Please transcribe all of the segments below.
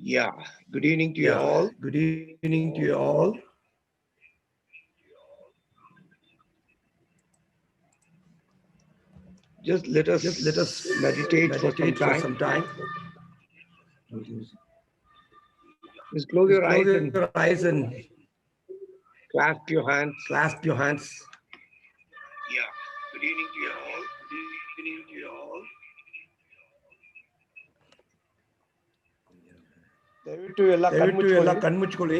Yeah, good evening to you all. Good evening to you all. Just let us meditate for some for time. some time. Just close your eyes and Close your eyes and clasp your hands. clasp your hands. Yeah, good evening to you all. Good evening to you all. ದಯವಿಟ್ಟು ಎಲ್ಲ ದಯವಿಟ್ಟು ಎಲ್ಲ ಕಣ್ಮುಚ್ಕೊಳ್ಳಿ. ಕಣ್ಮುಚ್ಕೊಳ್ಳಿ.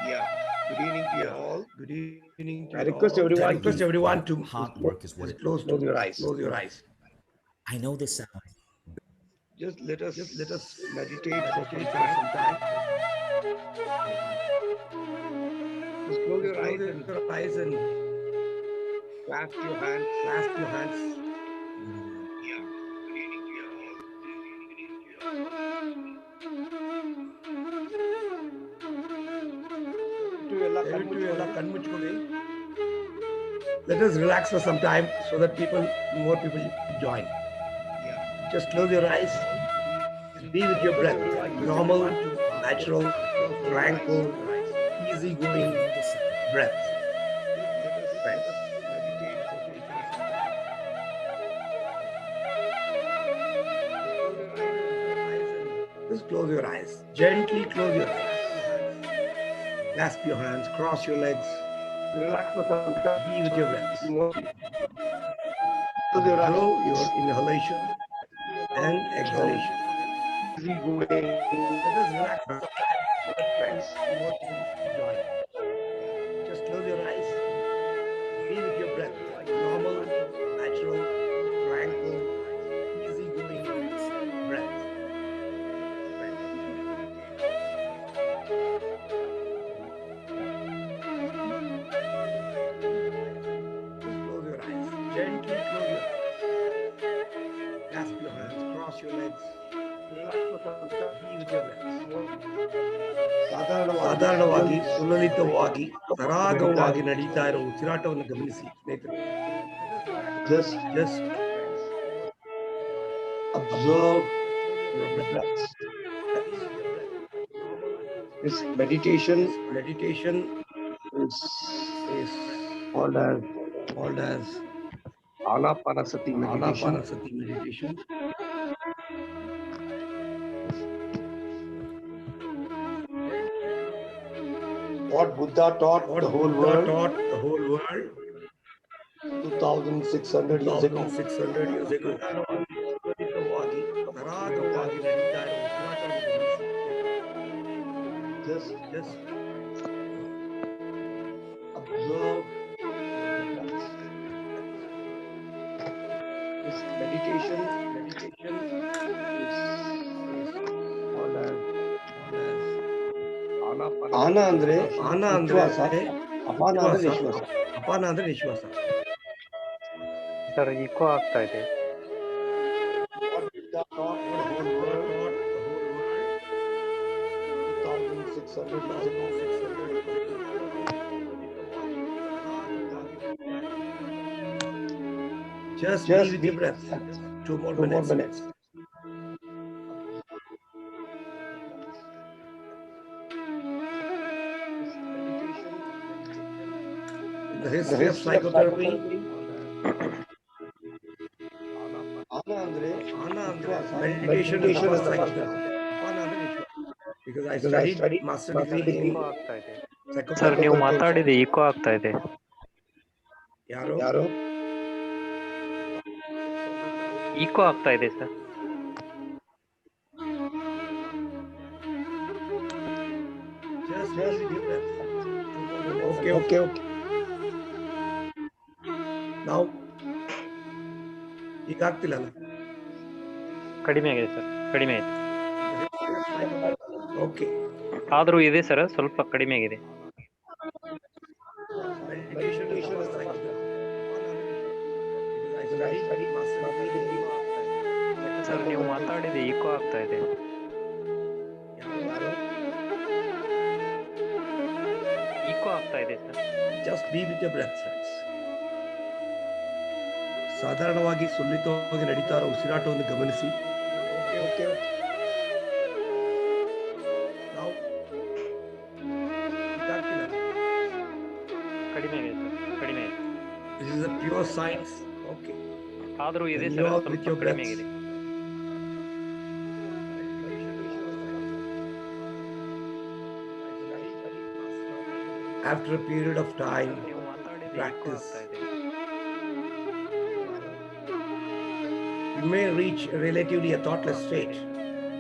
Yeah, good evening to you all. Good evening to I you request all. everyone I request everyone to Hard work is what it close your eyes. Close your eyes. I know this sounds. Just let us meditate for some Meditate for time. some time. Just close your eyes Close and your eyes and clasp your hands. clasp your hands. Yeah, good evening to you all. Good evening to you all. ದಯವಿಟ್ಟು ಎಲ್ಲ ಕಣ್ಮುಚ್ಕೊಳ್ಳಿ. Let us relax for some time so that more people join. Yeah. Just close your eyes. Be with your breath. Normal, natural, tranquil, easygoing breath. Let us meditate for some time. Just close your eyes. Gently close your eyes. Clasp your hands, cross your legs. Relax for some time. Be with your breath. Close your eyes. Observe your inhalation and exhalation. Easy going. Let us relax for some time so that more people join. Just close your eyes. Be with your breath. Normal, natural, tranquil, easygoing breath. Just close your eyes. Gently close your eyes. Clasp your hands, cross your legs. Relax for some time. Be with your breath. ಸಾಧಾರಣವಾಗಿ ಸಾಧಾರಣವಾಗಿ ಸುಲಲಿತವಾಗಿ ಸರಾಗವಾಗಿ ನಡೀತಾ ಇರೋ ಉಸಿರಾಟವನ್ನು ಗಮನಿಸಿ ಸ್ನೇಹಿತರೆ. Just observe your breath. This meditation is called as Anapanasati meditation. meditation. What Buddha taught the whole world Taught the whole world 2,600 years ago. 600 years ago. ಸುಲಲಿತವಾಗಿ ಸರಾಗವಾಗಿ ನಡೀತಾ ಇರೋ ಉಸಿರಾಟವನ್ನು ಗಮನಿಸಿ. Just observe your breath. This meditation is called as Ana andre ವಿಶ್ವಾಸ, ಅಪಾನ ಅಂದ್ರೆ ನಿಶ್ವಾಸ. ಅಪಾನ ಅಂದ್ರೆ ನಿಶ್ವಾಸ. ಸರ್ ಈಕೋ ಆಗ್ತಾ ಇದೆ. What Buddha taught the whole world 2,600 years ago. Just be with your breath. Two more minutes. In the history of psychotherapy, Ana andre meditation is the first psychotherapy. Because I studied master degree in echo ಆಗ್ತಾ ಇದೆ. Sir psychotherapy. ನೀವು ಮಾತಾಡಿದ eco ಆಗ್ತಾ ಇದೆ. ಯಾರು eco ಆಗ್ತಾ ಇದೆ sir. Just be with your breath. Okay. Now, ಈಗ ಆಗ್ತಿಲ್ಲ ಅಲ್ಲ? ಕಡಿಮೆ ಆಗಿದೆ ಸರ್, ಕಡಿಮೆ ಆಯ್ತು. ಓಕೆ. ಆದರೂ ಇದೆ ಸರ್, ಸ್ವಲ್ಪ ಕಡಿಮೆ ಆಗಿದೆ. ಸರ್ ನೀವು ಮಾತಾಡಿದ ಈಕೋ ಆಗ್ತಾ ಇದೆ. ಈಕೋ ಆಗ್ತಾ ಇದೆ sir. Just be with your breath, friends. ಸಾಧಾರಣವಾಗಿ ಸುನ್ನಿತವಾಗಿ ನಡೀತಾ ಇರೋ ಉಸಿರಾಟವನ್ನು ಗಮನಿಸಿ. ಓಕೆ ನಾವು ಇದಾಗ್ತಿಲ್ಲ. ಕಡಿಮೆ ಆಗಿದೆ ಸರ್, ಕಡಿಮೆ ಆಗಿದೆ. This is a pure science. Okay. ಆದ್ರೂ ಇದೆ When sir, you are with ಸ್ವಲ್ಪ your ಕಡಿಮೆ breaths. ಆಗಿದೆ. After a period of time, ನೀವು ಮಾತಾಡಿದ echo practice, ಆಗ್ತಾ ಇದೆ. you may reach a relatively a thoughtless state.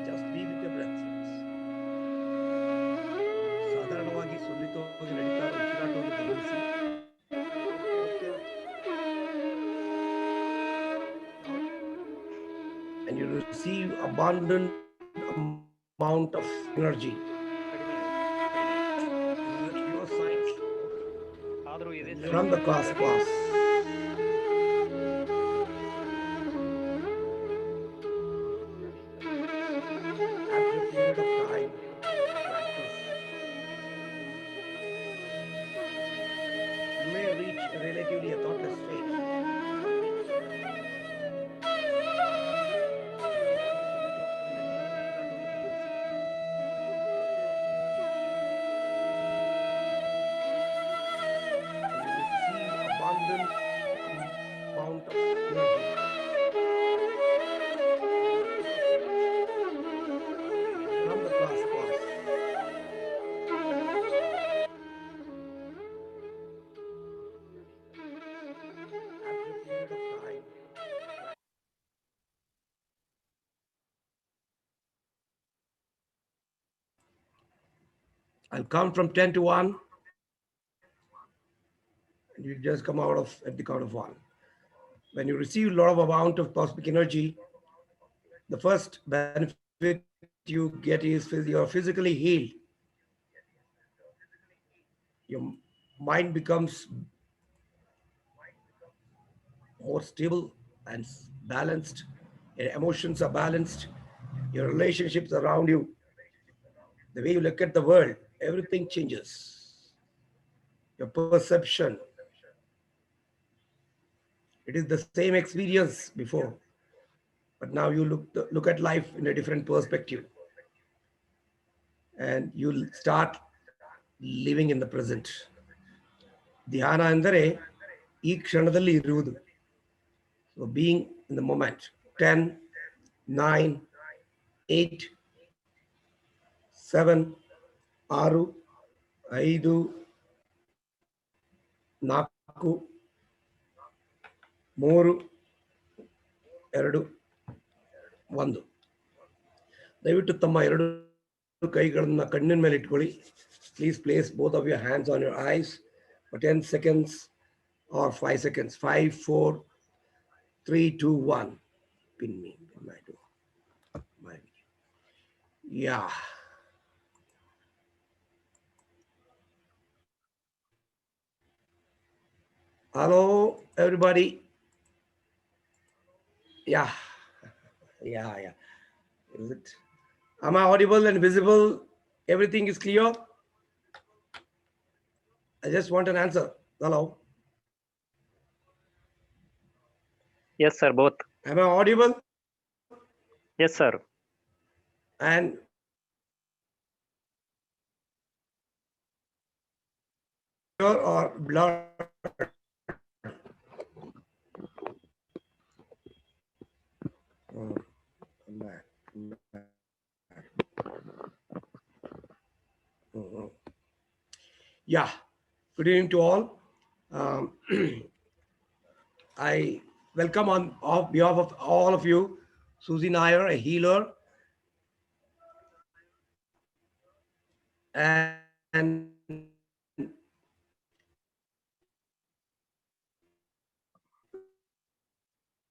Just be with your breath. ಸಾಧಾರಣವಾಗಿ ಸುನ್ನಿತವಾಗಿ ನಡೀತಾ ಇರೋ ಉಸಿರಾಟವನ್ನು ಗಮನಿಸಿ. And you receive abundant amount of energy. This is a pure science. ಆದ್ರೂ ಇದೆ sir. From the class. After a period of time, practice, you may reach a relatively a thoughtless state. Abundant amount of energy. From the class. After a period of time, I'll count from 10 to 1. And you just come out of at the count of 1. When you receive a lot of amount of cosmic energy, the first benefit you get is you're physically healed. Your mind becomes more stable and balanced. Your emotions are balanced. Your relationships around you, the way you look at the world, everything changes. Your perception. It is the same experience before, but now you look at life in a different perspective, and you'll start living in the present. ಧ್ಯಾನ ಅಂದರೆ ಈ ಕ್ಷಣದಲ್ಲಿ ಇರುವುದು. So being in the moment. 10, 9, 8, 7, 6, 5, 4, 3, 2, 1. ದಯವಿಟ್ಟು ತಮ್ಮ ಎರಡು ಕೈಗಳನ್ನು ಕಣ್ಣಿನ ಮೇಲೆ ಇಟ್ಕೊಳ್ಳಿ. Please place both of your hands on your eyes for 10 seconds or 5 seconds. 5, 4, 3, 2, 1. Pin me. Yeah. Hello, everybody. Yeah. Is it? Am I audible and visible? Everything is clear? I just want an answer. Hello. Yes sir, both. Am I audible? Yes sir. And or blur? Yeah, good evening to all. I welcome on behalf of all of you, Suji Nair, a healer, and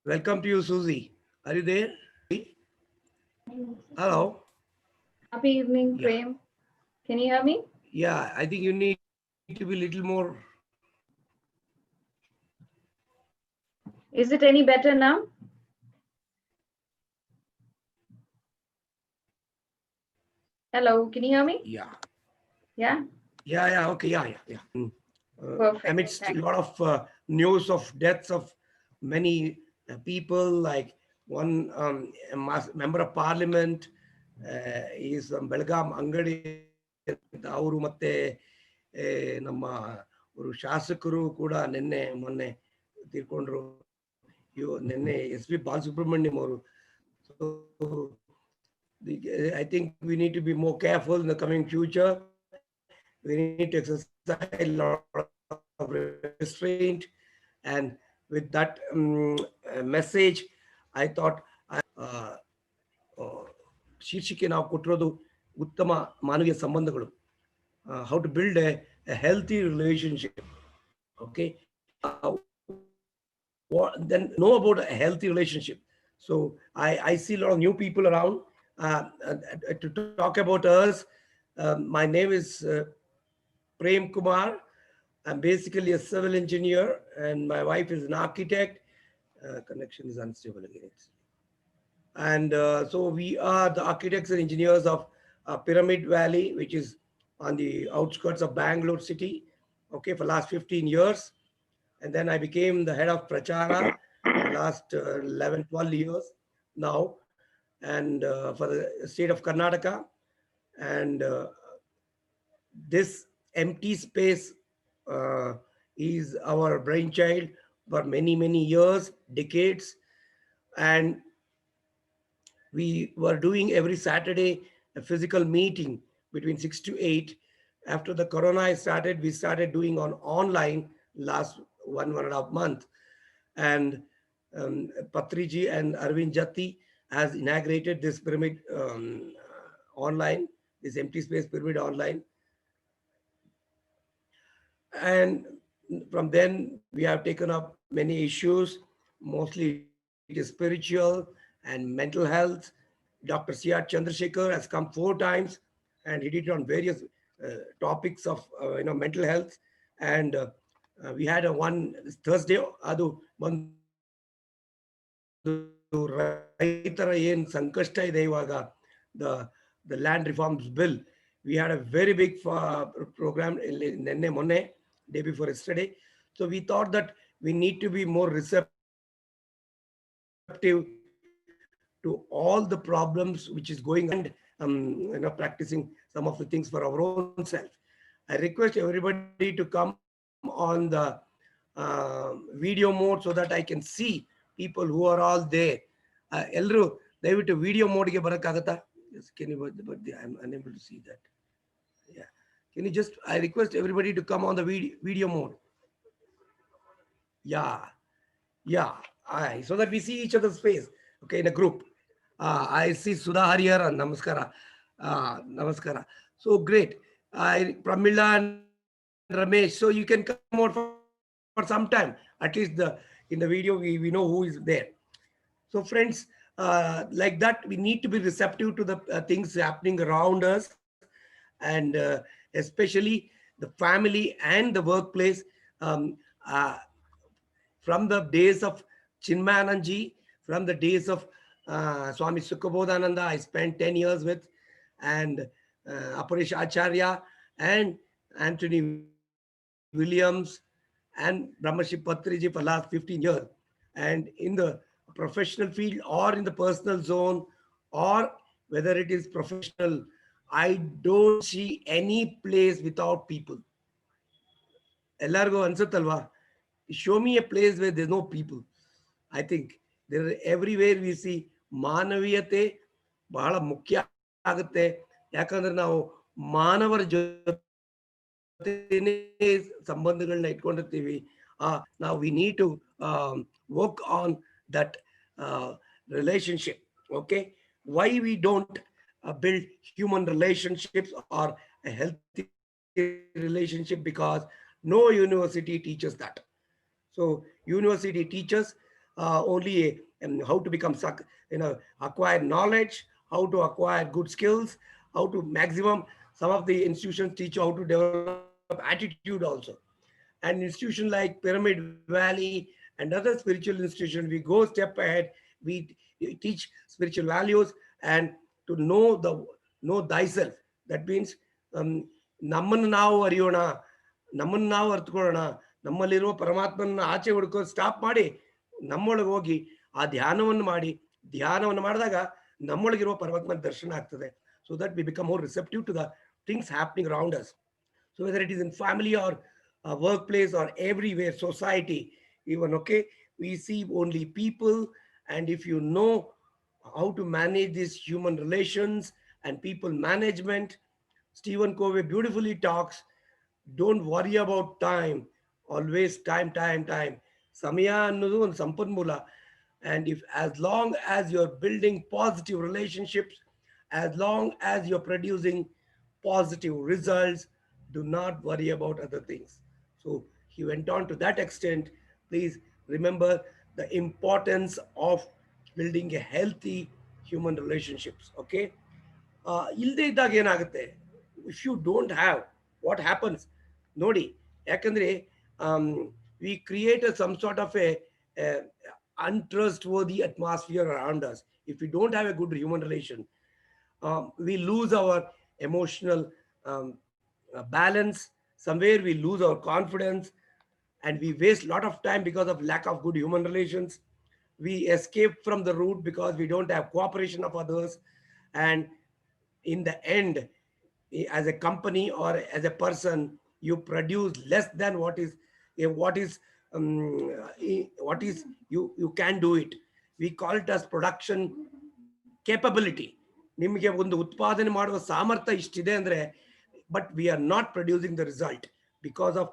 welcome to you, Suji. Are you there? Hello. Happy evening, Yeah. Prem. Can you hear me? Yeah, I think you need to be a little more. Is it any better now? Hello, can you hear me? Yeah. Yeah? Okay, yeah. Perfect. Amidst a Thanks. lot of news of deaths of many people, like one member of parliament is from Belgaum Angadi ಅವರು ಮತ್ತೆ ನಮ್ಮ ಅವರು ಶಾಸಕರು ಕೂಡ ನಿನ್ನೆ ಮೊನ್ನೆ ತೀರ್ಕೊಂಡ್ರು. ನಿನ್ನೆ S P Balasubrahmanyam ಅವರು. So I think we need to be more careful in the coming future. We need to exercise a lot of restraint. And with that message, I thought ಶೀರ್ಷಿಕೆ ನಾವು ಕೊಟ್ಟಿರೋದು ಉತ್ತಮ ಮಾನವೀಯ ಸಂಬಂಧಗಳು, how to build a healthy relationship. Okay, then know about a healthy relationship. So I see a lot of new people around to talk about us. My name is Prem Kumar. I'm basically a civil engineer and my wife is an architect. Connection is unstable again. And so we are the architects and engineers of Pyramid Valley, which is on the outskirts of Bangalore city, okay, for last 15 years. And then I became the head of Prachara for last 11, 12 years now, and for the state of Karnataka. And this empty space is our brainchild for many, many years, decades. And we were doing every Saturday a physical meeting between 6 to 8. After the corona started, we started doing on online last one and a half month. And Patriji and Arvind Jatti has inaugurated this pyramid online, this empty space pyramid online. And from then we have taken up many issues. Mostly it is spiritual and mental health. Dr. C.R. Chandrasekhar has come 4 times and he did it on various topics of mental health. And we had a one Thursday adu ಒಂದು ರೈತರ ಏನು ಸಂಕಷ್ಟ ಇದೆ ಇವಾಗ, the land reforms bill. We had a very big program nenne monne, day before yesterday. So we thought that we need to be more receptive to all the problems which is going on, and practicing some of the things for our own self. I request everybody to come on the video mode so that I can see people who are all there. Elru dayavitu video mode ge barakagata? Yes, can you, but I'm unable to see that. Yeah, can you just, I request everybody to come on the video mode. Yeah, so that we see each other's face, okay, in a group. I see Sudhahariharan, namaskara. Namaskara. So great. Pramila and Ramesh, so you can come out for some time. At least in the video we know who is there. So friends, like that, we need to be receptive to the things happening around us, and especially the family and the workplace. From the days of Chinmayananji, from the days of Swami Sukhabodhananda, I spent 10 years with, and Aparish Acharya and Anthony Williams and Brahmashri Patriji for last 15 years. And in the professional field or in the personal zone, or whether it is professional, I don't see any place without people. Ellargo ansatalva? Show me a place where there's no people. I think there everywhere we see ಮಾನವೀಯತೆ ಬಹಳ ಮುಖ್ಯ ಆಗುತ್ತೆ. ಯಾಕಂದ್ರೆ ನಾವು ಮಾನವರ ಜೊತೆನೇ ಸಂಬಂಧಗಳನ್ನ ಇಟ್ಕೊಂಡಿರ್ತೀವಿ. Now we need to work on that relationship. Okay, why we don't build human relationships or a healthy relationship? Because no university teaches that. So university teaches only how to become, acquire knowledge, how to acquire good skills, how to maximum. Some of the institutions teach how to develop attitude also. An institution like Pyramid Valley and other spiritual institutions, we go step ahead. We teach spiritual values and to know thyself. That means ನಮ್ಮನ್ನು ನಾವು ಅರಿಯೋಣ, ನಮ್ಮನ್ನು ನಾವು ಅರ್ಥಕೊಳ್ಳೋಣ, ನಮ್ಮಲ್ಲಿರುವ ಪರಮಾತ್ಮನ ಆಚೆ ಹುಡುಕೋ stop ಮಾಡಿ ನಮ್ಮೊಳಗೆ ಹೋಗಿ ಆ ಧ್ಯಾನವನ್ನು ಮಾಡಿದಾಗ ನಮ್ಮೊಳಗಿರುವ ಪರಮಾತ್ಮನ ದರ್ಶನ ಆಗ್ತದೆ. So that we become more receptive to the things happening around us. So whether it is in family or workplace or everywhere, society, even, okay, we see only people. And if you know how to manage these human relations and people management, Stephen Covey beautifully talks, don't worry about time, always time. Samaya ಅನ್ನೋದು ಒಂದು ಸಂಪನ್ಮೂಲ. And if, as long as you're building positive relationships, as long as you're producing positive results, do not worry about other things. So he went on to that extent. Please remember the importance of building a healthy human relationships. Okay. ಇಲ್ಲದೆ ಇದ್ದಾಗ ಏನಾಗುತ್ತೆ, if you don't have, what happens ನೋಡಿ. ಯಾಕಂದ್ರೆ we create some sort of a untrustworthy atmosphere around us. If we don't have a good human relation, we lose our emotional balance. Somewhere we lose our confidence, and we waste a lot of time because of lack of good human relations. We escape from the route because we don't have cooperation of others. And in the end, as a company or as a person, you produce less than what is you can do it. We call it as production capability. ನಿಮಗೆ ಒಂದು ಉತ್ಪಾದನೆ ಮಾಡುವ ಸಾಮರ್ಥ್ಯ ಇಷ್ಟಿದೆ ಅಂದ್ರೆ, but we are not producing the result because of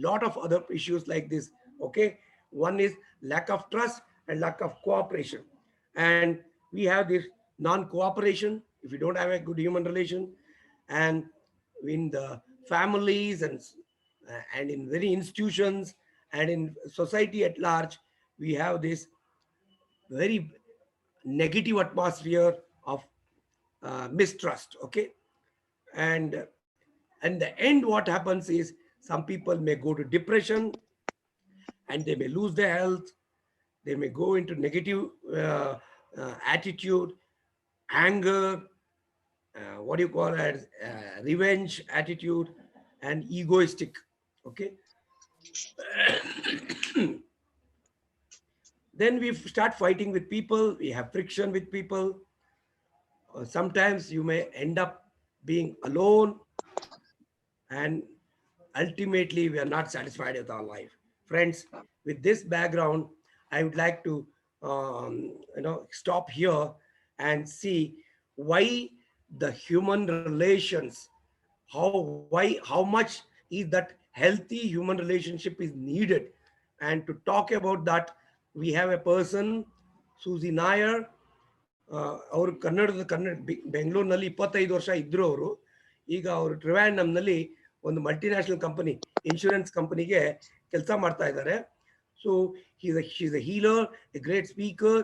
lot of other issues like this. Okay, one is lack of trust and lack of cooperation. And we have this non-cooperation if we don't have a good human relation. And in the families and in very institutions and in society at large, we have this very negative atmosphere of mistrust. Okay. And the end, what happens is some people may go to depression, and they may lose their health. They may go into negative attitude, anger, what do you call it, revenge attitude, and egoistic. Okay. Then we start fighting with people, we have friction with people. Sometimes you may end up being alone, and ultimately we are not satisfied with our life. Friends, with this background, I would like to stop here and see why the human relations, how much is that healthy human relationship is needed. And to talk about that, we have a person, Suji Nair. ಅವರು ಬೆಂಗಳೂರಿನಲ್ಲಿ 25 ವರ್ಷ ಇದ್ರು. ಅವರು ಈಗ ಅವರು ಟ್ರಿವಾಂಡಮ್ನಲ್ಲಿ ಒಂದು multinational company, insurance ಕಂಪನಿಗೆ ಕೆಲಸ ಮಾಡ್ತಾ ಇದ್ದಾರೆ. So she's a healer, a great speaker.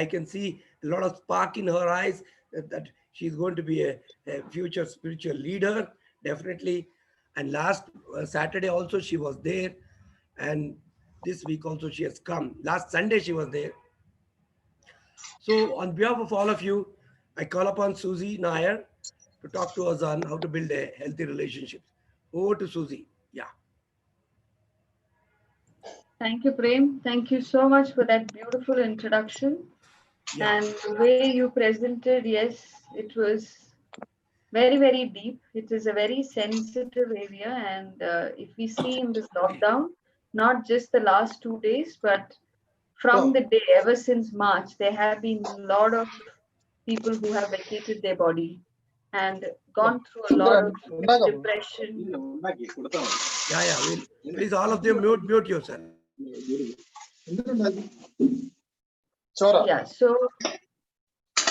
I can see a lot of spark in her eyes that she's going to be a future spiritual leader, definitely. And last Saturday also she was there, and this week also she has come. Last Sunday she was there. So on behalf of all of you, I call upon Suji Nair to talk to us on how to build a healthy relationship. Over to Suji. Yeah. Thank you, Prem. Thank you so much for that beautiful introduction. Yeah. And the way you presented, yes, it was very, very deep. It is a very sensitive area. And if we see in this lockdown, not just the last 2 days, but from the day, ever since March, there have been a lot of people who have vacated their body and gone through a lot of depression. Yeah. Please, all of them, mute yourself. Yeah, so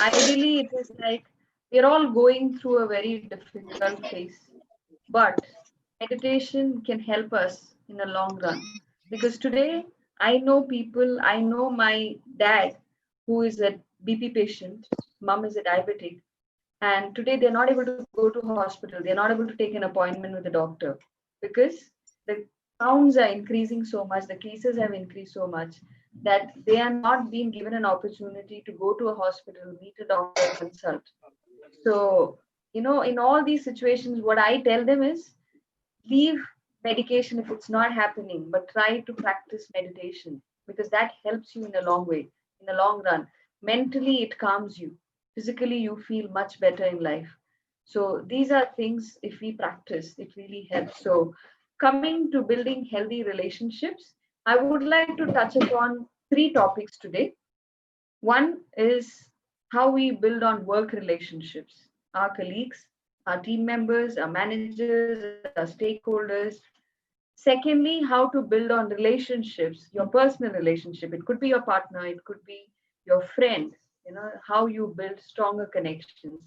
ideally it is like we're all going through a very difficult phase, but meditation can help us in the long run. Because today I know people, I know my dad who is a BP patient, mom is a diabetic, and today they're not able to go to hospital, they're not able to take an appointment with the doctor because the counts are increasing so much, the cases have increased so much that they are not being given an opportunity to go to a hospital, meet a doctor, consult. So, in all these situations, what I tell them is leave medication if it's not happening, but try to practice meditation. because that helps you in a long way, in the long run. Mentally, it calms you. Physically, you feel much better in life. So these are things, if we practice, it really helps. So coming to building healthy relationships, I would like to touch upon three topics today. One is how we build on work relationships, our colleagues, our team members, our managers, our stakeholders. Secondly, how to build on relationships, your personal relationship. It could be your partner, it could be your friend, how you build stronger connections.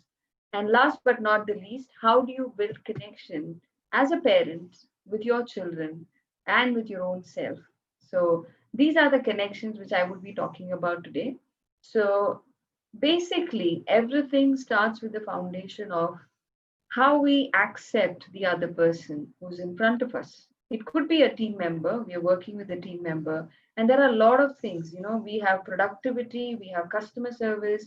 And last but not the least, how do you build connection as a parent with your children and with your own self? So these are the connections which I would be talking about today. So basically, everything starts with the foundation of how we accept the other person who's in front of us. It could be a team member, we are working with a team member, and there are a lot of things. We have productivity, we have customer service,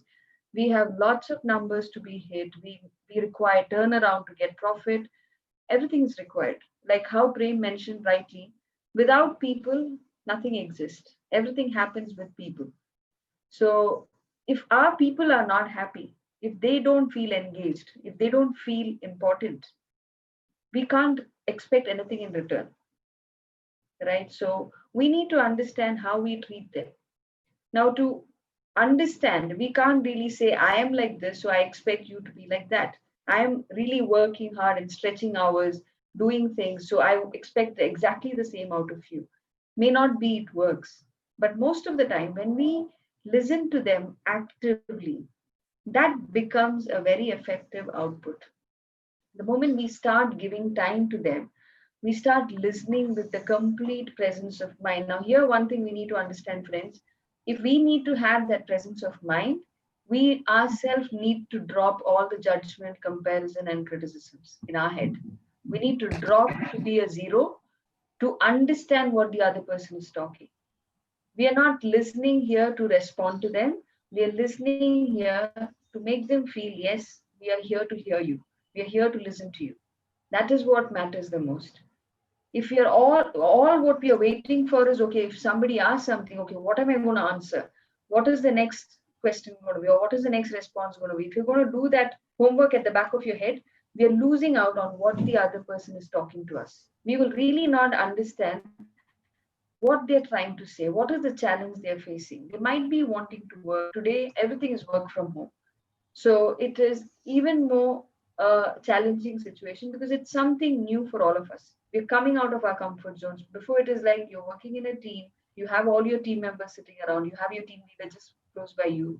we have lots of numbers to be hit, we require turnaround to get profit. Everything is required. Like how Prem mentioned rightly, without people, nothing exists. Everything happens with people. So if our people are not happy, if they don't feel engaged, if they don't feel important, we can't expect anything in return, right? So we need to understand how we treat them. Now, to understand, we can't really say, I am like this, so I expect you to be like that. I am really working hard and stretching hours, doing things, so I expect exactly the same out of you. May not be it works. But most of the time, when we listen to them actively, that becomes a very effective output. The moment we start giving time to them, we start listening with the complete presence of mind. Now, here, one thing we need to understand, friends, if we need to have that presence of mind, we ourselves need to drop all the judgment, comparison, and criticisms in our head. We need to drop to be a zero to understand what the other person is talking. We are not listening here to respond to them. We are listening here to make them feel, yes, we are here to hear you. We are here to listen to you. That is what matters the most. If you're all what we are waiting for is, okay, if somebody asks something, okay, what am I going to answer? What is the next question going to be? Or what is the next response going to be? If you're going to do that homework at the back of your head, we are losing out on what the other person is talking to us. We will really not understand what they're trying to say, what is the challenge they're facing. They might be wanting to work. Today, everything is work from home. So it is even more challenging situation because it's something new for all of us. We're coming out of our comfort zones. Before, it is like you're working in a team, you have all your team members sitting around, you have your team leader just close by you.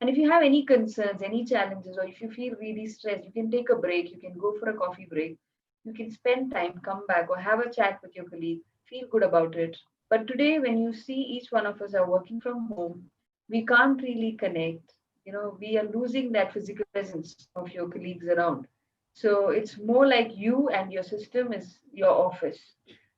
And if you have any concerns, any challenges, or if you feel really stressed, you can take a break, you can go for a coffee break, you can spend time, come back, or have a chat with your colleague, feel good about it. But today, when you see each one of us are working from home, we can't really connect. We are losing that physical presence of your colleagues around. So it's more like you and your system is your office.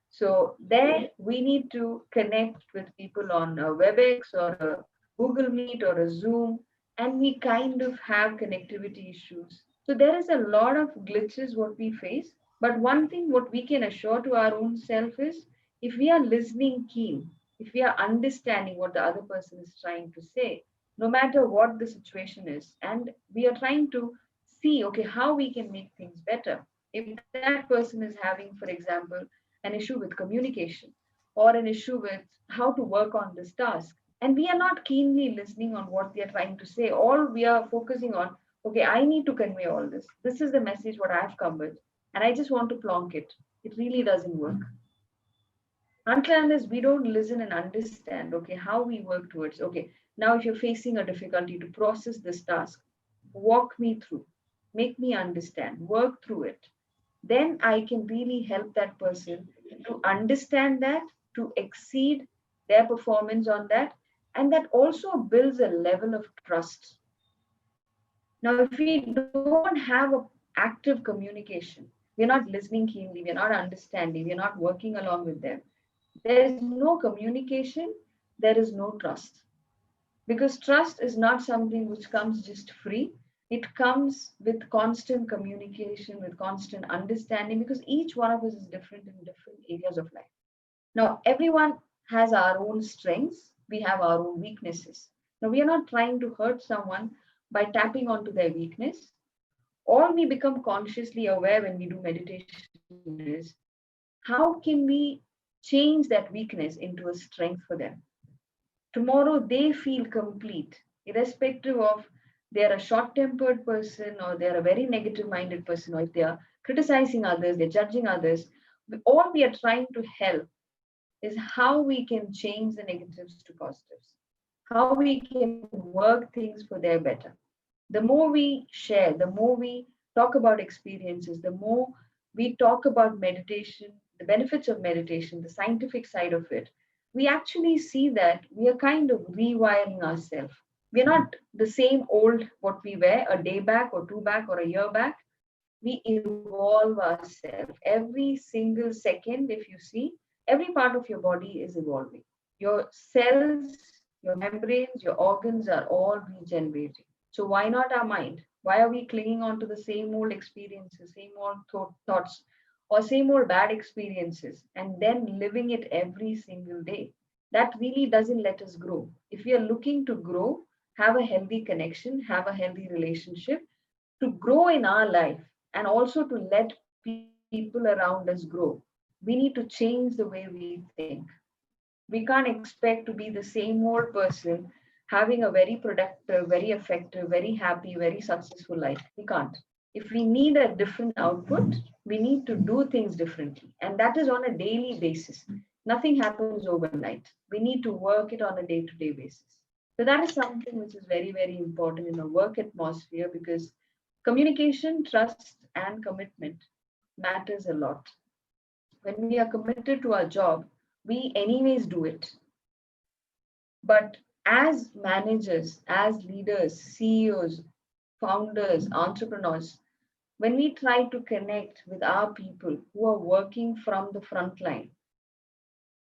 So there we need to connect with people on a WebEx or a Google Meet or a Zoom, and we kind of have connectivity issues. So there is a lot of glitches what we face. But one thing what we can assure to our own self is, if we are listening keen, if we are understanding what the other person is trying to say, no matter what the situation is, and we are trying to see, okay, how we can make things better. If that person is having, for example, an issue with communication or an issue with how to work on this task, and we are not keenly listening on what they are trying to say, all we are focusing on, okay, I need to convey all this. This is the message what I've covered, and I just want to plonk it. It really doesn't work until unless we don't listen and understand, okay, how we work towards, okay, now if you're facing a difficulty to process this task, walk me through, make me understand, work through it. Then I can really help that person to understand that, to exceed their performance on that, and that also builds a level of trust. Now, if we don't have a active communication, we're not listening keenly, we're not understanding, we're not working along with them, there is no communication, there is no trust. Because trust is not something which comes just free. It comes with constant communication, with constant understanding, because each one of us is different in different areas of life. Now, everyone has our own strengths, we have our own weaknesses. Now, we are not trying to hurt someone by tapping onto their weakness. All we become consciously aware when we do meditation is how can we change that weakness into a strength for them? Tomorrow they feel complete, irrespective of they're a short tempered person or they're a very negative minded person, or if they are criticizing others, they're judging others. All we are trying to help is how we can change the negatives to positives, how we can work things for their better. The more we share, the more we talk about experiences, the more we talk about meditation, the benefits of meditation, the scientific side of it, we actually see that we are kind of rewiring ourselves. We're not the same old what we were a day back or two back or a year back. We evolve ourselves. Every single second, if you see, every part of your body is evolving. Your cells, your membranes, your organs are all regenerating. So why not our mind? Why are we clinging on to the same old experiences, same old thoughts, or same old bad experiences, and then living it every single day? That really doesn't let us grow. If we are looking to grow, have a healthy connection, have a healthy relationship, to grow in our life, and also to let people around us grow, we need to change the way we think. We can't expect to be the same old person having a very productive, very effective, very happy, very successful life. We can't. If we need a different output, we need to do things differently. And that is on a daily basis. Nothing happens overnight. We need to work it on a day to day basis. So, that is something which is very, very important in a work atmosphere, because communication, trust, and commitment matters a lot. When we are committed to our job, we anyways do it. But as managers, as leaders, CEOs, founders, entrepreneurs, when we try to connect with our people who are working from the front line,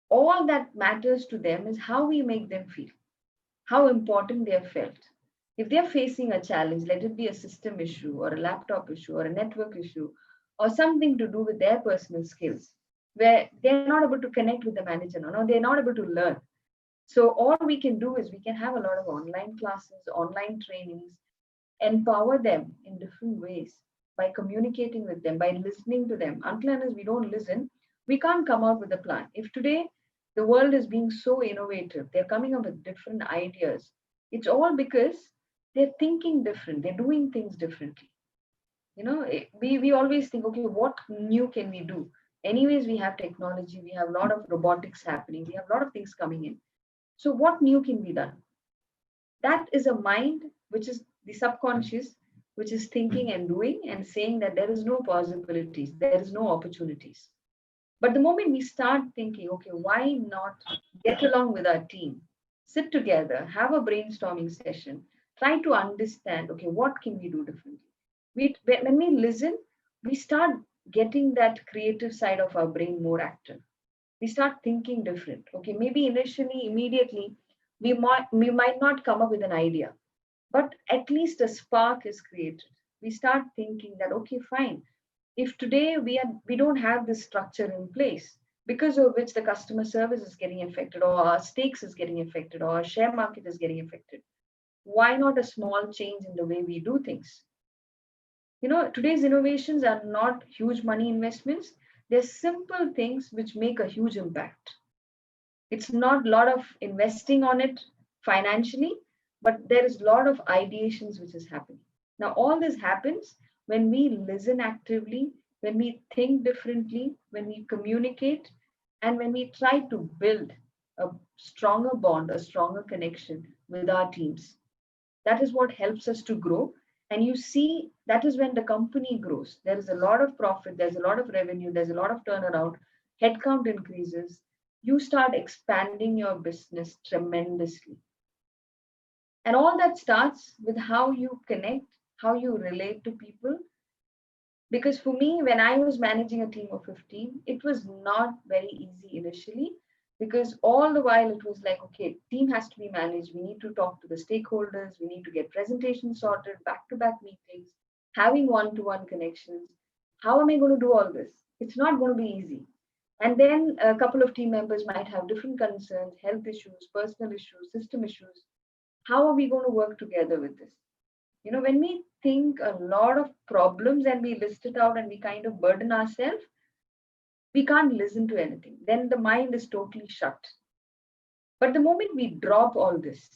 all that matters to them is how we make them feel, how important they are felt. If they're facing a challenge, let it be a system issue or a laptop issue or a network issue or something to do with their personal skills, where they're not able to connect with the manager, no, they're not able to learn. So all we can do is we can have a lot of online classes, online trainings, empower them in different ways by communicating with them, by listening to them. Until and as we don't listen, we can't come out with a plan. If today the world is being so innovative, they're coming up with different ideas, it's all because they're thinking different, they're doing things differently. We always think, okay, what new can we do? Anyways, we have technology, we have a lot of robotics happening, we have a lot of things coming in. So what new can be done? That is a mind which is the subconscious, which is thinking and doing and saying that there is no possibilities, there is no opportunities. But the moment we start thinking, okay, why not get along with our team, sit together, have a brainstorming session, try to understand, okay, what can we do differently? When we listen, we start getting that creative side of our brain more active. We start thinking different. Okay, maybe initially, immediately, we might not come up with an idea, but at least a spark is created. We start thinking that, okay, fine. If today we don't have this structure in place, because of which the customer service is getting affected, or our stakes is getting affected, or our share market is getting affected, why not a small change in the way we do things? Today's innovations are not huge money investments. They're simple things which make a huge impact. It's not a lot of investing on it financially, but there is a lot of ideations which is happening. Now, all this happens when we listen actively, when we think differently, when we communicate, and when we try to build a stronger bond, a stronger connection with our teams. That is what helps us to grow. And you see, that is when the company grows. There is a lot of profit, there's a lot of revenue, there's a lot of turnaround, headcount increases. You start expanding your business tremendously. And all that starts with how you connect, how you relate to people. Because for me, when I was managing a team of 15, it was not very easy initially, because all the while it was like, okay, team has to be managed. We need to talk to the stakeholders. We need to get presentations sorted, back-to-back meetings, having one-to-one connections. How am I going to do all this? It's not going to be easy. And then a couple of team members might have different concerns, health issues, personal issues, system issues. How are we going to work together with this? When we think a lot of problems and we list it out and we kind of burden ourselves, we can't listen to anything. Then the mind is totally shut. But the moment we drop all this,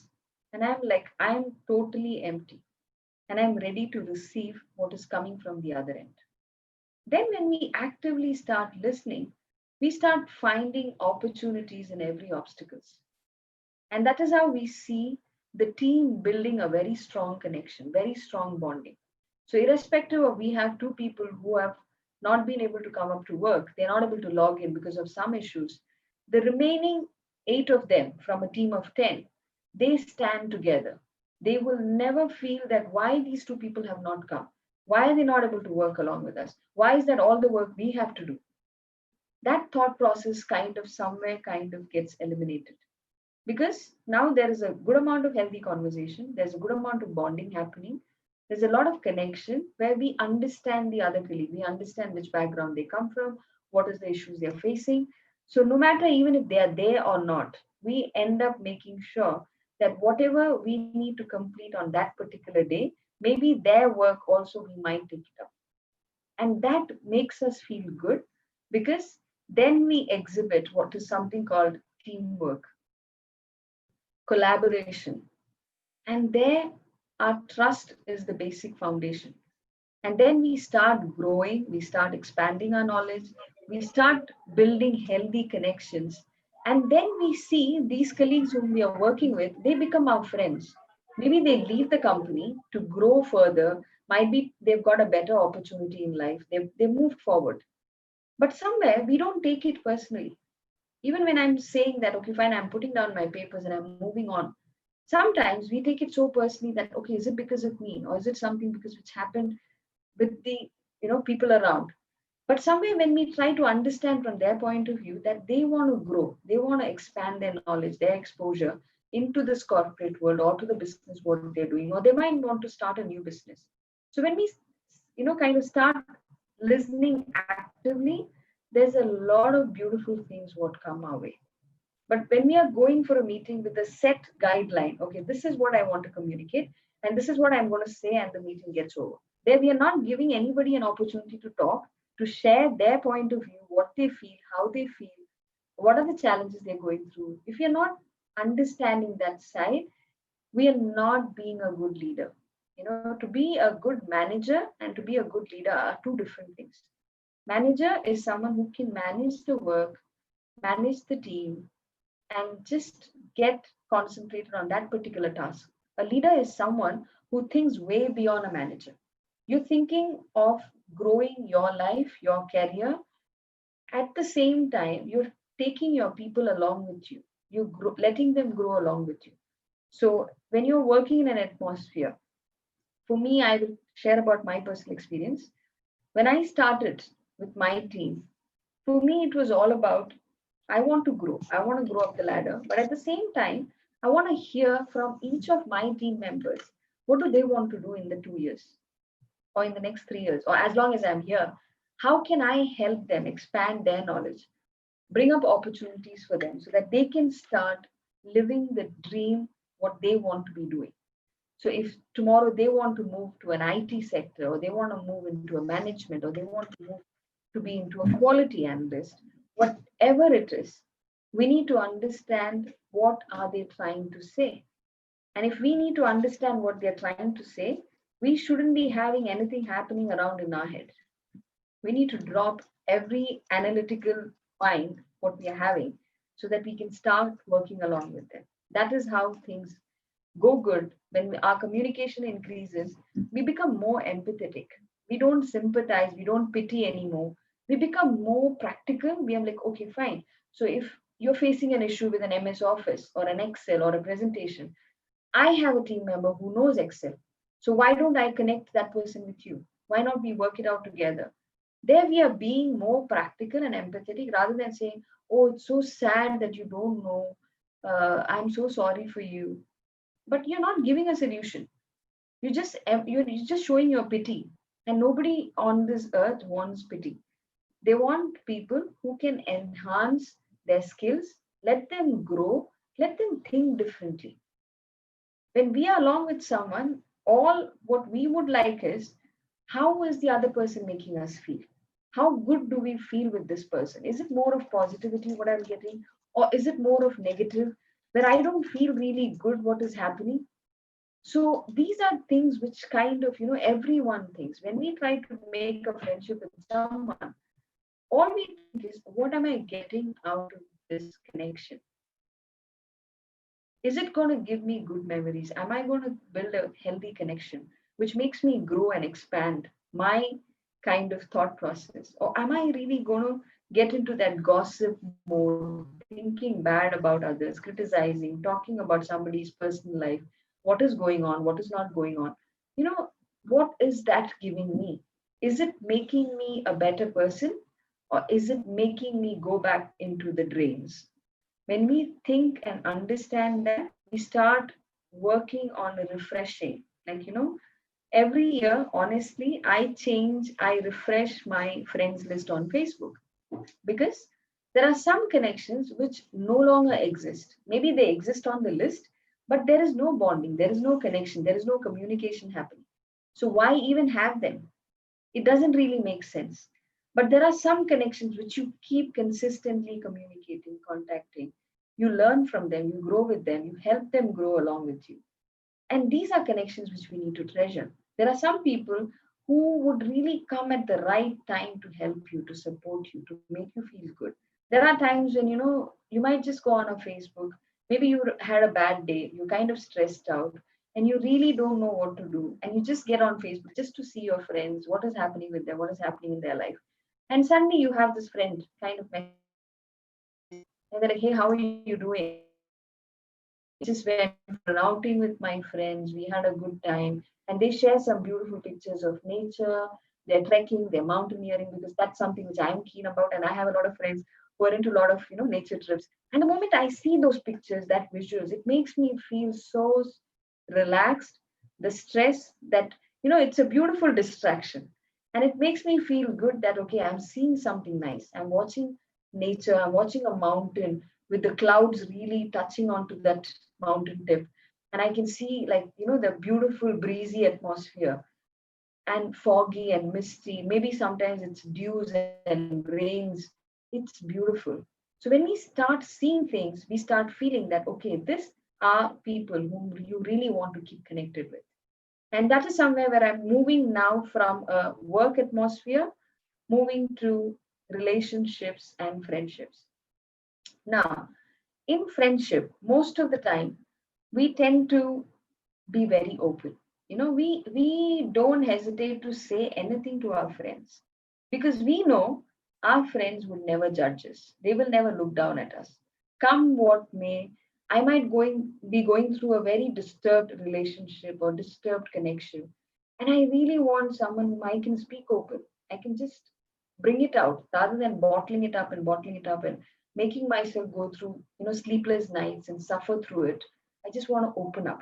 and I'm totally empty and I'm ready to receive what is coming from the other end. Then when we actively start listening, we start finding opportunities in every obstacles. And that is how we see the team building a very strong connection, very strong bonding. So irrespective of we have two people who have not been able to come up to work, they're not able to log in because of some issues. The remaining 8 of them from a team of 10, they stand together. They will never feel that why these two people have not come. Why are they not able to work along with us? Why is that all the work we have to do? That thought process kind of somewhere kind of gets eliminated. Because now there is a good amount of healthy conversation, there's a good amount of bonding happening, there's a lot of connection where we understand the other colleague, we understand which background they come from, what is the issues they're facing. So no matter even if they are there or not, we end up making sure that whatever we need to complete on that particular day, maybe their work also we might take it up. And that makes us feel good because then we exhibit what is something called teamwork, collaboration. And there, our trust is the basic foundation. And then we start growing, we start expanding our knowledge, we start building healthy connections. And then we see these colleagues whom we are working with, they become our friends. Maybe they leave the company to grow further. Might be they've got a better opportunity in life. They've moved forward. But somewhere we don't take it personally. Even when I'm saying that, okay, fine, I'm putting down my papers and I'm moving on. Sometimes we take it so personally that, okay, is it because of me or is it something because which happened with the people around? But somewhere when we try to understand from their point of view that they want to grow, they want to expand their knowledge, their exposure into this corporate world or to the business what they're doing, or they might want to start a new business. So when we kind of start listening actively, there's a lot of beautiful things what come our way. But when we are going for a meeting with a set guideline, okay, this is what I want to communicate, and this is what I'm going to say, and the meeting gets over. There, we are not giving anybody an opportunity to talk, to share their point of view, what they feel, how they feel, what are the challenges they're going through. If you're not understanding that side, we are not being a good leader. To be a good manager and to be a good leader are two different things. Manager is someone who can manage the work, manage the team, and just get concentrated on that particular task. A leader is someone who thinks way beyond a manager. You're thinking of growing your life, your career. At the same time, you're taking your people along with you. You're letting them grow along with you. So when you're working in an atmosphere, for me, I will share about my personal experience. When I started with my team, for me, it was all about I want to grow. I want to grow up the ladder. But at the same time, I want to hear from each of my team members what do they want to do in the 2 years or in the next 3 years or as long as I'm here. How can I help them expand their knowledge, bring up opportunities for them so that they can start living the dream, what they want to be doing. So if tomorrow they want to move to an IT sector or they want to move into a management or they want to move to be into a quality analyst, whatever it is, we need to understand what are they trying to say. And if we need to understand what they're trying to say, we shouldn't be having anything happening around in our head. We need to drop every analytical mind, what we are having, so that we can start working along with them. That is how things go good. When our communication increases, we become more empathetic. We don't sympathize, we don't pity anymore. We become more practical. We are like, okay, fine. So if you're facing an issue with an MS Office or an Excel or a presentation, I have a team member who knows Excel. So why don't I connect that person with you? Why not we work it out together? There we are being more practical and empathetic rather than saying, oh, it's so sad that you don't know. I'm so sorry for you. But you're not giving a solution. You're just showing your pity. And nobody on this earth wants pity. They want people who can enhance their skills, let them grow, let them think differently. When we are along with someone, all what we would like is, how is the other person making us feel? How good do we feel with this person? Is it more of positivity, what I'm getting? Or is it more of negative, where I don't feel really good what is happening? So these are things which kind of, everyone thinks. When we try to make a friendship with someone, all we think is, what am I getting out of this connection? Is it going to give me good memories? Am I going to build a healthy connection which makes me grow and expand my kind of thought process? Or am I really going to get into that gossip mode, thinking bad about others, criticizing, talking about somebody's personal life, what is going on, what is not going on? You know, what is that giving me? Is it making me a better person, or is it making me go back into the drains? When we think and understand that, we start working on refreshing. Like, every year, honestly, I refresh my friends list on Facebook, because there are some connections which no longer exist. Maybe they exist on the list, but there is no bonding, there is no connection, there is no communication happening. So why even have them? It doesn't really make sense. But there are some connections which you keep consistently communicating, contacting. You learn from them, you grow with them, you help them grow along with you. And these are connections which we need to treasure. There are some people who would really come at the right time to help you, to support you, to make you feel good. There are times when, you might just go on a Facebook. Maybe you had a bad day, you're kind of stressed out, and you really don't know what to do. And you just get on Facebook just to see your friends, what is happening with them, what is happening in their life. And suddenly you have this friend kind of message you, and they're like, hey, how are you doing? I just went for an outing with my friends. We had a good time. And they share some beautiful pictures of nature. They're trekking, they're mountaineering, because that's something which I'm keen about. And I have a lot of friends who are into a lot of, nature trips. And the moment I see those pictures, that visuals, it makes me feel so relaxed. The stress that, it's a beautiful distraction. And it makes me feel good that, okay, I'm seeing something nice. I'm watching nature, I'm watching a mountain with the clouds really touching onto that mountain tip. And I can see, like, the beautiful breezy atmosphere, and foggy and misty. Maybe sometimes it's dews and rains. It's beautiful. So when we start seeing things, we start feeling that, okay, this are people whom you really want to keep connected with. And that is somewhere where I'm moving now from a work atmosphere, moving to relationships and friendships. Now, in friendship, most of the time, we tend to be very open. We don't hesitate to say anything to our friends, because we know our friends would never judge us. They will never look down at us. Come what may, I might be going through a very disturbed relationship or disturbed connection, and I really want someone whom I can speak open. I can just bring it out rather than bottling it up and making myself go through, sleepless nights and suffer through it. I just want to open up.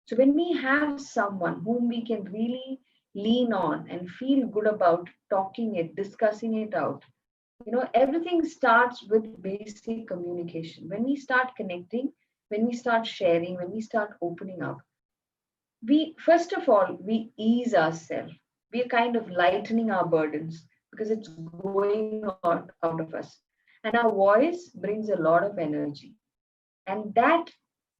So when we have someone whom we can really lean on and feel good about talking it, discussing it out, everything starts with basic communication. When we start connecting, when we start sharing, when we start opening up, we, first of all, we ease ourselves. We are kind of lightening our burdens because it's going out of us. And our voice brings a lot of energy. And that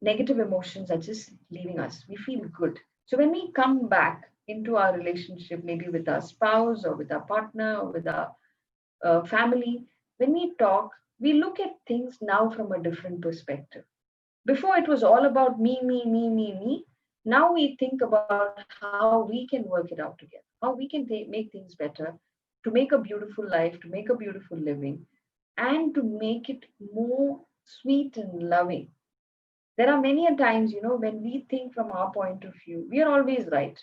negative emotions are just leaving us. We feel good. So when we come back into our relationship, maybe with our spouse or with our partner or with our family, when we talk, we look at things now from a different perspective. Before it was all about me, me, me, me, me. Now we think about how we can work it out together, how we can make things better, to make a beautiful life, to make a beautiful living, and to make it more sweet and loving. There are many a times, when we think from our point of view, we are always right,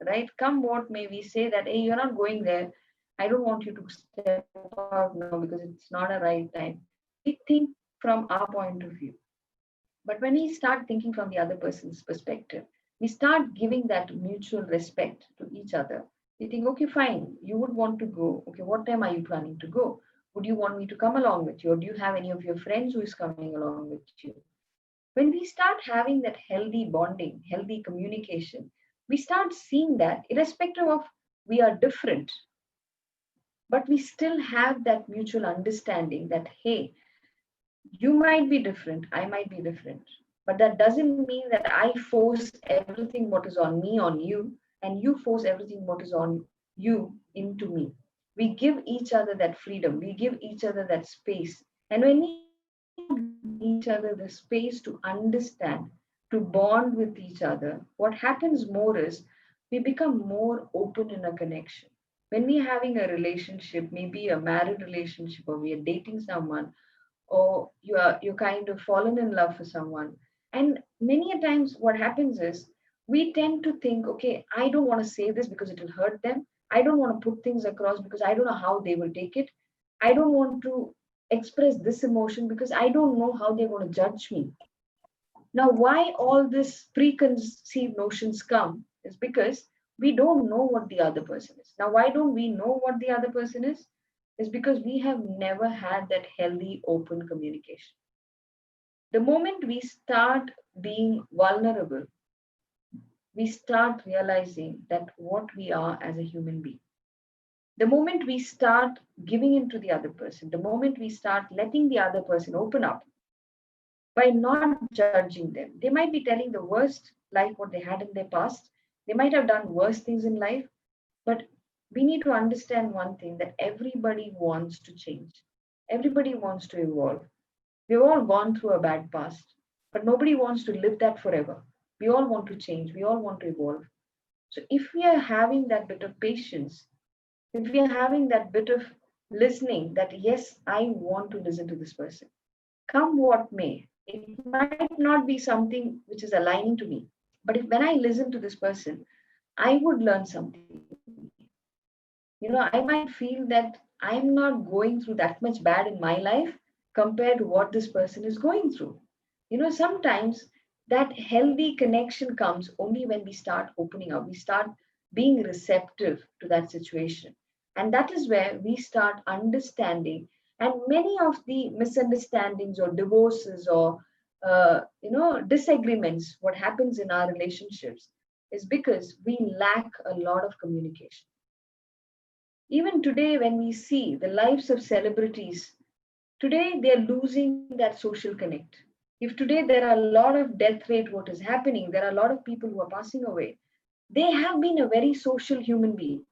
right? Come what may, we say that, hey, you're not going there. I don't want you to step out now because it's not a right time. We think from our point of view. But when we start thinking from the other person's perspective, we start giving that mutual respect to each other. You think, okay, fine, you would want to go. Okay, what time are you planning to go? Would you want me to come along with you? Or do you have any of your friends who is coming along with you? When we start having that healthy bonding, healthy communication, we start seeing that irrespective of we are different, but we still have that mutual understanding that, hey, you might be different, I might be different, but that doesn't mean that I force everything what is on me on you, and you force everything what is on you into me. We give each other that freedom, we give each other that space. And when we start giving each other the space to understand, to bond with each other, what happens more is we become more open in a connection. When we're having a relationship, maybe a married relationship, or we are dating someone, or you're kind of fallen in love for someone, and many a times what happens is we tend to think, okay, I don't want to say this because it will hurt them, I don't want to put things across because I don't know how they will take it, I don't want to express this emotion because I don't know how they're going to judge me. Now, why all these preconceived notions come is because we don't know what the other person is. Now, why don't we know what the other person is? Is because we have never had that healthy, open communication. The moment we start being vulnerable, we start realizing that what we are as a human being. The moment we start giving into the other person, the moment we start letting the other person open up, by not judging them. They might be telling the worst life what they had in their past. They might have done worse things in life, but we need to understand one thing, that everybody wants to change. Everybody wants to evolve. We've all gone through a bad past, but nobody wants to live that forever. We all want to change. We all want to evolve. So if we are having that bit of patience, if we are having that bit of listening, that yes, I want to listen to this person, come what may. It might not be something which is aligning to me, but if when I listen to this person, I would learn something. I might feel that I'm not going through that much bad in my life compared to what this person is going through. Sometimes that healthy connection comes only when we start opening up, we start being receptive to that situation. And that is where we start understanding. And many of the misunderstandings or divorces or disagreements, what happens in our relationships is because we lack a lot of communication. Even today, when we see the lives of celebrities, today they're losing that social connect. If today there are a lot of death rate, what is happening, there are a lot of people who are passing away. They have been a very social human being.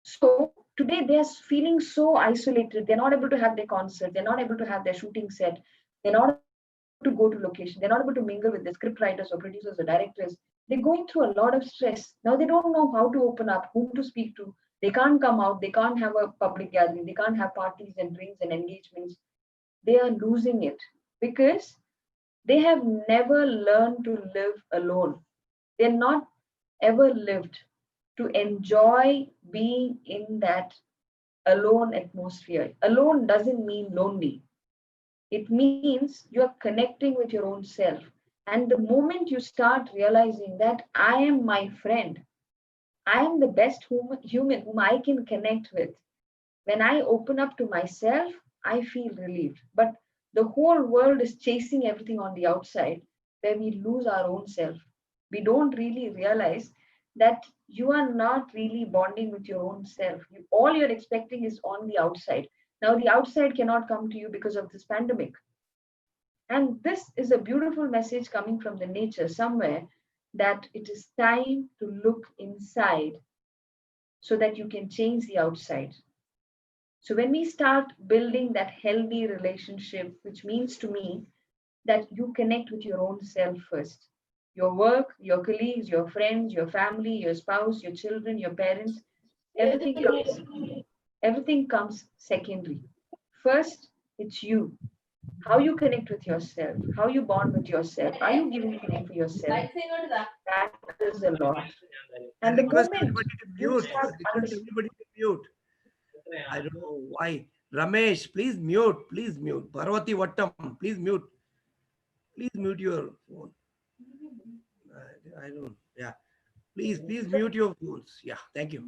So today they're feeling so isolated. They're not able to have their concert. They're not able to have their shooting set. They're not able to go to location. They're not able to mingle with the script writers or producers or directors. They're going through a lot of stress. Now they don't know how to open up, whom to speak to. They can't come out. They can't have a public gathering. They can't have parties and drinks and engagements. They are losing it because they have never learned to live alone. They're not ever lived to enjoy being in that alone atmosphere. Alone doesn't mean lonely. It means you're connecting with your own self. And the moment you start realizing that I am my friend, I am the best human whom I can connect with. When I open up to myself, I feel relieved. But the whole world is chasing everything on the outside, where we lose our own self. We don't really realize that you are not really bonding with your own self. All you're expecting is on the outside. Now, the outside cannot come to you because of this pandemic. And this is a beautiful message coming from the nature somewhere, that it is time to look inside so that you can change the outside. So when we start building that healthy relationship, which means to me that you connect with your own self first. Your work, your colleagues, your friends, your family, your spouse, your children, your parents, everything comes, everything comes secondary. First, it's you. How you connect with yourself, how you bond with yourself, are you giving time for yourself? Matters a lot. And I the request moment everybody to you mute. start I request everybody to mute. I don't know why. Ramesh, please mute. Please mute. Parvathi Vattam, please mute. Please mute your phone. I don't. Yeah. Please mute your phones. Yeah, thank you.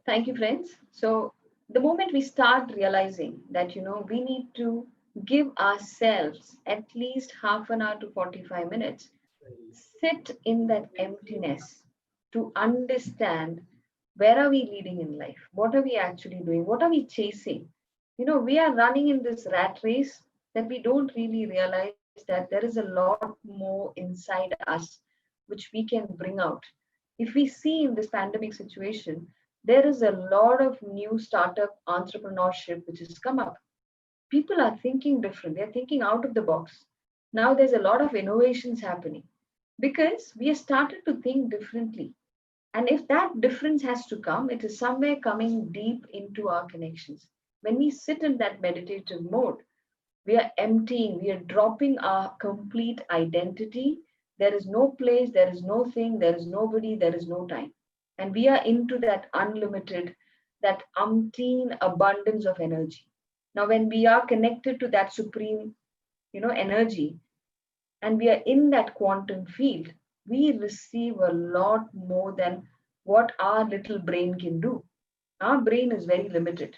Thank you, friends. So the moment we start realizing that, we need to give ourselves at least half an hour to 45 minutes, sit in that emptiness to understand where are we leading in life? What are we actually doing? What are we chasing? We are running in this rat race that we don't really realize that there is a lot more inside us which we can bring out. If we see in this pandemic situation, there is a lot of new startup entrepreneurship which has come up. People are thinking different, they're thinking out of the box. Now there's a lot of innovations happening because we have started to think differently. And if that difference has to come, it is somewhere coming deep into our connections. When we sit in that meditative mode, we are emptying, we are dropping our complete identity. There is no place, there is no thing, there is nobody, there is no time. And we are into that unlimited, that umpteen abundance of energy. Now, when we are connected to that supreme, energy, and we are in that quantum field, we receive a lot more than what our little brain can do. Our brain is very limited.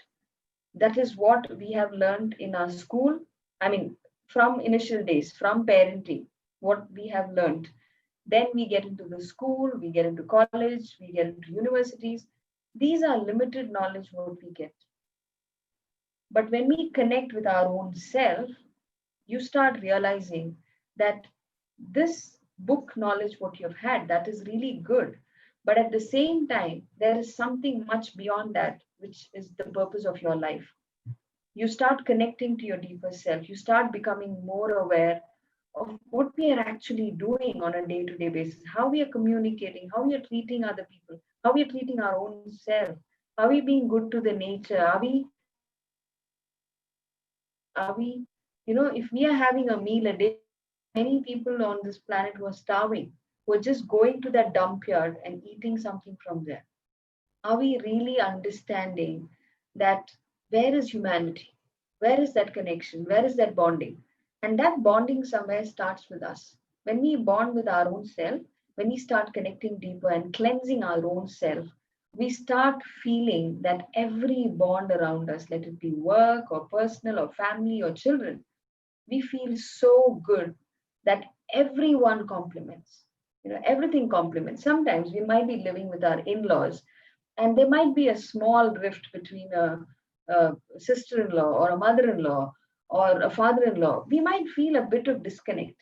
That is what we have learned in our school. I mean, from initial days, from parenting, what we have learned. Then we get into the school, we get into college, we get into universities. These are limited knowledge what we get. But when we connect with our own self, you start realizing that this book knowledge what you've had, that is really good. But at the same time, there is something much beyond that, which is the purpose of your life. You start connecting to your deeper self. You start becoming more aware of what we are actually doing on a day-to-day basis, how we are communicating, how we are treating other people, how we are treating our own self. Are we being good to the nature? Are we if we are having a meal a day, many people on this planet who are starving, who are just going to that dump yard and eating something from there. Are we really understanding that where is humanity? Where is that connection? Where is that bonding? And that bonding somewhere starts with us. When we bond with our own self, when we start connecting deeper and cleansing our own self, we start feeling that every bond around us, let it be work or personal or family or children, we feel so good that everyone compliments. Everything compliments. Sometimes we might be living with our in-laws and there might be a small rift between a sister-in-law or a mother-in-law or a father-in-law. We might feel a bit of disconnect.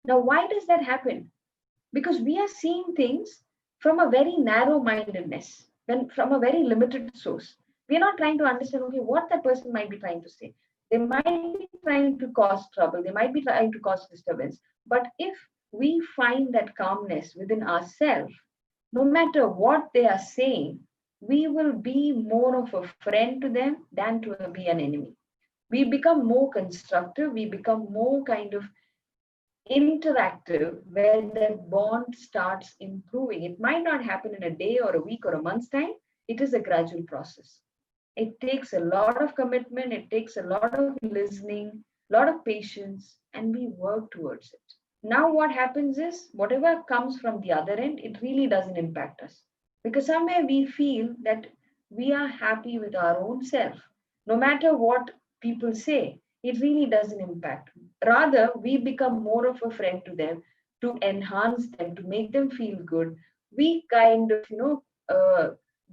Now, why does that happen? Because we are seeing things from a very narrow mindedness, from a very limited source. We are not trying to understand, okay, what that person might be trying to say. They might be trying to cause trouble, they might be trying to cause disturbance. But if we find that calmness within ourselves, no matter what they are saying, we will be more of a friend to them than to be an enemy. We become more constructive, we become more kind of interactive, where that bond starts improving. It might not happen in a day or a week or a month's time. It is a gradual process. It takes a lot of commitment, it takes a lot of listening, a lot of patience, and we work towards it. Now, what happens is whatever comes from the other end, it really doesn't impact us because somewhere we feel that we are happy with our own self. No matter what people say, it really doesn't impact. Rather, we become more of a friend to them to enhance them, to make them feel good. We kind of,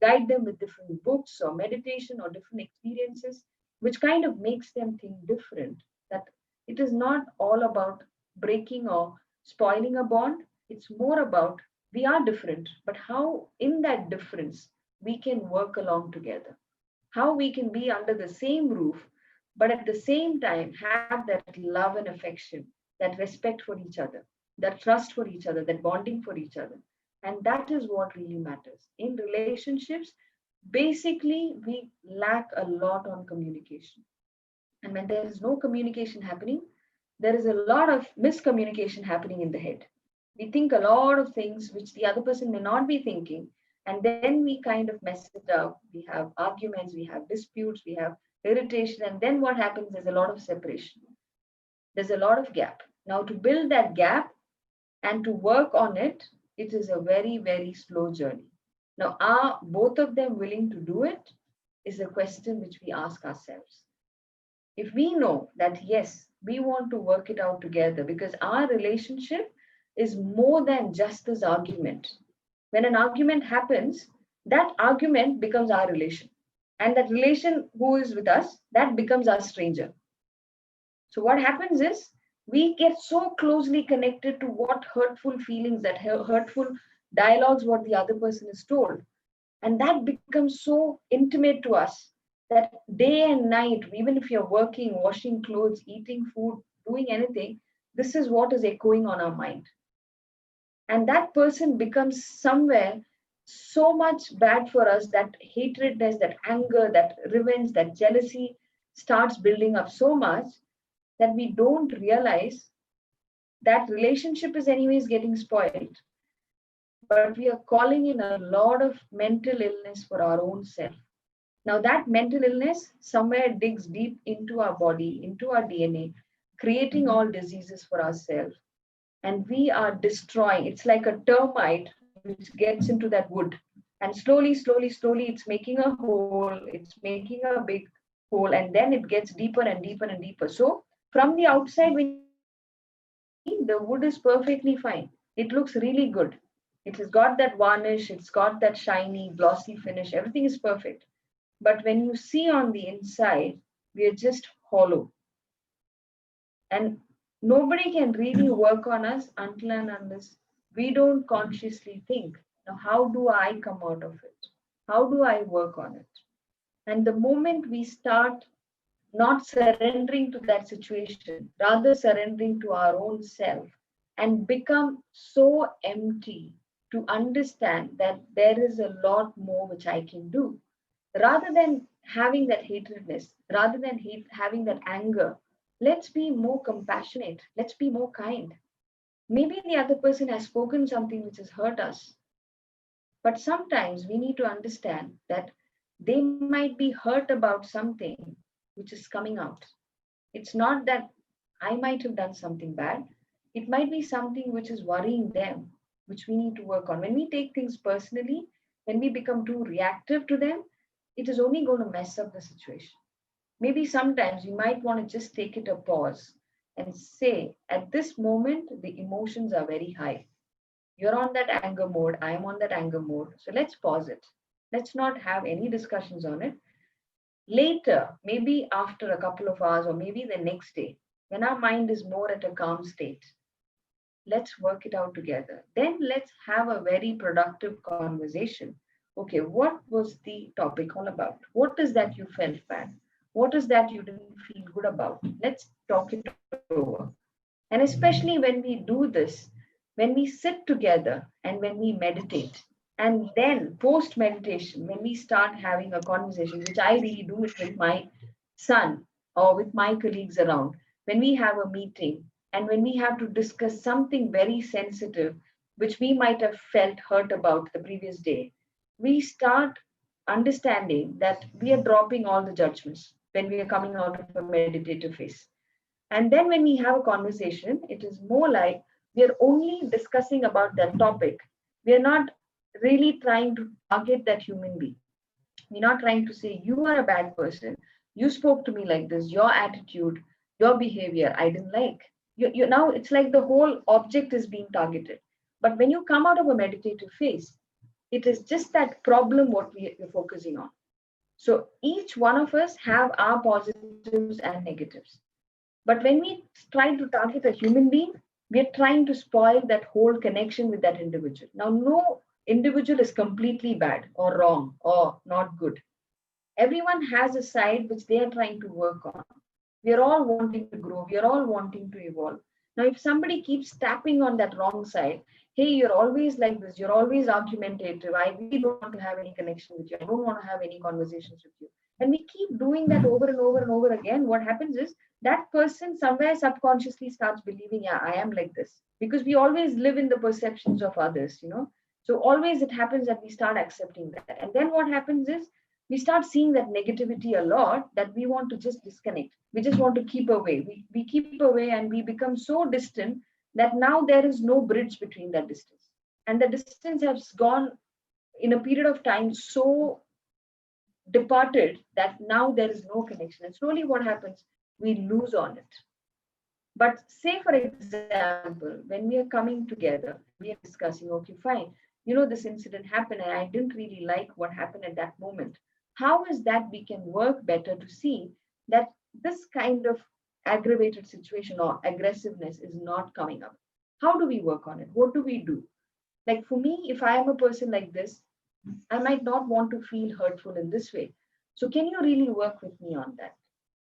guide them with different books or meditation or different experiences, which kind of makes them think different. That it is not all about breaking or spoiling a bond. It's more about we are different, but how in that difference we can work along together. How we can be under the same roof, but at the same time have that love and affection, that respect for each other, that trust for each other, that bonding for each other. And that is what really matters. In relationships, basically, we lack a lot on communication. And when there is no communication happening, there is a lot of miscommunication happening in the head. We think a lot of things which the other person may not be thinking. And then we kind of mess it up. We have arguments, we have disputes, we have irritation. And then what happens is a lot of separation. There's a lot of gap. Now, to build that gap and to work on it, it is a very, very slow journey. Now, are both of them willing to do it? Is a question which we ask ourselves. If we know that, yes, we want to work it out together because our relationship is more than just this argument. When an argument happens, that argument becomes our relation. And that relation who is with us, that becomes our stranger. So what happens is we get so closely connected to what hurtful feelings, that hurtful dialogues, what the other person is told. And that becomes so intimate to us that day and night, even if you're working, washing clothes, eating food, doing anything, this is what is echoing on our mind. And that person becomes somewhere so much bad for us that hatredness, that anger, that revenge, that jealousy starts building up so much that we don't realize that relationship is anyways getting spoiled. But we are calling in a lot of mental illness for our own self. Now, that mental illness somewhere digs deep into our body, into our DNA, creating all diseases for ourselves. And we are destroying. It's like a termite which gets into that wood. And slowly, it's making a hole, it's making a big hole, and then it gets deeper and deeper and deeper. So, from the outside, when you see the wood is perfectly fine. It looks really good. It has got that varnish, it's got that shiny, glossy finish, everything is perfect. But when you see on the inside, we are just hollow. And nobody can really work on us until and unless we don't consciously think, now, how do I come out of it? How do I work on it? And the moment we start not surrendering to that situation, rather surrendering to our own self and become so empty to understand that there is a lot more which I can do. Rather than having that hatredness, rather than having that anger, let's be more compassionate. Let's be more kind. Maybe the other person has spoken something which has hurt us. But sometimes we need to understand that they might be hurt about something which is coming out. It's not that I might have done something bad. It might be something which is worrying them, which we need to work on. When we take things personally, when we become too reactive to them, it is only going to mess up the situation. Maybe sometimes we might want to just take it a pause and say, at this moment, the emotions are very high. You're on that anger mode. I am on that anger mode. So let's pause it. Let's not have any discussions on it. Later, maybe after a couple of hours or maybe the next day, when our mind is more at a calm state, let's work it out together. Then let's have a very productive conversation. Okay, what was the topic all about? What is that you felt bad? What is that you didn't feel good about? Let's talk it over. And especially when we do this, when we sit together and when we meditate, and then post meditation, when we start having a conversation, which I really do it with my son or with my colleagues around, when we have a meeting and when we have to discuss something very sensitive, which we might have felt hurt about the previous day, we start understanding that we are dropping all the judgments when we are coming out of a meditative phase. And then when we have a conversation, it is more like we are only discussing about that topic. We are not really trying to target that human being. We're not trying to say, you are a bad person. You spoke to me like this. Your attitude, your behavior, I didn't like. You now it's like the whole object is being targeted. But when you come out of a meditative phase, it is just that problem what we're focusing on. So each one of us have our positives and negatives. But when we try to target a human being, we're trying to spoil that whole connection with that individual. Now, no individual is completely bad or wrong or not good. Everyone has a side which they are trying to work on. We are all wanting to grow. We are all wanting to evolve. Now, if somebody keeps tapping on that wrong side, hey, you're always like this, you're always argumentative, I really don't want to have any connection with you, I don't want to have any conversations with you. And we keep doing that over and over and over again. What happens is that person somewhere subconsciously starts believing, yeah, I am like this. Because we always live in the perceptions of others, So always it happens that we start accepting that. And then what happens is we start seeing that negativity a lot that we want to just disconnect. We just want to keep away. We keep away and we become so distant that now there is no bridge between that distance. and the distance has gone in a period of time so departed that now there is no connection. And slowly what happens? We lose on it. But say, for example, when we are coming together and we are discussing, okay, fine, this incident happened and I didn't really like what happened at that moment. How is that we can work better to see that this kind of aggravated situation or aggressiveness is not coming up? How do we work on it? What do we do? Like for me, if I am a person like this, I might not want to feel hurtful in this way. So can you really work with me on that?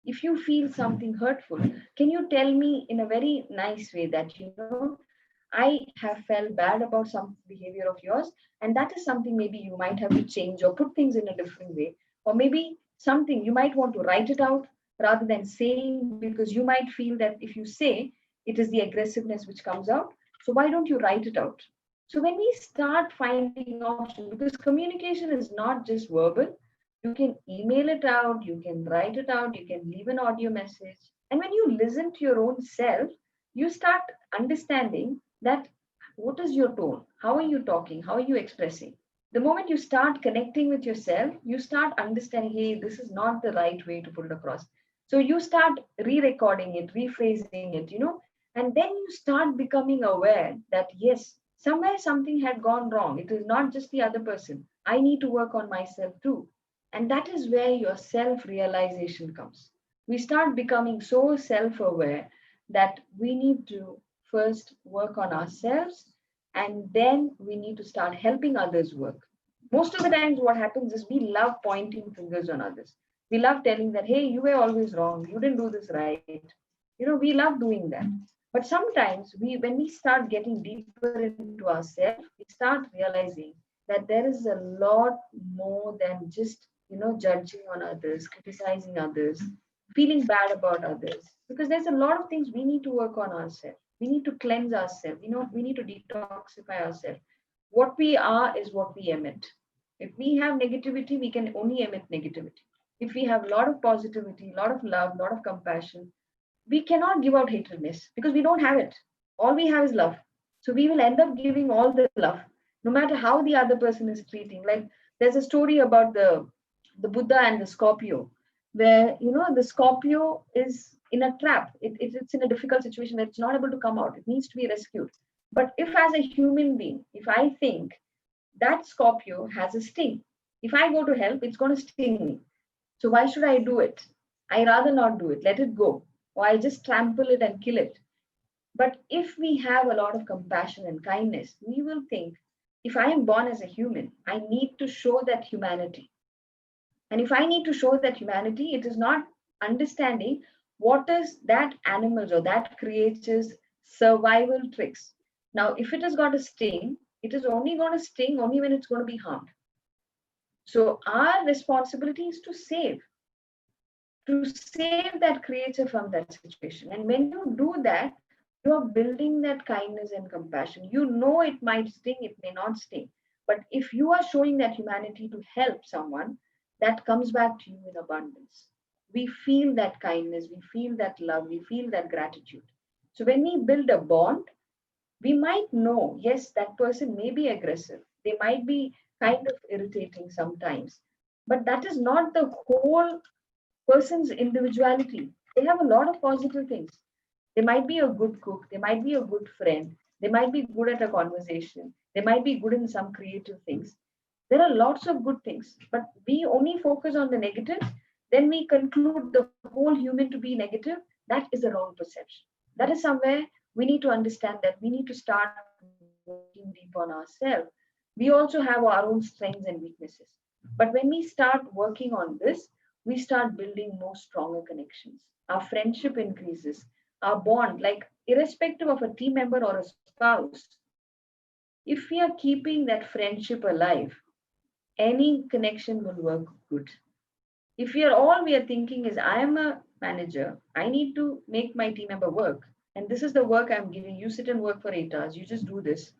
If you feel something hurtful, can you tell me in a very nice way that, I have felt bad about some behavior of yours, and that is something maybe you might have to change or put things in a different way. Or maybe something you might want to write it out rather than saying, because you might feel that if you say, it is the aggressiveness which comes out. So why don't you write it out? So when we start finding options, because communication is not just verbal, you can email it out, you can write it out, you can leave an audio message. And when you listen to your own self, you start understanding that what is your tone? How are you talking? How are you expressing? The moment you start connecting with yourself, you start understanding, hey, this is not the right way to put it across. So you start re-recording it, rephrasing it, and then you start becoming aware that yes, somewhere something had gone wrong. It is not just the other person. I need to work on myself too. And that is where your self-realization comes. We start becoming so self-aware that we need to first work on ourselves, and then we need to start helping others work. Most of the times what happens is we love pointing fingers on others. We love telling that, hey, you were always wrong. You didn't do this right. We love doing that. But sometimes when we start getting deeper into ourselves, we start realizing that there is a lot more than just, judging on others, criticizing others, feeling bad about others. Because there's a lot of things we need to work on ourselves. We need to cleanse ourselves. We need to detoxify ourselves. What we are is what we emit. If we have negativity, we can only emit negativity. If we have a lot of positivity, a lot of love, a lot of compassion, we cannot give out hatredness because we don't have it. All we have is love. So we will end up giving all the love, no matter how the other person is treating. Like there's a story about the Buddha and the Scorpio, where the Scorpio is in a trap. It's in a difficult situation where it's not able to come out. It needs to be rescued. But if as a human being, if I think that Scorpio has a sting, if I go to help, it's going to sting me. So why should I do it? I rather not do it. Let it go. Or I just trample it and kill it. But if we have a lot of compassion and kindness, we will think, if I am born as a human, I need to show that humanity. And if I need to show that humanity, it is not understanding what is that animal's or that creature's survival tricks. Now, if it has got a sting, it is only going to sting only when it's going to be harmed. So our responsibility is to save that creature from that situation. And when you do that, you are building that kindness and compassion. You know it might sting, it may not sting. But if you are showing that humanity to help someone, that comes back to you in abundance. We feel that kindness, we feel that love, we feel that gratitude. So when we build a bond, we might know, yes, that person may be aggressive. They might be kind of irritating sometimes. But that is not the whole person's individuality. They have a lot of positive things. They might be a good cook. They might be a good friend. They might be good at a conversation. They might be good in some creative things. There are lots of good things, but we only focus on the negatives. Then we conclude the whole human to be negative. That is a wrong perception. That is somewhere we need to understand that we need to start working deep on ourselves. We also have our own strengths and weaknesses. But when we start working on this, we start building more stronger connections. Our friendship increases, our bond, like irrespective of a team member or a spouse, if we are keeping that friendship alive, any connection will work good. If we are thinking is, I am a manager, I need to make my team member work, and this is the work I'm giving you, sit and work for 8 hours, you just do this.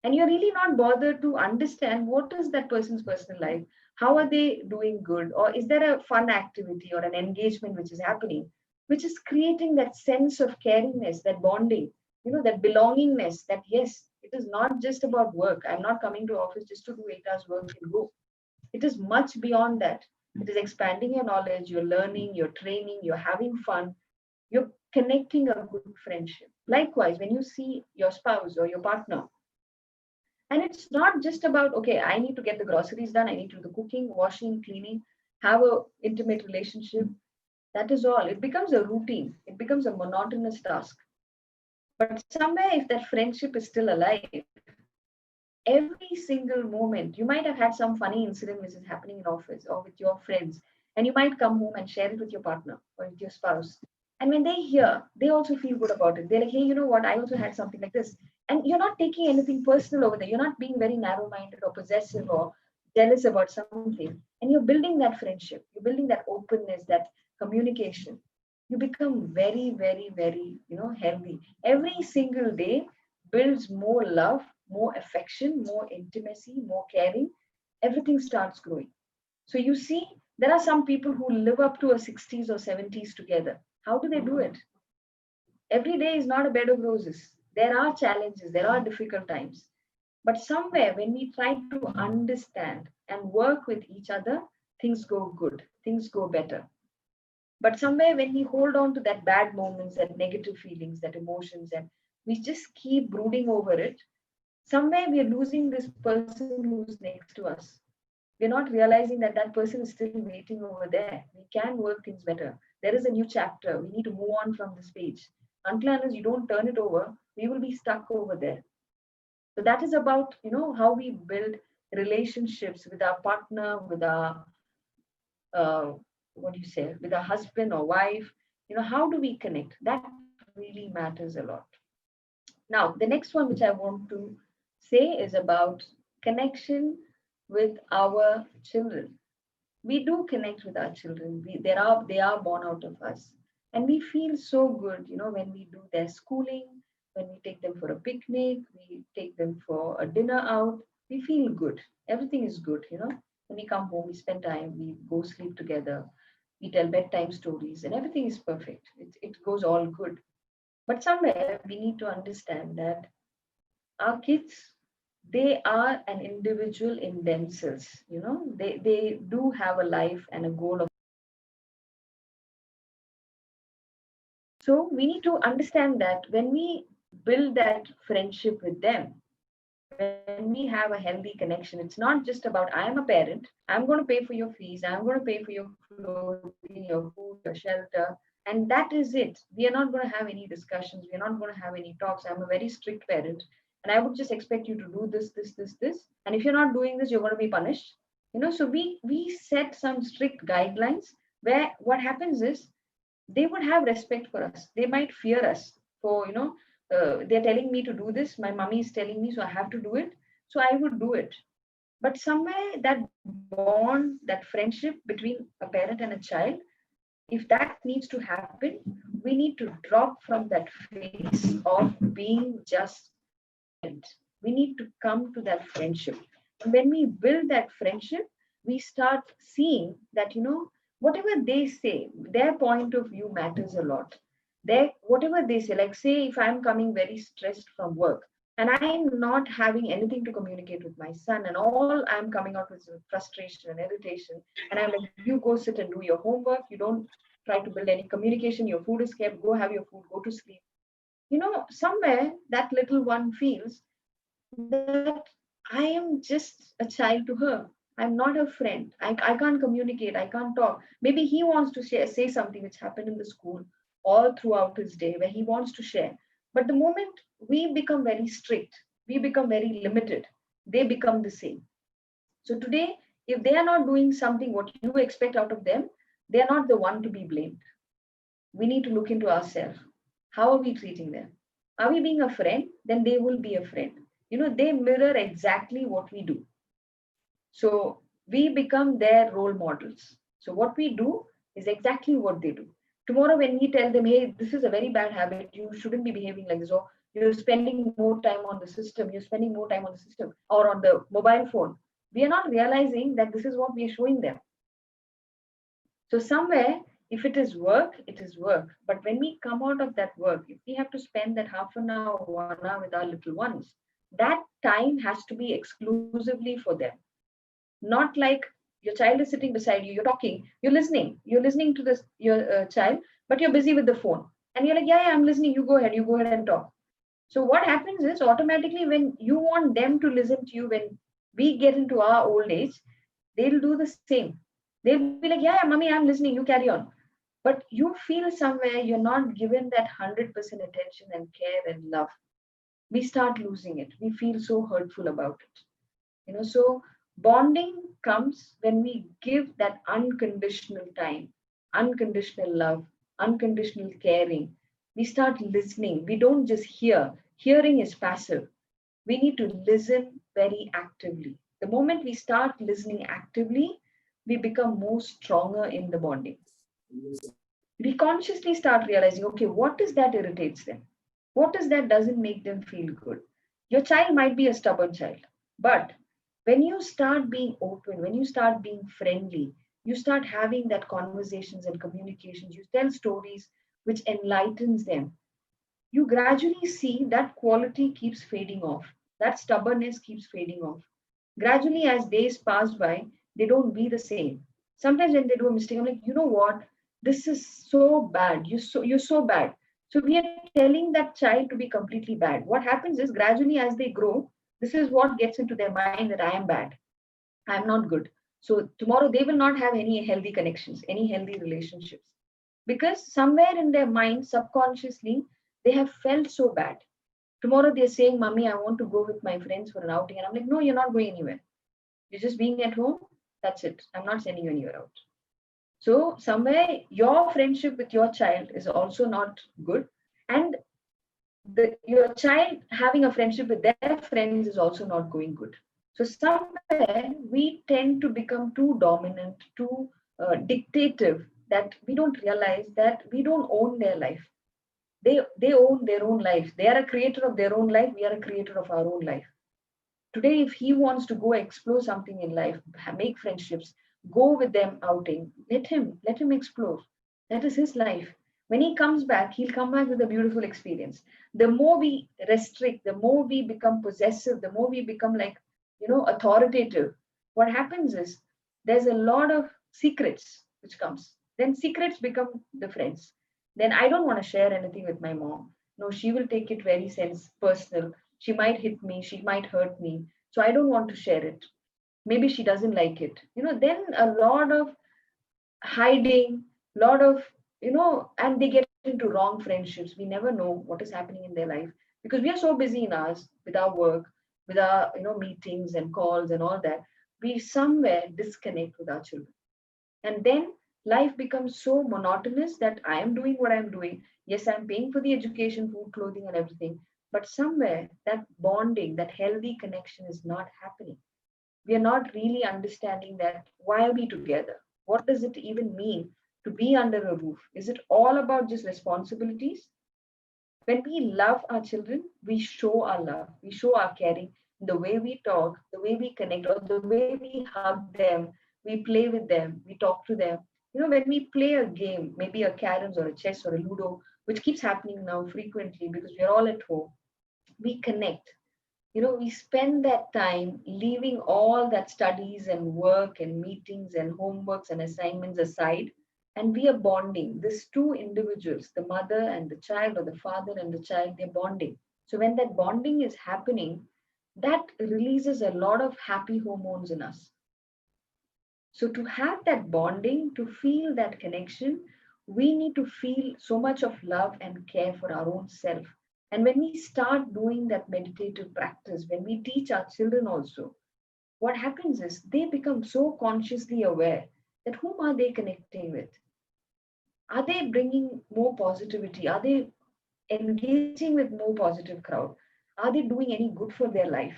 And you're really not bothered to understand what is that person's personal life, how are they doing good, or is there a fun activity or an engagement which is happening, which is creating that sense of caringness, that bonding, that belongingness, that yes, It is not just about work. I'm not coming to office just to do 8 hours work and go. It is much beyond that. It is expanding your knowledge, you're learning, you're training, you're having fun, you're connecting a good friendship. Likewise, when you see your spouse or your partner, and it's not just about, okay, I need to get the groceries done, I need to do the cooking, washing, cleaning, have a intimate relationship. That is all. It becomes a routine. It becomes a monotonous task. But somewhere, if that friendship is still alive, every single moment, you might have had some funny incident which is happening in office or with your friends, and you might come home and share it with your partner or with your spouse. And when they hear, they also feel good about it. They're like, hey, you know what? I also had something like this. And you're not taking anything personal over there. You're not being very narrow-minded or possessive or jealous about something. And you're building that friendship. You're building that openness, that communication. You become very, very, very, healthy. Every single day builds more love, more affection, more intimacy, more caring. Everything starts growing. So you see, there are some people who live up to a 60s or 70s together. How do they do it? Every day is not a bed of roses. There are challenges, there are difficult times. But somewhere, when we try to understand and work with each other, things go good, things go better. But somewhere, when we hold on to that bad moments, that negative feelings, that emotions, and we just keep brooding over it, somewhere we are losing this person who's next to us. We're not realizing that that person is still waiting over there. We can work things better. There is a new chapter. We need to move on from this page. Until unless you don't turn it over, we will be stuck over there. So that is about, how we build relationships with our partner, with our, what do you say, with our husband or wife. How do we connect? That really matters a lot. Now, the next one which I want to say is about connection with our children. We do connect with our children. They are born out of us, and we feel so good, when we do their schooling, when we take them for a picnic, we take them for a dinner out. We feel good. Everything is good, When we come home, we spend time, we go sleep together, we tell bedtime stories, and everything is perfect. It goes all good. But somewhere we need to understand that our kids, they are an individual in themselves. They do have a life and a goal of. So we need to understand that when we build that friendship with them, when we have a healthy connection, it's not just about I am a parent, I'm going to pay for your fees, I'm going to pay for your clothing, your food, your shelter, and that is it. We are not going to have any discussions, we are not going to have any talks. I'm a very strict parent, and I would just expect you to do this, and if you're not doing this, you're going to be punished. So we set some strict guidelines where what happens is they would have respect for us. They might fear us for, they're telling me to do this. My mommy is telling me, so I have to do it. So I would do it. But somewhere that bond, that friendship between a parent and a child, if that needs to happen, we need to drop from that phase of being just parent. We need to come to that friendship. And when we build that friendship, we start seeing that, whatever they say, their point of view matters a lot. Whatever they say, like say if I'm coming very stressed from work and I'm not having anything to communicate with my son, and all I'm coming out with is frustration and irritation, and I'm like, you go sit and do your homework, you don't try to build any communication, your food is kept, go have your food, go to sleep. Somewhere that little one feels that I am just a child to her. I'm not her friend. I can't communicate. I can't talk. Maybe he wants to say something which happened in the school all throughout his day where he wants to share. But the moment we become very strict, we become very limited, they become the same. So today, if they are not doing something what you expect out of them, they are not the one to be blamed. We need to look into ourselves. How are we treating them? Are we being a friend? Then they will be a friend. They mirror exactly what we do. So we become their role models. So what we do is exactly what they do. Tomorrow, when we tell them, hey, this is a very bad habit, you shouldn't be behaving like this, or you're spending more time on the system, or on the mobile phone, we are not realizing that this is what we are showing them. So somewhere, if it is work, it is work. But when we come out of that work, if we have to spend that half an hour, 1 hour with our little ones, that time has to be exclusively for them. Not like your child is sitting beside you, you're talking, you're listening to this your child, but you're busy with the phone, and you're like, yeah, I'm listening, you go ahead and talk. So what happens is automatically when you want them to listen to you when we get into our old age, they'll do the same. They'll be like, yeah, yeah, mommy, I'm listening, you carry on. But you feel somewhere you're not given that 100% attention and care and love. We start losing it. We feel so hurtful about it. So bonding comes when we give that unconditional time, unconditional love, unconditional caring. We start listening. We don't just hear. Hearing is passive. We need to listen very actively. The moment we start listening actively, we become more stronger in the bonding. We consciously start realizing, okay, what is that irritates them? What is that doesn't make them feel good? Your child might be a stubborn child, but when you start being open, when you start being friendly, you start having that conversations and communications, you tell stories which enlightens them, you gradually see that quality keeps fading off. That stubbornness keeps fading off. Gradually, as days pass by, they don't be the same. Sometimes when they do a mistake, I'm like, you know what? This is so bad. You're so bad. So we are telling that child to be completely bad. What happens is gradually as they grow, this is what gets into their mind that I am bad. I'm not good. So tomorrow they will not have any healthy connections, any healthy relationships. Because somewhere in their mind, subconsciously, they have felt so bad. Tomorrow they're saying, Mommy, I want to go with my friends for an outing. And I'm like, no, you're not going anywhere. You're just being at home. That's it. I'm not sending you anywhere out. So somewhere your friendship with your child is also not good. And your child having a friendship with their friends is also not going good. So somewhere we tend to become too dominant, too dictative, that we don't realize that we don't own their life. They own their own life. They are a creator of their own life. We are a creator of our own life. Today, if he wants to go explore something in life, make friendships, go with them outing, let him explore. That is his life. When he comes back, he'll come back with a beautiful experience. The more we restrict, the more we become possessive, the more we become like, authoritative. What happens is there's a lot of secrets which comes. Then secrets become the friends. Then I don't want to share anything with my mom. No, she will take it very personal. She might hit me, she might hurt me. So I don't want to share it. Maybe she doesn't like it. Then a lot of hiding, lot of, and they get into wrong friendships. We never know what is happening in their life because we are so busy in ours with our work, with our, meetings and calls and all that. We somewhere disconnect with our children. And then life becomes so monotonous that I am doing what I'm doing. Yes, I'm paying for the education, food, clothing, and everything. But somewhere that bonding, that healthy connection is not happening. We are not really understanding that why are we together? What does it even mean to be under a roof? Is it all about just responsibilities? When we love our children, we show our love, we show our caring, the way we talk, the way we connect, or the way we hug them, we play with them, we talk to them. When we play a game, maybe a caroms or a chess or a ludo, which keeps happening now frequently because we're all at home, we connect. We spend that time leaving all that studies and work and meetings and homeworks and assignments aside, and we are bonding. These two individuals, the mother and the child, or the father and the child, they're bonding. So when that bonding is happening, that releases a lot of happy hormones in us. So to have that bonding, to feel that connection, we need to feel so much of love and care for our own self. And when we start doing that meditative practice, when we teach our children also, what happens is they become so consciously aware that whom are they connecting with? Are they bringing more positivity? Are they engaging with more positive crowd? Are they doing any good for their life?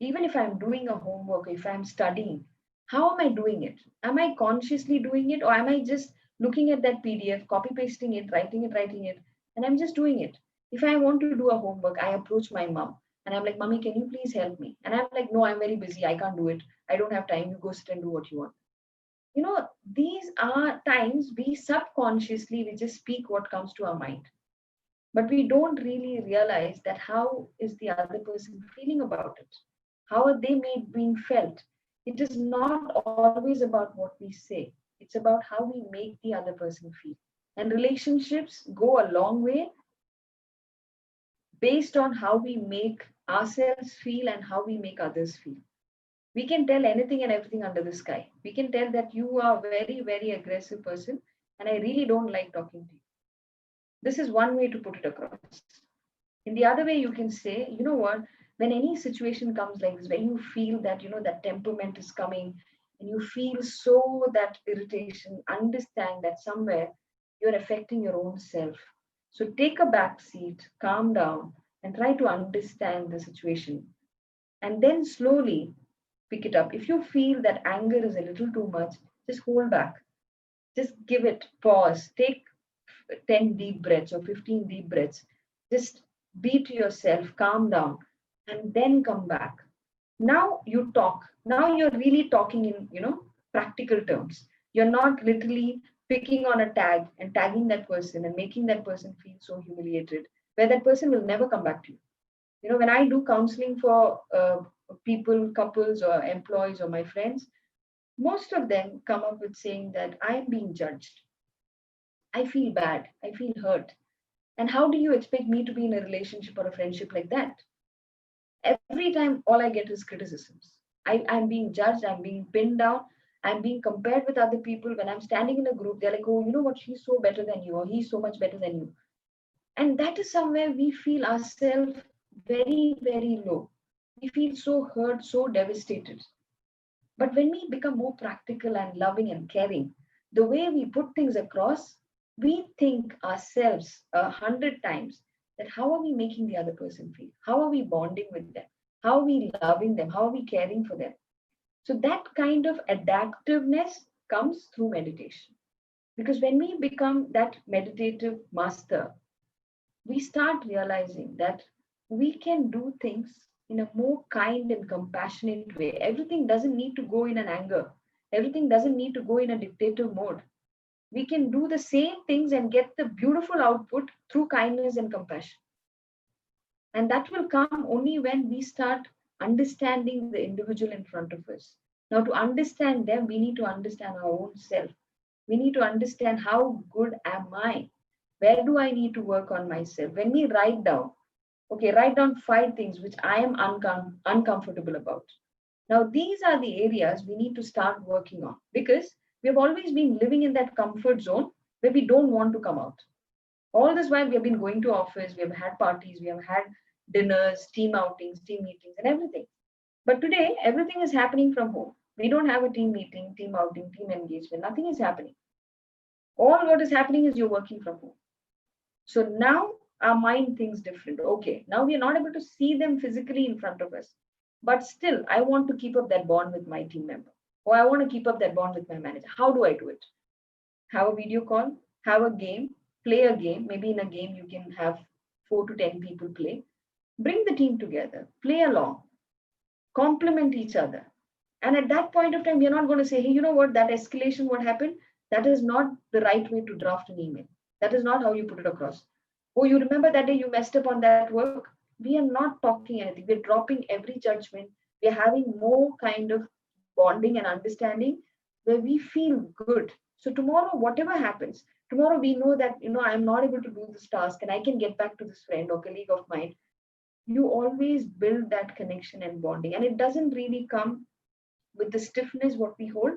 Even if I'm doing a homework, if I'm studying, how am I doing it? Am I consciously doing it, or am I just looking at that PDF, copy pasting it, writing it, and I'm just doing it? If I want to do a homework, I approach my mom and I'm like, Mommy, can you please help me? And I'm like, no, I'm very busy. I can't do it. I don't have time. You go sit and do what you want. These are times we subconsciously, we just speak what comes to our mind. but we don't really realize that how is the other person feeling about it? How are they being felt? It is not always about what we say. It's about how we make the other person feel. And relationships go a long way based on how we make ourselves feel and how we make others feel. We can tell anything and everything under the sky. We can tell that you are a very, very aggressive person and I really don't like talking to you. This is one way to put it across. In the other way, you can say, you know what, when any situation comes like this, when you feel that, that temperament is coming and you feel so that irritation, understand that somewhere you're affecting your own self. So take a back seat, calm down, and try to understand the situation. And then slowly pick it up. If you feel that anger is a little too much, just hold back. Just give it pause. Take 10 deep breaths or 15 deep breaths. Just be to yourself, calm down, and then come back. Now you talk. Now you're really talking in, practical terms. You're not literally picking on a tag and tagging that person and making that person feel so humiliated, where that person will never come back to you. When I do counseling for people, couples, or employees, or my friends, most of them come up with saying that I am being judged. I feel bad. I feel hurt. And how do you expect me to be in a relationship or a friendship like that? Every time, all I get is criticisms. I'm being judged. I'm being pinned down. I'm being compared with other people. When I'm standing in a group, they're like, oh, you know what? She's so better than you, or he's so much better than you. And that is somewhere we feel ourselves very, very low. We feel so hurt, so devastated. But when we become more practical and loving and caring, the way we put things across, we think ourselves 100 times that how are we making the other person feel? How are we bonding with them? How are we loving them? How are we caring for them? So that kind of adaptiveness comes through meditation. Because when we become that meditative master, we start realizing that we can do things in a more kind and compassionate way. Everything doesn't need to go in an anger. Everything doesn't need to go in a dictative mode. We can do the same things and get the beautiful output through kindness and compassion. And that will come only when we start understanding the individual in front of us. Now, to understand them, we need to understand our own self. We need to understand how good am I? Where do I need to work on myself? When we write down, okay, write down 5 things which I am uncomfortable about. Now, these are the areas we need to start working on because we have always been living in that comfort zone where we don't want to come out. All this while we have been going to office, we have had parties, we have had dinners, team outings, team meetings, and everything. But today, everything is happening from home. We don't have a team meeting, team outing, team engagement. Nothing is happening. All what is happening is you're working from home. So now our mind thinks different. Okay, now we are not able to see them physically in front of us. But still, I want to keep up that bond with my team member. Or I want to keep up that bond with my manager. How do I do it? Have a video call, have a game, play a game. Maybe in a game you can have 4 to 10 people play. Bring the team together, play along, complement each other. And at that point of time, we are not going to say, hey, you know what, that escalation, what happened? That is not the right way to draft an email. That is not how you put it across. Oh, you remember that day you messed up on that work? We are not talking anything. We're dropping every judgment. We're having more kind of bonding and understanding where we feel good. So tomorrow, whatever happens, tomorrow we know that, I'm not able to do this task and I can get back to this friend or colleague of mine. You always build that connection and bonding. And it doesn't really come with the stiffness what we hold,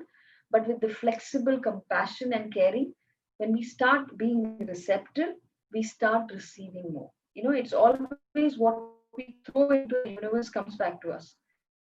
but with the flexible compassion and caring. When we start being receptive, we start receiving more. It's always what we throw into the universe comes back to us.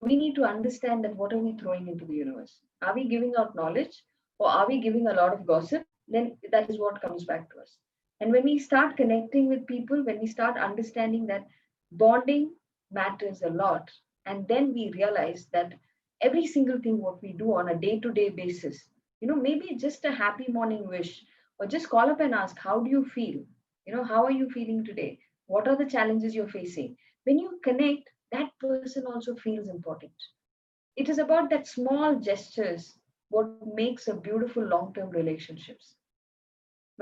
We need to understand that what are we throwing into the universe? Are we giving out knowledge or are we giving a lot of gossip? Then that is what comes back to us. And when we start connecting with people, when we start understanding that bonding matters a lot, and then we realize that every single thing what we do on a day-to-day basis, maybe just a happy morning wish, or just call up and ask, how do you feel? How are you feeling today? What are the challenges you're facing? When you connect, that person also feels important. It is about that small gestures what makes a beautiful long-term relationships.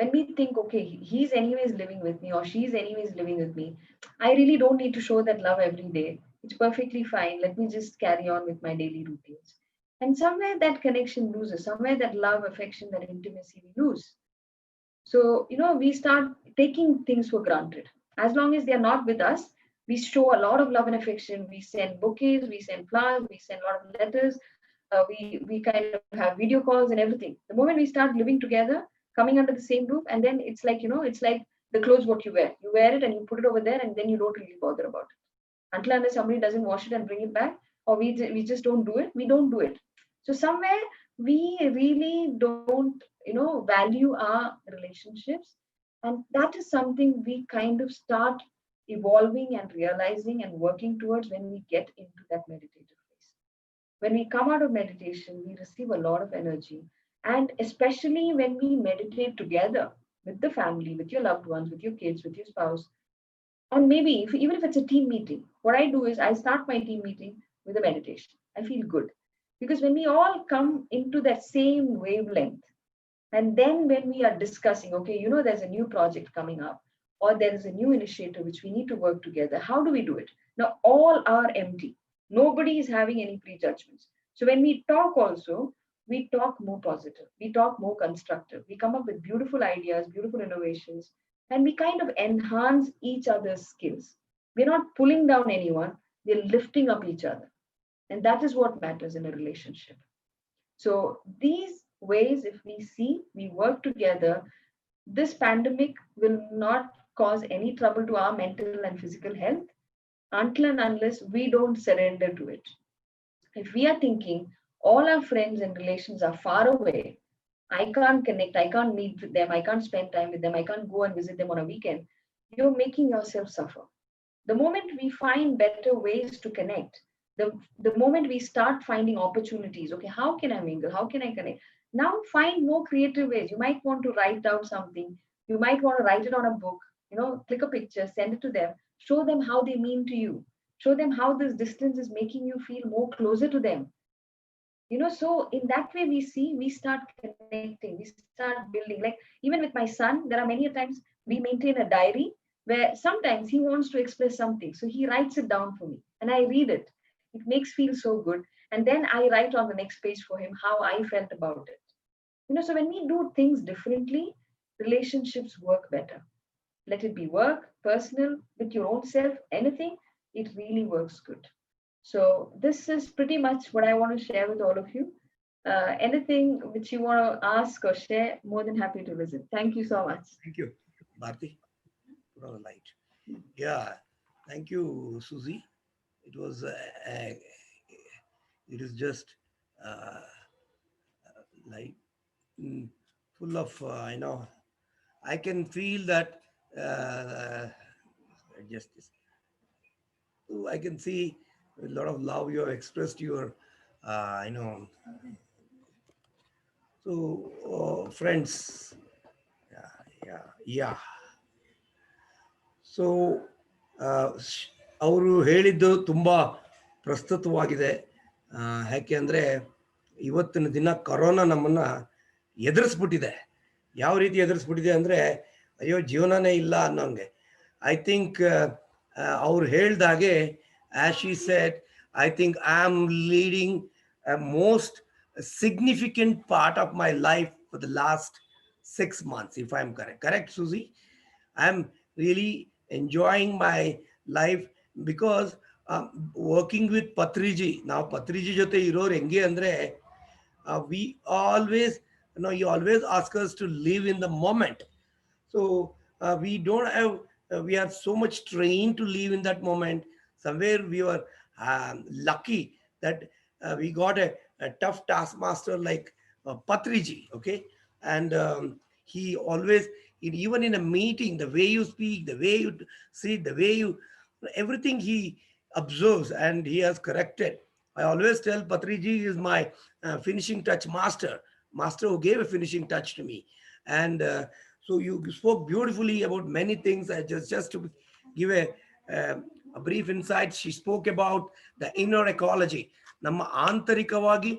When we think, okay, he's anyways living with me or she's anyways living with me, I really don't need to show that love every day. It's perfectly fine. Let me just carry on with my daily routines. And somewhere that connection loses, somewhere that love, affection, that intimacy we lose. So, we start taking things for granted. As long as they are not with us, we show a lot of love and affection. We send bouquets, we send flowers, we send a lot of letters. We kind of have video calls and everything. The moment we start living together, coming under the same roof, and then it's like, it's like the clothes what you wear. You wear it and you put it over there, and then you don't really bother about it. Until unless somebody doesn't wash it and bring it back, or we just don't do it, we don't do it. So somewhere we really don't, value our relationships. And that is something we kind of start evolving and realizing and working towards when we get into that meditative phase. When we come out of meditation, we receive a lot of energy. And especially when we meditate together with the family, with your loved ones, with your kids, with your spouse, and maybe even if it's a team meeting, what I do is I start my team meeting with a meditation. I feel good. Because when we all come into that same wavelength, and then when we are discussing, okay, there's a new project coming up, or there is a new initiative which we need to work together, how do we do it? Now, all are empty. Nobody is having any prejudgments. So when we talk also, we talk more positive, we talk more constructive, we come up with beautiful ideas, beautiful innovations, and we kind of enhance each other's skills. We're not pulling down anyone, we're lifting up each other. And that is what matters in a relationship. So these ways, if we see, we work together, this pandemic will not cause any trouble to our mental and physical health until and unless we don't surrender to it. If we are thinking all our friends and relations are far away, I can't connect, I can't meet with them, I can't spend time with them, I can't go and visit them on a weekend, you're making yourself suffer. The moment we find better ways to connect, the moment we start finding opportunities, okay, how can I mingle? How can I connect? Now find more creative ways. You might want to write down something. You might want to write it on a book, click a picture, send it to them, show them how they mean to you, show them how this distance is making you feel more closer to them. So in that way we start connecting, we start building. Like even with my son, there are many times we maintain a diary where sometimes he wants to express something. So he writes it down for me and I read it. It makes feel so good. And then I write on the next page for him how I felt about it. So when we do things differently, relationships work better. Let it be work, personal, with your own self, anything, it really works good. So this is pretty much what I want to share with all of you. Anything which you want to ask or share, more than happy to listen. Thank you so much. Thank you, Bharti. Put on the light. Yeah, thank you, Suji. It was, it is just like full of, I can feel that just I can see a lot of love you have expressed your, so friends, yeah. So ಅವರು ಹೇಳಿದ್ದು ತುಂಬ ಪ್ರಸ್ತುತವಾಗಿದೆ. ಯಾಕೆ ಅಂದರೆ ಇವತ್ತಿನ ದಿನ corona ನಮ್ಮನ್ನು ಎದುರಿಸ್ಬಿಟ್ಟಿದೆ. ಯಾವ ರೀತಿ ಎದುರಿಸ್ಬಿಟ್ಟಿದೆ ಅಂದರೆ ಅಯ್ಯೋ ಜೀವನನೇ ಇಲ್ಲ ಅನ್ನೋಂಗೆ. ಐ ಥಿಂಕ್ ಅವ್ರು ಹೇಳ್ದಾಗೆ as she said, I think I am leading a most significant part of my life for the last 6 months, if I'm correct, Suji. I'm really enjoying my life because working with Patriji. Now Patriji jote iror henge andre we always, you always ask us to live in the moment. So we don't have, we are so much trained to live in that moment. Somewhere we were lucky that we got a tough taskmaster like Patriji, okay? And he always, even in a meeting, the way you speak, the way you see, the way you, everything he observes and he has corrected. I always tell Patriji is my finishing touch master who gave a finishing touch to me. And so you spoke beautifully about many things. I just to give a brief insight, she spoke about the inner ecology. ನಮ್ಮ ಆಂತರಿಕವಾಗಿ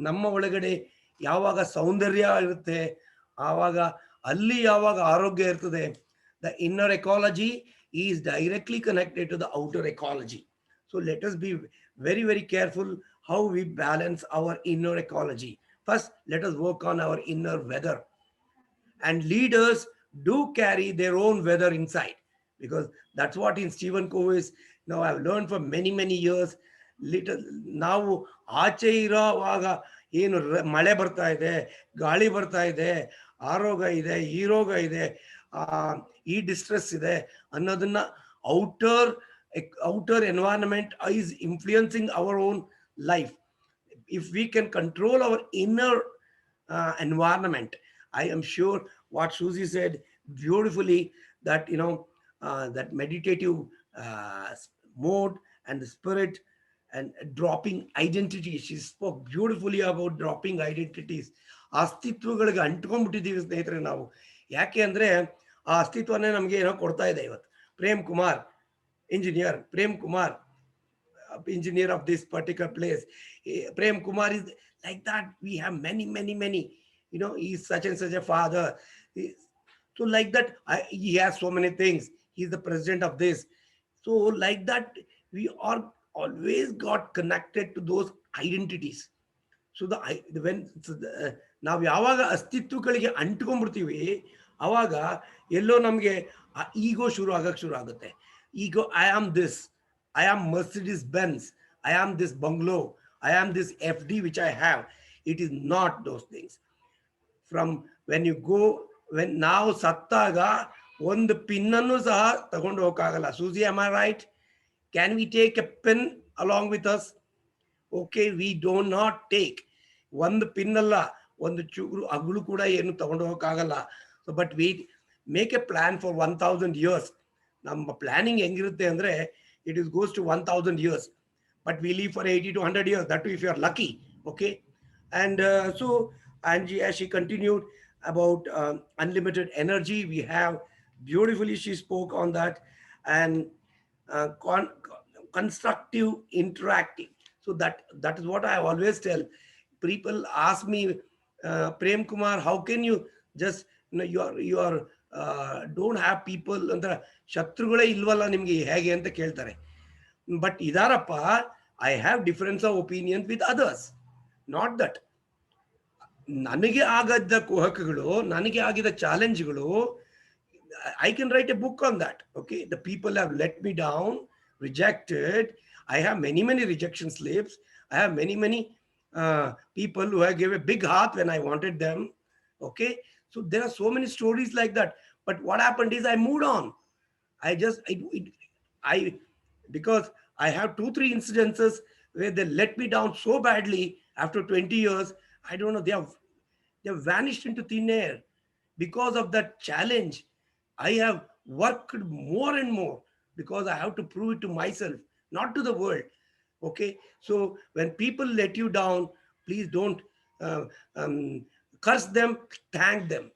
ನಮ್ಮ ಒಳಗಡೆ ಯಾವಾಗ ಸೌಂದರ್ಯ ಇರುತ್ತೆ, ಆವಾಗ ಅಲ್ಲಿ ಯಾವಾಗ ಆರೋಗ್ಯ ಇರ್ತದೆ, the inner ecology is directly connected to the outer ecology. So let us be very, very careful how we balance our inner ecology. First, let us work on our inner weather. And leaders do carry their own weather inside, because that's what in Stephen Covey's, now I've learned for many, many years. Little ನಾವು ಆಚೆ ಇರೋವಾಗ ಏನು ಮಳೆ ಬರ್ತಾ ಇದೆ, ಗಾಳಿ ಬರ್ತಾ ಇದೆ, ಆರೋಗ ಇದೆ, ಈ ರೋಗ ಇದೆ, ಈ ಡಿಸ್ಟ್ರೆಸ್ ಇದೆ ಅನ್ನೋದನ್ನ outer environment is influencing our own life. If we can control our inner environment, I am sure what Suji said beautifully, that that meditative mode and the spirit and dropping identity. She spoke beautifully about dropping identities. ಅಸ್ತಿತ್ವಗಳಿಗೆ ಅಂಟ್ಕೊಂಡ್ಬಿಟ್ಟಿದ್ದೀವಿ ಸ್ನೇಹಿತರೆ ನಾವು. ಯಾಕೆ ಅಂದರೆ ಆ ಅಸ್ತಿತ್ವನೇ ನಮಗೆ ಏನೋ ಕೊಡ್ತಾ ಇದೆ ಇವತ್ತು. Prem Kumar engineer, Prem Kumar engineer of this particular place. Prem Kumar is like that. We have many, many, many. He's such and such a father. So like that, he has so many things. He's the president of this. So like that, we are always got connected to those identities. So ನಾವು ಯಾವಾಗ ಅಸ್ತಿತ್ವಗಳಿಗೆ ಅಂಟ್ಕೊಂಡ್ಬಿಡ್ತೀವಿ, ಆವಾಗ ಎಲ್ಲೋ ನಮಗೆ ಈಗೋ ಶುರು ಆಗುತ್ತೆ. Ego, I am this, I am Mercedes Benz, I am this bungalow, I am this FD which I have. It is not those things. From when you go, when now sattaga ಒಂದು ಪಿನ್ನನ್ನು ಸಹ ತಗೊಂಡು ಹೋಗಕ್ಕಾಗಲ್ಲ. Suji, am I right? Can we take a pen along with us? Okay, we do not take. ಒಂದು ಪಿನ್ನಲ್ಲ, ಒಂದು ಚೂರು ಅಗಳು ಕೂಡ ಏನು ತಗೊಂಡು ಹೋಗಕ್ಕಾಗಲ್ಲ. So but we make a plan for 1000 years. ನಮ್ಮ ಪ್ಲಾನಿಂಗ್ ಹೆಂಗಿರುತ್ತೆ ಅಂದರೆ it goes to 1000 years, but we live for 80 to 100 years, that too if you are lucky. Okay. And so Angie, as she continued about unlimited energy, we have beautifully, she spoke on that. And constructive interacting. So that is what I always tell people. Ask me, Prem Kumar, how can you just you are don't have people ಅಂದ್ರೆ ಶತ್ರುಗಳೇ ಇಲ್ವಲ್ಲ ನಿಮ್ಗೆ ಹೇಗೆ ಅಂತ ಕೇಳ್ತಾರೆ. But ಇದಾರಪ್ಪ, I have difference of opinion with others. Not that ನನಗೆ ಆಗದ ಕುಹಕಗಳು, ನನಗೆ ಆಗಿದ ಚಾಲೆಂಜ್ಗಳು, I can write a book on that. Okay, the people have let me down, rejected. I have many, many rejection slips. I have many, many people who have gave a big heart when I wanted them. Okay, so there are so many stories like that. But what happened is I moved on. I because I have 2-3 incidences where they let me down so badly after 20 years. I don't know, they have vanished into thin air. Because of that challenge, I have worked more and more, because I have to prove it to myself, not to the world. Okay, so when people let you down, please don't curse them, thank them.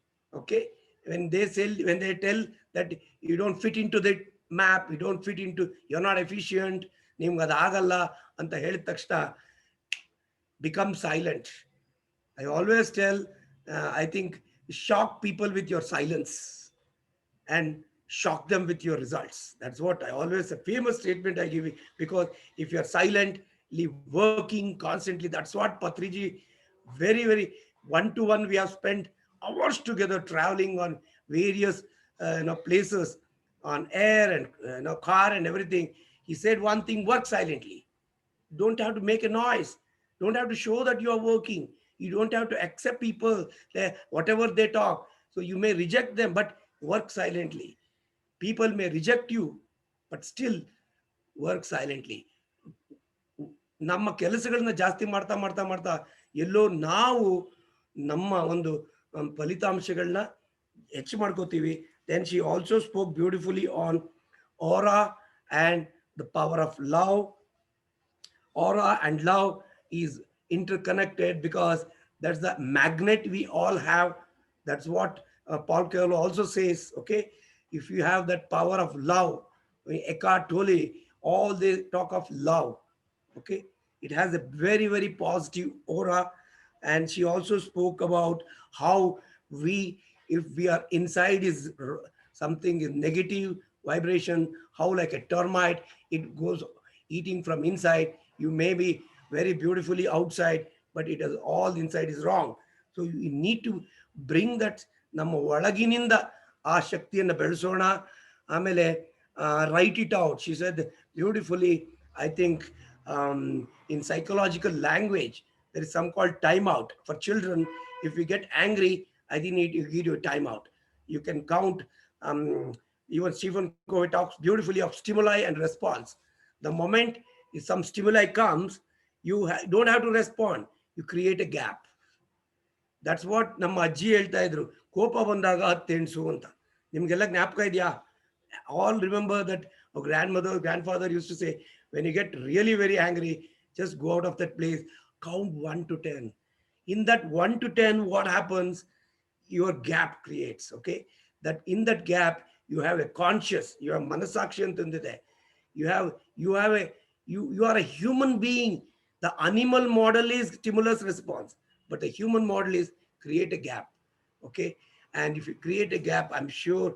Okay, when they tell that you don't fit into the map, you don't fit into, you're not efficient, ನಿಮ್ಗೆ ಅದಾಗಲ್ಲ ಅಂತ ಹೇಳಿದ ತಕ್ಷಣ become silent. I always tell, I think, shock people with your silence and shock them with your results. That's what I always, a famous statement I give you, because if you're silently working constantly, that's what Patriji, very, very one-to-one, we have spent hours together traveling on various places on air and car and everything. He said one thing: work silently. Don't have to make a noise. Don't have to show that you are working. You don't have to accept people, whatever they talk. So you may reject them, but work silently. People may reject you, but still work silently. ನಮ್ಮ ಕೆಲಸಗಳನ್ನ ಜಾಸ್ತಿ ಮಾಡ್ತಾ ಮಾಡ್ತಾ ಮಾಡ್ತಾ ಎಲ್ಲೋ ನಾವು ನಮ್ಮ ಒಂದು ಫಲಿತಾಂಶಗಳನ್ನ ಹೆಚ್ಚು ಮಾಡ್ಕೋತೀವಿ. Then she also spoke beautifully on aura and the power of love. Aura and love is interconnected, because that's the magnet we all have. That's what Paul Coelho also says. Okay, if you have that power of love, Eckhart Tolle, all they talk of love. Okay, it has a very, very positive aura. And she also spoke about how we If we are inside is something is negative vibration, how like a termite, it goes eating from inside. You may be very beautifully outside, but it is all inside is wrong. So you need to bring that ನಮ್ಮ ಒಳಗಿನಿಂದ ಆ ಶಕ್ತಿಯನ್ನು ಬೆಳೆಸೋಣ. ಆಮೇಲೆ write it out. She said beautifully, I think, in psychological language, there is some called timeout for children. If you get angry, I think you give you a timeout. You can count. Even Stephen Covey talks beautifully of stimuli and response. The moment if some stimuli comes, you don't have to respond. You create a gap. That's what ನಮ್ಮ ಅಜ್ಜಿ ಹೇಳ್ತಾ ಇದ್ರು, ಕೋಪ ಬಂದಾಗ ಹತ್ತೆಣ್ಸು ಅಂತ. ನಿಮ್ಗೆಲ್ಲ ಜ್ಞಾಪಕ ಇದೆಯಾ? All remember that our grandmother, grandfather used to say, when you get really very angry, just go out of that place, count 1 to 10. In that 1 to 10, what happens? Your gap creates, okay? That in that gap, you have a conscious, you have manasakshi antandide. You are a human being. The animal model is stimulus response, but the human model is create a gap, okay? And if you create a gap, I'm sure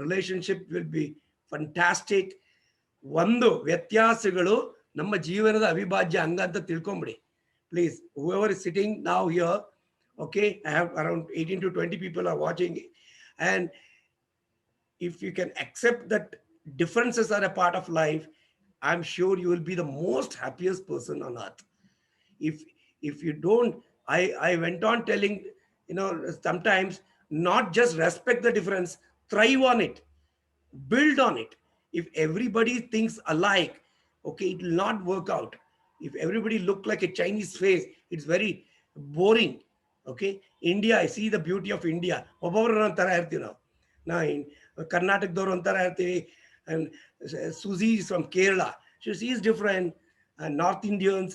relationship will be fantastic. ಒಂದು ವ್ಯತ್ಯಾಸಗಳು ನಮ್ಮ ಜೀವನದ ಅವಿಭಾಜ್ಯ ಅಂಗ ಅಂತ ತಿಳ್ಕೊಂಬಿಡಿ. Please, whoever is sitting now here, okay, I have around 18 to 20 people are watching, and if you can accept that differences are a part of life, I'm sure you will be the most happiest person on earth. If you don't, I went on telling, sometimes not just respect the difference, thrive on it, build on it. If everybody thinks alike, okay, it will not work out. If everybody look like a Chinese face, it's very boring, okay? India, I see the beauty of India. ಒಬ್ಬೊಬ್ರು ಒಂಥರ ಇರ್ತೀವಿ ನಾವು ಕರ್ನಾಟಕದವ್ರು ಒಂಥರ ಇರ್ತೀವಿ, and Suji is from Kerala, she is different, and North Indians,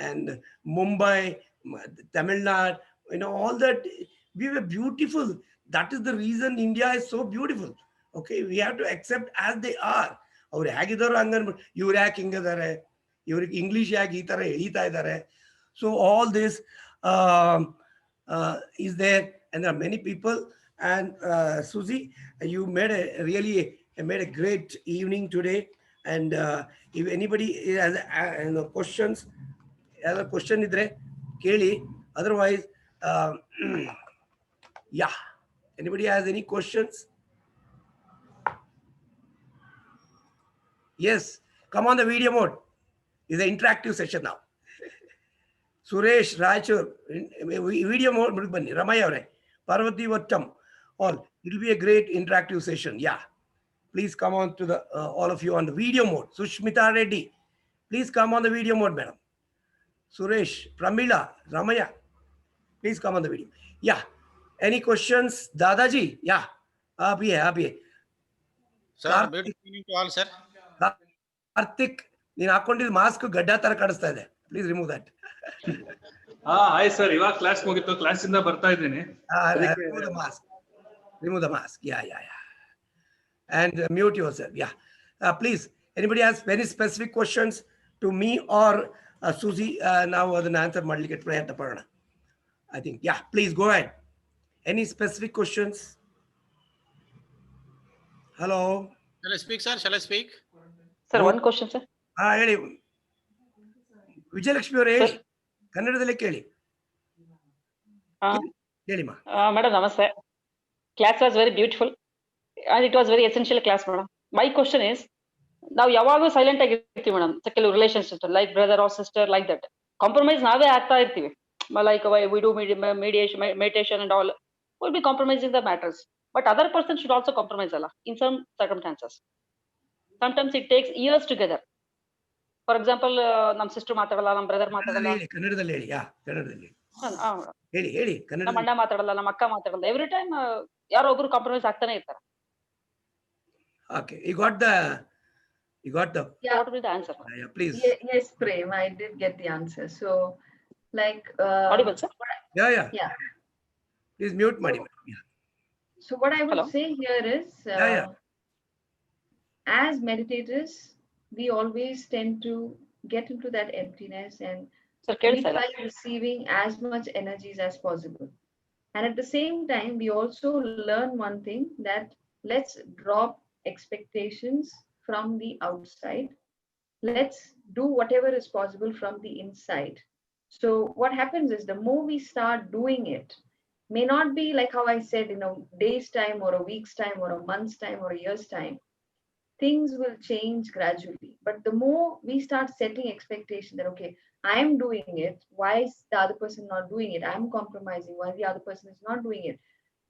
and Mumbai, Tamil Nadu, all that, we were beautiful. That is the reason India is so beautiful. Okay, we have to accept as they are. ಅವ್ರು ಹೇಗಿದ್ದಾರೋ ಹಂಗನ್ಬಿಟ್ಟು ಇವ್ರು ಯಾಕೆ ಹಿಂಗಿದ್ದಾರೆ, ಇವ್ರಿಗೆ English ಯಾಕೆ ಈ ಥರ ಎಳೀತಾ ಇದ್ದಾರೆ. So all this is there, and there are many people. And Suji, you made a great evening today. And if anybody has questions, other question idre keli, otherwise yeah, anybody has any questions? Yes, come on the video mode. It's an interactive session now. Suresh, Rachur, video mode, Ramaya, Parvathi, vattam, all. It will be a great interactive session. Yeah, please come on to the all of you on the video mode. Sushmita Reddy, please come on the video mode, madam. Suresh, Pramila, Ramaya, please come on the video. Yeah, any questions? Dadaji, yeah, up here. Sir, good evening to all, sir. Karthik, ನೀನು ಹಾಕೊಂಡಿದ್ mask ಗಡ್ಡ ತರ ಕಾಣಿಸ್ತಾ ಇದೆ, please remove that. ಆಯ್ತು sir, ಇವಾಗ class ಮುಗಿತು, class ಇಂದ ಬರ್ತಾ ಇದ್ದೀನಿ. Remove the mask. Yeah. And mute yourself. Yeah. Please, anybody has any specific questions to me or Suji? Now the answer madlikke prayatna padona. I think. Yeah, please go ahead. Any specific questions? Hello. Shall I speak, sir? Shall I speak? Sir, one question, sir. ಹೇಳಿ ವಿಜಯಲಕ್ಷ್ಮಿ ಅವರೇ, ಕನ್ನಡದಲ್ಲೇ ಕೇಳಿ. ಹೇಳಿಮ್ಮ. Madam, namaste. Class was very beautiful and it was very essential class, madam. My question is, ನಾವು ಯಾವಾಗೂ silent ಆಗಿರ್ತೀವಿ madam, ಕೆಲವು relationship like brother or sister like that, compromise ನಾವೇ ಆಗ್ತಾ ಇರ್ತೀವಿ. Like we do meditation and all, we'll be compromising the matters. But other person should also compromise in some circumstances. Sometimes it takes years together. For example, ನಮ್ಮ sister ಮಾತಾಡಲ್ಲ, ನಮ್ಮ brother ಮಾತಾಡಲ್ಲ, ಕನ್ನಡದಲ್ಲಿ ಹೇಳಿ. ಕನ್ನಡದಲ್ಲಿ ಹೇಳಿ. ನಮ್ಮ ಅಣ್ಣ ಮಾತಾಡಲ್ಲ, ನಮ್ಮ ಅಕ್ಕ ಮಾತಾಡಲ್ಲ. ಎವ್ರಿ ಟೈಮ್ ಯಾರೋ ಒಬ್ರು ಕಾಂಪ್ರಮೈಸ್ ಆಗ್ತಾನೆ ಇರ್ತಾರೆ. Okay, you got the Yeah. What will be the answer? Yeah, please. Yes, Prem, I did get the answer. So like audible, sir? Yeah. Please mute Madi. Yeah. So what I would Hello? say here is as meditators, we always tend to get into that emptiness and Sir, we try receiving as much energies as possible. And at the same time, we also learn one thing, that let's drop expectations from the outside. Let's do whatever is possible from the inside. So what happens is, the more we start doing it, may not be like how I said, in a day's time or a week's time or a month's time or a year's time. Things will change gradually. But the more we start setting expectation that, okay, I am doing it, why is the other person not doing it? I'm compromising, why the other person is not doing it?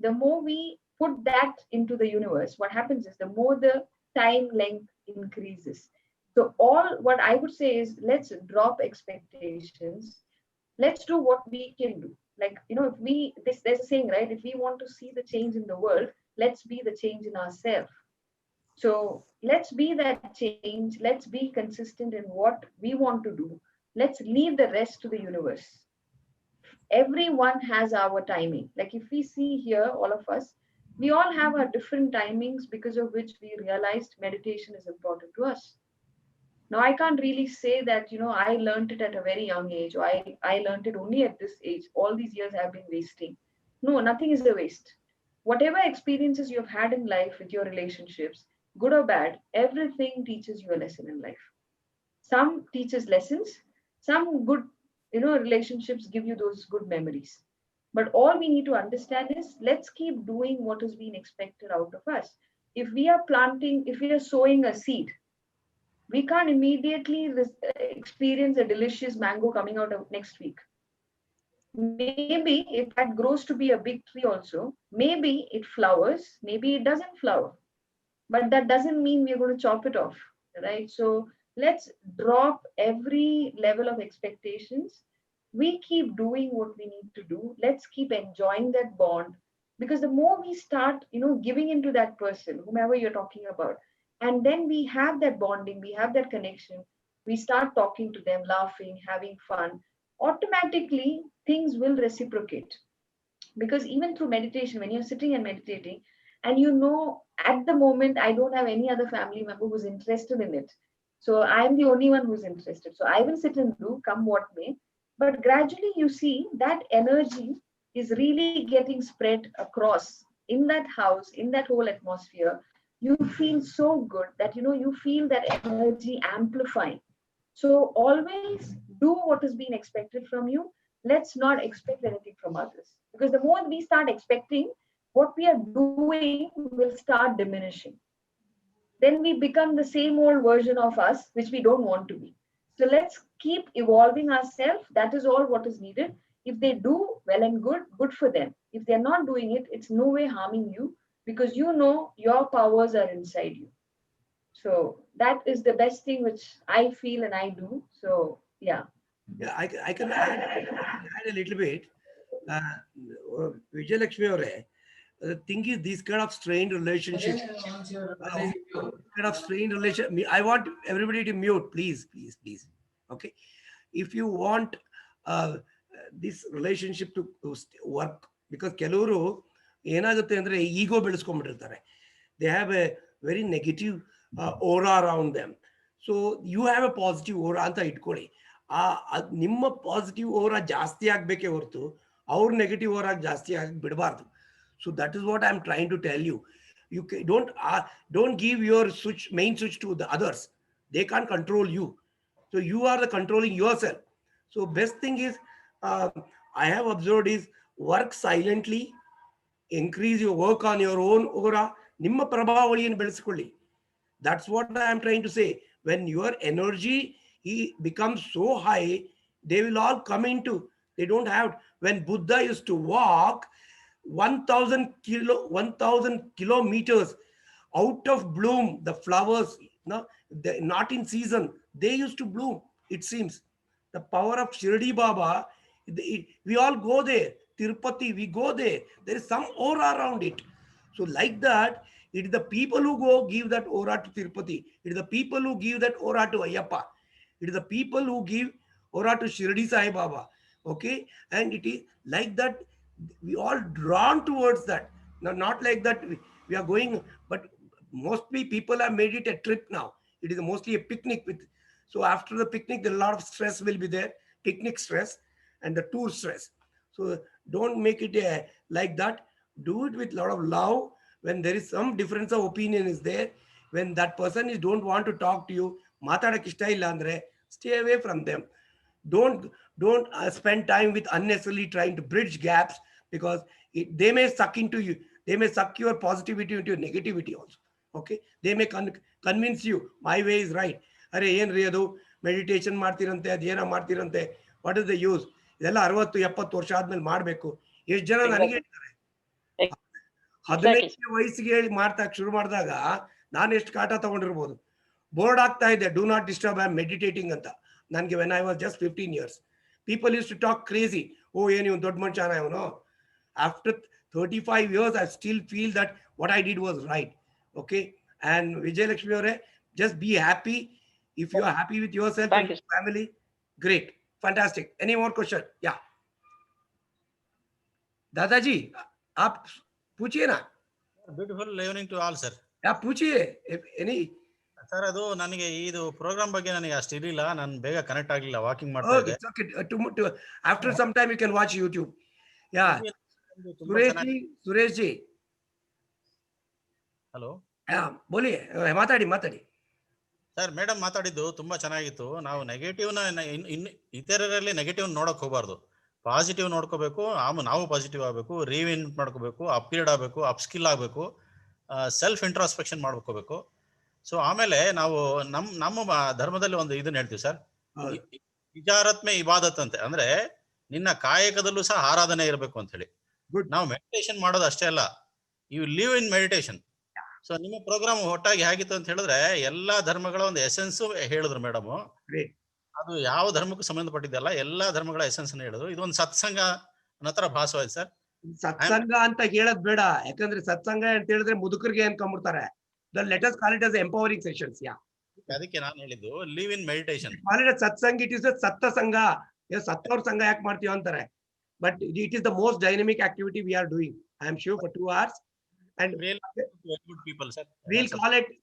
The more we put that into the universe, what happens is, the more the time length increases. So all what I would say is, let's drop expectations. Let's do what we can do. Like, if we this there's a saying, right? If we want to see the change in the world, let's be the change in ourselves. So let's be that change. Let's be consistent in what we want to do. Let's leave the rest to the universe. Everyone has our timing. Like, if we see here, all of us, we all have our different timings, because of which we realized meditation is important to us. Now, I can't really say that, I learned it at a very young age, or I learned it only at this age. All these years have been wasting. No, nothing is a waste. Whatever experiences you've had in life with your relationships, good or bad, everything teaches you a lesson in life. Some teaches lessons, some good, relationships give you those good memories. But all we need to understand is, let's keep doing what is being expected out of us. If we are sowing a seed, we can't immediately experience a delicious mango coming out of next week. Maybe if that grows to be a big tree also, maybe it flowers, maybe it doesn't flower. But that doesn't mean we're going to chop it off, right? So let's drop every level of expectations. We keep doing what we need to do. Let's keep enjoying that bond. Because the more we start, giving into that person, whomever you're talking about, and then we have that bonding, we have that connection, we start talking to them, laughing, having fun, automatically things will reciprocate. Because even through meditation, when you're sitting and meditating, and at the moment, I don't have any other family member who's interested in it. So I'm the only one who's interested. So I will sit and do, come what may. But gradually you see that energy is really getting spread across in that house, in that whole atmosphere. You feel so good that, you feel that energy amplifying. So always do what is being expected from you. Let's not expect anything from others. Because the more we start expecting, what we are doing will start diminishing. Then we become the same old version of us, which we don't want to be. So let's keep evolving ourselves. That is all what is needed. If they do well and good, good for them. If they're not doing it, it's no way harming you, because your powers are inside you. So that is the best thing which I feel and I do. So yeah. Yeah, I can add a little bit. Vijay Lakshmi Aure, the thing is, these kind of strained relationships, I want everybody to mute, please, please, please. Okay. If you want this relationship to work, because ಕೆಲವರು ಏನಾಗುತ್ತೆ ಅಂದ್ರೆ ಈಗೋ ಬೆಳೆಸ್ಕೊಂಡ್ಬಿಟ್ಟಿರ್ತಾರೆ. They have a very negative aura around them. So you have a positive aura ಅಂತ ಇಟ್ಕೊಳ್ಳಿ. ನಿಮ್ಮ positive Vora ಜಾಸ್ತಿ ಆಗಬೇಕೇ ಹೊರತು ಅವ್ರ negative Vora ಜಾಸ್ತಿ ಆಗಿ ಬಿಡಬಾರ್ದು. So that is what I'm trying to tell you. You don't give your main switch to the others. They can't control you. So you are the controlling yourself. So best thing is, I have observed is, work silently, increase your work on your own aura, ನಿಮ್ಮ ಪ್ರಭಾವಳಿಯನ್ನು ಬೆಳೆಸಿಕೊಳ್ಳಿ. That's what I am trying to say. When your energy becomes so high, they will all come into, they don't have, when Buddha used to walk 1,000 kilometers out of bloom, the flowers, not in season, they used to bloom, it seems. The power of Shirdi Baba, we all go there. Tirupati, we go there. There is some aura around it. So like that, it is the people who go give that aura to Tirupati. It is the people who give that aura to Ayyappa. It is the people who give aura to Shirdi Sai Baba. Okay? And it is like that, we all drawn towards that. Now, not like that we are going, but mostly people have made it a trip now. It is mostly a picnic with. So after the picnic, a lot of stress will be there, picnic stress and the tour stress. So don't make it like that. Do it with a lot of love. When there is some difference of opinion is there, when that person is don't want to talk to you, ಮಾತಾಡಕ್ಕೆ ಇಷ್ಟ ಇಲ್ಲ ಅಂದ್ರೆ stay away from them. Don't spend time with unnecessarily trying to bridge gaps, because they may suck into you. They may suck your positivity into your negativity also. Okay, they may convince you my way is right. ಅರೆ ಏನ್ರಿ ಅದು meditation ಮಾಡ್ತಿರಂತೆ, ಅದೇನೋ ಮಾಡ್ತಿರಂತೆ, what is the use? ಇದೆಲ್ಲ 60-70 ವರ್ಷ ಆದ್ಮೇಲೆ ಮಾಡ್ಬೇಕು. ಎಷ್ಟು ಜನ ನನಗೆ ಹೇಳ್ತಾರೆ, 15 ವಯಸ್ಸಿಗೆ ಹೇಳಿ ಶುರು ಮಾಡಿದಾಗ ನಾನು ಎಷ್ಟು ಕಾಟ ತಗೊಂಡಿರ್ಬೋದು. ಬೋರ್ಡ್ ಆಗ್ತಾ ಇದೆ, do not disturb, I am meditating ಅಂತ. ನನಗೆ when I was just 15 years, people use to talk crazy. ಓ ಏನು ಇವ್ನು ದೊಡ್ಡ ಮನುಷ್ಯನ ಇವನು. After 35 years I still feel that what I did was right. Okay, and Vijayalakshmi avare, just be happy. If you are happy with yourself and your family, great, fantastic. Any more question? Yeah, दादाजी आप पूछिए ना. Beautiful evening to all sir. Yeah, पूछिए any. Sir ಅದು ನನಗೆ ಇದು program ಬಗ್ಗೆ ನನಗೆ ಅಷ್ಟು ಇರಲಿಲ್ಲ, ನಾನು ಬೇಗ ಕನೆಕ್ಟ್ ಆಗಲಿಲ್ಲ, ವಾಕಿಂಗ್ ಮಾಡ್ತಾ ಇದ್ದೆ. Okay, after some time you can watch YouTube. Yeah, Suresh ji. Hello. बोलिए, ಮಾತಾಡಿ. ಸರ್ ಮೇಡಮ್ ಮಾತಾಡಿದ್ದು ತುಂಬಾ ಚೆನ್ನಾಗಿತ್ತು. ನಾವು ನೆಗೆಟಿವ್ನ ಇತರರಲ್ಲಿ ನೆಗೆಟಿವ್ ನೋಡಕ್ ಹೋಗ್ಬಾರ್ದು, ಪಾಸಿಟಿವ್ ನೋಡ್ಕೋಬೇಕು. ನಾವು ಪಾಸಿಟಿವ್ ಆಗಬೇಕು, ರೀಇನ್ವೆಂಟ್ ಮಾಡ್ಕೋಬೇಕು, ಅಪ್ಗ್ರೇಡ್ ಆಗಬೇಕು, ಅಪ್ಸ್ಕಿಲ್ ಆಗಬೇಕು, ಸೆಲ್ಫ್ ಇಂಟ್ರಾಸ್ಪೆಕ್ಷನ್ ಮಾಡ್ಕೋಬೇಕು. ಸೊ ಆಮೇಲೆ ನಾವು ನಮ್ಮ ಧರ್ಮದಲ್ಲಿ ಒಂದು ಇದನ್ನ ಹೇಳ್ತೀವಿ ಸರ್, ಇಜಾರತ್ಮೆ ಇಬಾದತ್ ಅಂತೆ. ಅಂದ್ರೆ ನಿನ್ನ ಕಾಯಕದಲ್ಲೂ ಸಹ ಆರಾಧನೆ ಇರಬೇಕು ಅಂತ ಹೇಳಿ. ನಾವು ಮೆಡಿಟೇಷನ್ ಮಾಡೋದು ಅಷ್ಟೇ ಅಲ್ಲ, you live in meditation. So ನಿಮ್ಮ ಪ್ರೋಗ್ರಾಮ್ ಒಟ್ಟಾಗಿ ಹೇಗಿತ್ತು ಅಂತ ಹೇಳಿದ್ರೆ ಎಲ್ಲಾ ಧರ್ಮಗಳ ಒಂದು ಎಸೆನ್ಸ್ ಹೇಳಿದ್ರು ಮೇಡಮ್. ಅದು ಯಾವ ಧರ್ಮಕ್ಕೂ ಸಂಬಂಧಪಟ್ಟಿದ್ದಲ್ಲ, ಎಲ್ಲಾ ಧರ್ಮಗಳ ಎಸೆನ್ಸ್ ಹೇಳಿದ್ರು. ಇದೊಂದು ಸತ್ಸಂಗ ಅನ್ನೋ ತರ ಭಾಸವಾಯ್ತು ಸರ್. ಸತ್ಸಂಗ ಅಂತ ಹೇಳದ್ ಬೇಡ, ಯಾಕಂದ್ರೆ ಸತ್ಸಂಗ ಅಂತ ಹೇಳಿದ್ರೆ ಮುದುಕರಿಗೆ ಅನ್ಕೊಂಡ್ಬಿಡ್ತಾರೆ. Let us call it as empowering sessions. Yeah, ಅದಕ್ಕೆ ನಾನು ಹೇಳಿದ್ದು live in meditation. call it as satsang. It is a satta sangha. Yes, sattavr sangha yak ಮಾಡ್ತೀವಿ ಅಂತಾರೆ. But it is the most dynamic activity we are doing, I am sure, for 2 hours. And really good people, sir. We'll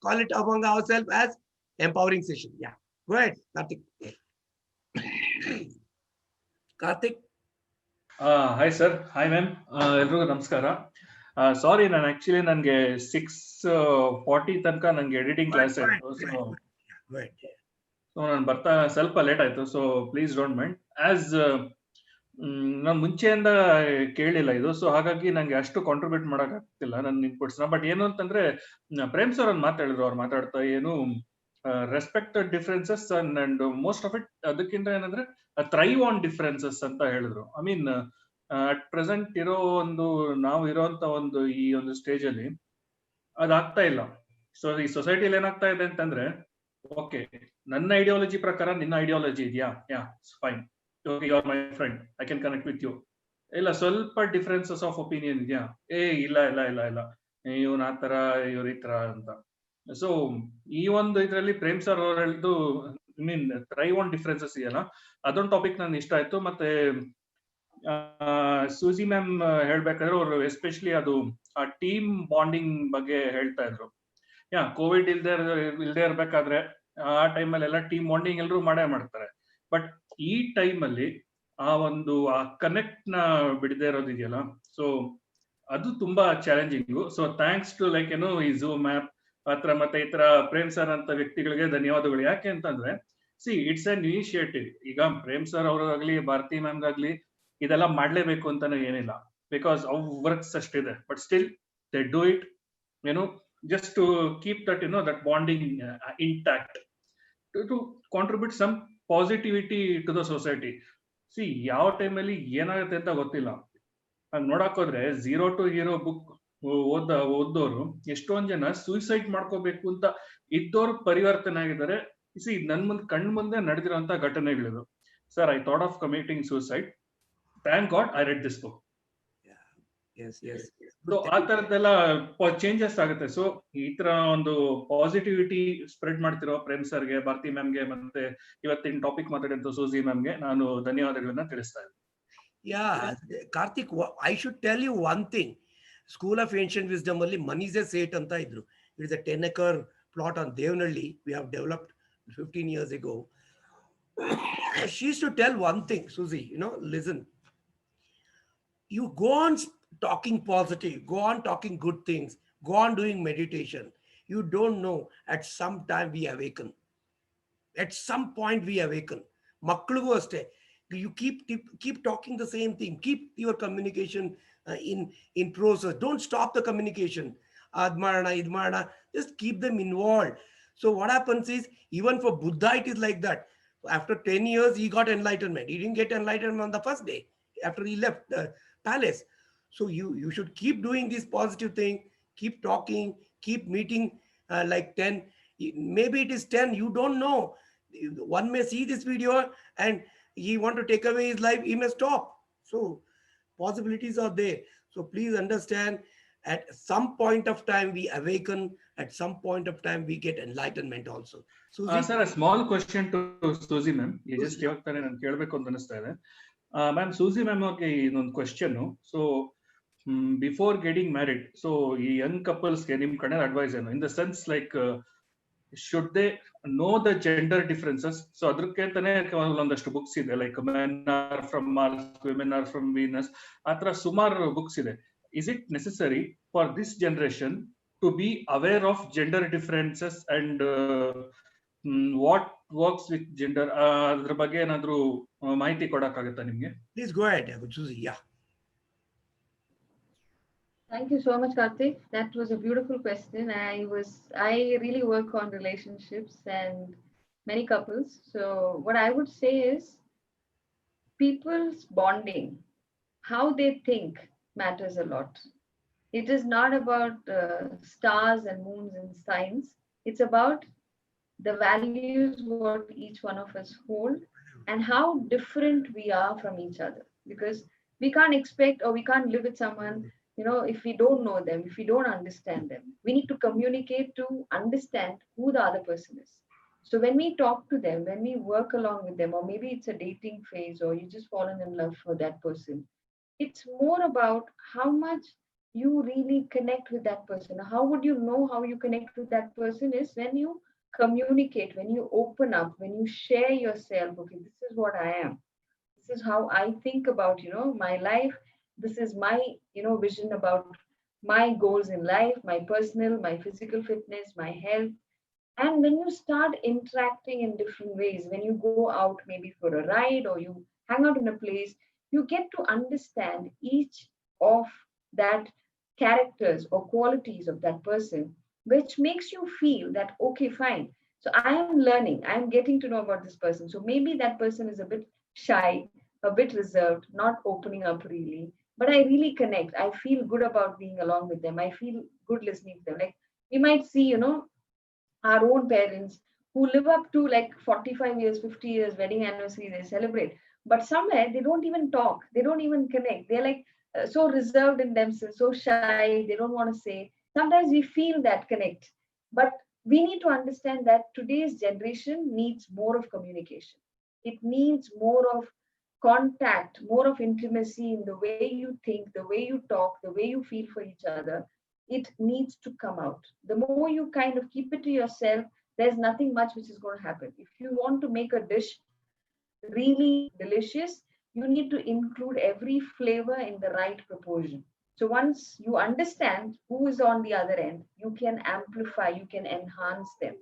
call it among ourselves as empowering session. Yeah, go ahead, Karthik. Hi sir, hi ma'am, ಎಲ್ರಿಗೂ ನಮಸ್ಕಾರ. ಸಾರಿ, ನಾನು actually ನನಗೆ 6:40 ತನಕ ನನಗೆ editing class ಆಯಿತು. So ನಾನು ಬರ್ತಾ ಸ್ವಲ್ಪ ಲೇಟ್ ಆಯಿತು. So please don't mind. As ನಾನು ಮುಂಚೆಯಿಂದ ಕೇಳಿಲ್ಲ ಇದು, ಸೊ ಹಾಗಾಗಿ ನಂಗೆ ಅಷ್ಟು ಕಾಂಟ್ರಿಬ್ಯೂಟ್ ಮಾಡಕ್ ಆಗ್ತಿಲ್ಲ ನನ್ನ ಇನ್ಪುಟ್ಸ್ನ. ಬಟ್ ಏನು ಅಂತಂದ್ರೆ ಪ್ರೇಮ್ ಸರ್ ಅವ್ರು ಮಾತಾಡಿದ್ರು, ಅವ್ರು ಮಾತಾಡ್ತಾ ಏನು respect differences and most of it, ಅದಕ್ಕಿಂತ ಏನಂದ್ರೆ ಥ್ರೈವ್ ಆನ್ ಡಿಫ್ರೆನ್ಸಸ್ ಅಂತ ಹೇಳಿದ್ರು. ಐ ಮೀನ್ ಅಟ್ ಪ್ರೆಸೆಂಟ್ ನಾವು ಇರೋಂತ ಈ ಒಂದು ಸ್ಟೇಜ್ ಅಲ್ಲಿ ಅದಾಗ್ತಾ ಇಲ್ಲ. ಸೊ ಈ ಸೊಸೈಟಿಲಿ ಏನಾಗ್ತಾ ಇದೆ ಅಂತಂದ್ರೆ, ಓಕೆ ನನ್ನ ಐಡಿಯಾಲಜಿ ಪ್ರಕಾರ ನಿನ್ನ ಐಡಿಯಾಲಜಿ ಇದೆಯಾ, yeah fine, okay you are my friend, I can connect with you. ಇಲ್ಲ ಸ್ವಲ್ಪ ಡಿಫ್ರೆನ್ಸಸ್ ಆಫ್ ಒಪಿನಿಯನ್ ಇದೆಯಾ, ಇಲ್ಲ ಇವ್ನ ಆ ತರ ಇವ್ರ ಈ ತರ ಅಂತ. ಸೊ ಈ ಒಂದು ಇದರಲ್ಲಿ ಪ್ರೇಮ್ ಸರ್ ಅವ್ರು ಹೇಳಿದ್ದು, I mean thrive on differences ಇದೆಯಲ್ಲ, ಅದೊಂದು ಟಾಪಿಕ್ ನನ್ಗೆ ಇಷ್ಟ ಆಯ್ತು. ಮತ್ತೆ ಸೂಜಿ ಮ್ಯಾಮ್ ಹೇಳ್ಬೇಕಾದ್ರೆ ಅವರು ಎಸ್ಪೆಷಲಿ ಅದು ಆ ಟೀಮ್ ಬಾಂಡಿಂಗ್ ಬಗ್ಗೆ ಹೇಳ್ತಾ ಇದ್ರು. ಕೋವಿಡ್ ಇಲ್ದೇ ಇರ್ಬೇಕಾದ್ರೆ ಆ ಟೈಮಲ್ಲಿ ಎಲ್ಲ ಟೀಮ್ ಬಾಂಡಿಂಗ್ ಎಲ್ಲರೂ ಮಾಡ್ತಾರೆ. ಬಟ್ ಈ ಟೈಮಲ್ಲಿ ಆ ಕನೆಕ್ಟ್ ನ ಬಿಡದೇ ಇರೋದಿದೆಯಲ್ಲ, ಸೊ ಅದು ತುಂಬಾ ಚಾಲೆಂಜಿಂಗು. ಸೊ ಥ್ಯಾಂಕ್ಸ್ ಟು ಈ ಝೂಮ್ ಆ್ಯಪ್ ಹತ್ರ ಮತ್ತೆ ಈ ತರ ಪ್ರೇಮ್ ಸರ್ ಅಂತ ವ್ಯಕ್ತಿಗಳಿಗೆ ಧನ್ಯವಾದಗಳು. ಯಾಕೆ ಅಂತಂದ್ರೆ ಇಟ್ಸ್ ಅನ್ ಇನಿಷಿಯೇಟಿವ್. ಈಗ ಪ್ರೇಮ್ ಸರ್ ಅವ್ರಾಗ್ಲಿ ಭಾರತಿ ಮ್ಯಾಮ್ಗಾಗ್ಲಿ ಇದೆಲ್ಲ ಮಾಡ್ಲೇಬೇಕು ಅಂತಾನೆ ಏನಿಲ್ಲ, ಬಿಕಾಸ್ ಅವ್ರ ವರ್ಕ್ಸ್ ಅಷ್ಟಿದೆ. But still they do it, just to keep that that bonding intact, to contribute some positivity to the society. ಯಾವ ಟೈಮಲ್ಲಿ ಏನಾಗುತ್ತೆ ಅಂತ ಗೊತ್ತಿಲ್ಲ. ಹಂಗ್ ನೋಡಕ್ ಹೋದ್ರೆ 0 to Hero ಬುಕ್ ಓದೋರು ಎಷ್ಟೊಂದ್ ಜನ ಸೂಸೈಡ್ ಮಾಡ್ಕೋಬೇಕು ಅಂತ ಇದ್ದವ್ರು ಪರಿವರ್ತನೆ ಆಗಿದ್ದಾರೆ. ನನ್ ಕಣ್ ಮುಂದೆ ನಡೆದಿರೋಂತ ಘಟನೆಗಳಿದು. Sir, I thought of committing suicide. Thank God I read this book. So ಆ ತರದ್ದೆಲ್ಲ ಚೇಂಜಸ್ ಆಗುತ್ತೆ. ಸೊ ಈ ತರ ಒಂದು ಪಾಸಿಟಿವಿಟಿ ಸ್ಪ್ರೆಡ್ ಮಾಡ್ತಿರೋ ಪ್ರೇಮ್ ಸರ್ಗೆ, ಭಾರತಿ ಮ್ಯಾಮ್ಗೆ, ಮತ್ತೆ ಇವತ್ತಿನ ಟಾಪಿಕ್ ಮಾತಾಡಿದ್ದು ಸೂಜಿ ಮ್ಯಾಮ್ಗೆ ನಾನು ಧನ್ಯವಾದಗಳನ್ನ ತಿಳಿಸ್ತಾ ಇದ್ದೀನಿ. Karthik, I should tell you one thing. School of ancient wisdom ಅಲ್ಲಿ ಮನೀಸ್ ಎ ಸೇಟ್ ಅಂತ ಇದ್ರು. It is a 10 acre plot on Devnalli. We have developed 15 years ago. She used to tell one thing, Suji, listen. You go on talking positive, go on talking good things, go on doing meditation. You don't know, at some time we awaken. At some point we awaken. Makkaligu aste. You keep talking the same thing. Keep your communication in process. Don't stop the communication. Ad marana, id marana. Just keep them involved. So what happens is, even for Buddha it is like that. After 10 years he got enlightenment. He didn't get enlightenment on the first day after he left the palace. So you should keep doing this positive thing. Keep talking. Keep meeting, like 10. Maybe it is 10. You don't know. One may see this video and he want to take away his life. He may stop. So possibilities are there. So please understand, at some point of time we awaken. At some point of time we get enlightenment also. Suji? Sir, a small question to Suji ma'am. You just Suji. ಹೇಳ್ತಾರೆ ನಾನು ಕೇಳಬೇಕು ಅಂತ ಅನಿಸ್ತಾ ಇದೆ. Ma'am, ಸೂಜಿ ma'am ಅವ್ರಿಗೆ ಇನ್ನೊಂದು question. So before getting married, so ಈ ಯಂಗ್ ಕಪಲ್ಸ್ಗೆ ನಿಮ್ ಕಡೆ ಅಡ್ವೈಸ್ ಏನು? In the sense like, should they know the gender differences? So ಅದಕ್ಕೆ ಅಂತಾನೆ ಒಂದಷ್ಟು ಬುಕ್ಸ್ ಇದೆ, like men are from Mars, women are from Venus, ಆತರ ಸುಮಾರು ಬುಕ್ಸ್ ಇದೆ. Is it necessary for this generation to be aware of gender differences and what works with gender? ಅದ್ರ ಬಗ್ಗೆ ಏನಾದ್ರು ಮಾಹಿತಿ ಕೊಡಕ್ಕಾಗತ್ತಾ ನಿಮ್ಗೆ? Please go ahead, Suji. Yeah. Thank you so much, Karthik. That was a beautiful question. I really work on relationships and many couples. So what I would say is, people's bonding, how they think, matters a lot. It is not about stars and moons and signs. It's about the values what each one of us hold and how different we are from each other. Because we can't expect, or we can't live with someone, if we don't know them, if we don't understand them. We need to communicate to understand who the other person is. So when we talk to them, when we work along with them, or maybe it's a dating phase, or you just fallen in love for that person, it's more about how much you really connect with that person. How would you know how you connect with that person is when you communicate, when you open up, when you share yourself. Okay, this is what I am. This is how I think about, my life. This is my, vision about my goals in life, my personal, my physical fitness, my health. And when you start interacting in different ways, when you go out maybe for a ride or you hang out in a place, you get to understand each of that characters or qualities of that person, which makes you feel that, okay, fine. So I am learning, I am getting to know about this person. So maybe that person is a bit shy, a bit reserved, not opening up really. But I really connect. I feel good about being along with them. I feel good listening to them. Like we might see, our own parents who live up to like 45 years, 50 years, wedding anniversary, they celebrate. But somewhere they don't even talk. They don't even connect. They're like so reserved in themselves, so shy. They don't want to say. Sometimes we feel that connect. But we need to understand that today's generation needs more of communication. It needs more of contact, more of intimacy in the way you think, the way you talk, the way you feel for each other. It needs to come out. The more you kind of keep it to yourself, there's nothing much which is going to happen. If you want to make a dish really delicious, you need to include every flavor in the right proportion. So once you understand who is on the other end, you can amplify, you can enhance them.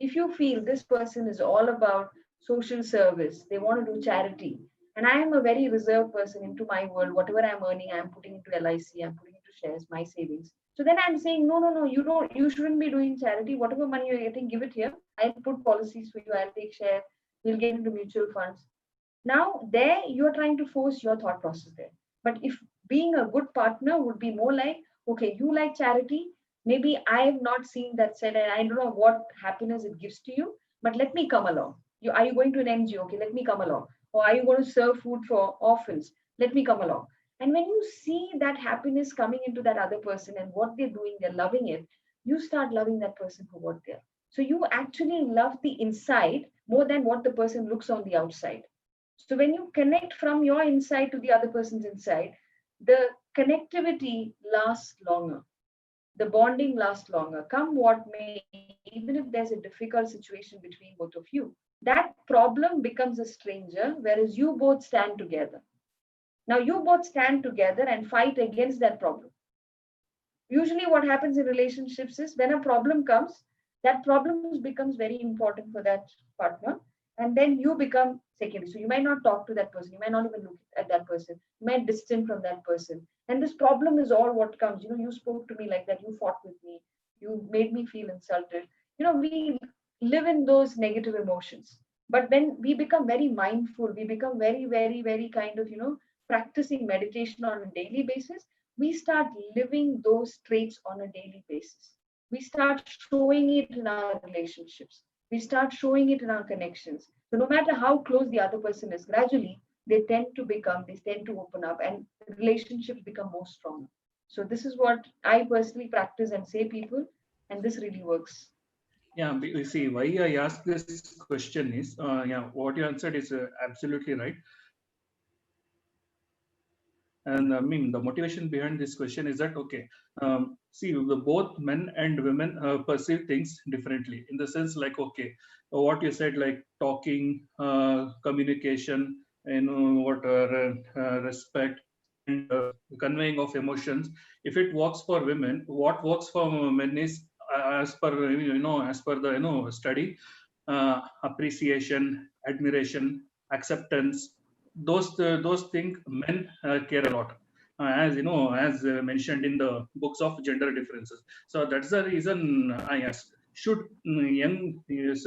If you feel this person is all about social service, they want to do charity, and I am a very reserved person into my world. Whatever I'm earning, I'm putting into LIC, I'm putting into shares, my savings. So then I'm saying, no, you shouldn't be doing charity. Whatever money you're getting, give it here. I'll put policies for you. I'll take share. We'll get into mutual funds. Now, there you're trying to force your thought process there. But if being a good partner would be more like, okay, you like charity. Maybe I have not seen that side, and I don't know what happiness it gives to you, but let me come along. Are you going to an NGO? Okay, let me come along. Or are you going to serve food for orphans? Let me come along. And when you see that happiness coming into that other person and what they're doing, they're loving it, you start loving that person for what they are. So you actually love the inside more than what the person looks on the outside. So when you connect from your inside to the other person's inside, the connectivity lasts longer. The bonding lasts longer. Come what may, even if there's a difficult situation between both of you, that problem becomes a stranger, whereas you both stand together. Now you both stand together and fight against that problem. Usually what happens in relationships is when a problem comes, that problem becomes very important for that partner, and then you become secondary. So you might not talk to that person, you might not even look at that person, you might distant from that person, and this problem is all what comes. You spoke to me like that, you fought with me, you made me feel insulted. We live in those negative emotions. But when we become very mindful, we become very, very, very kind of practicing meditation on a daily basis, we start living those traits on a daily basis. We start showing it in our relationships. We start showing it in our connections. So no matter how close the other person is, gradually they tend to open up, and relationships become more strong. So this is what I personally practice and say people, and this really works. Yeah, you see, why I asked this question is, what you answered is absolutely right. And I mean, the motivation behind this question is that, okay, see, both men and women perceive things differently, in the sense like, okay, what you said, like talking, communication, respect, and conveying of emotions. If it works for women, what works for men is, as per the study, appreciation, admiration, acceptance. Those things men care a lot, as mentioned in the books of gender differences. So that's the reason I asked, should this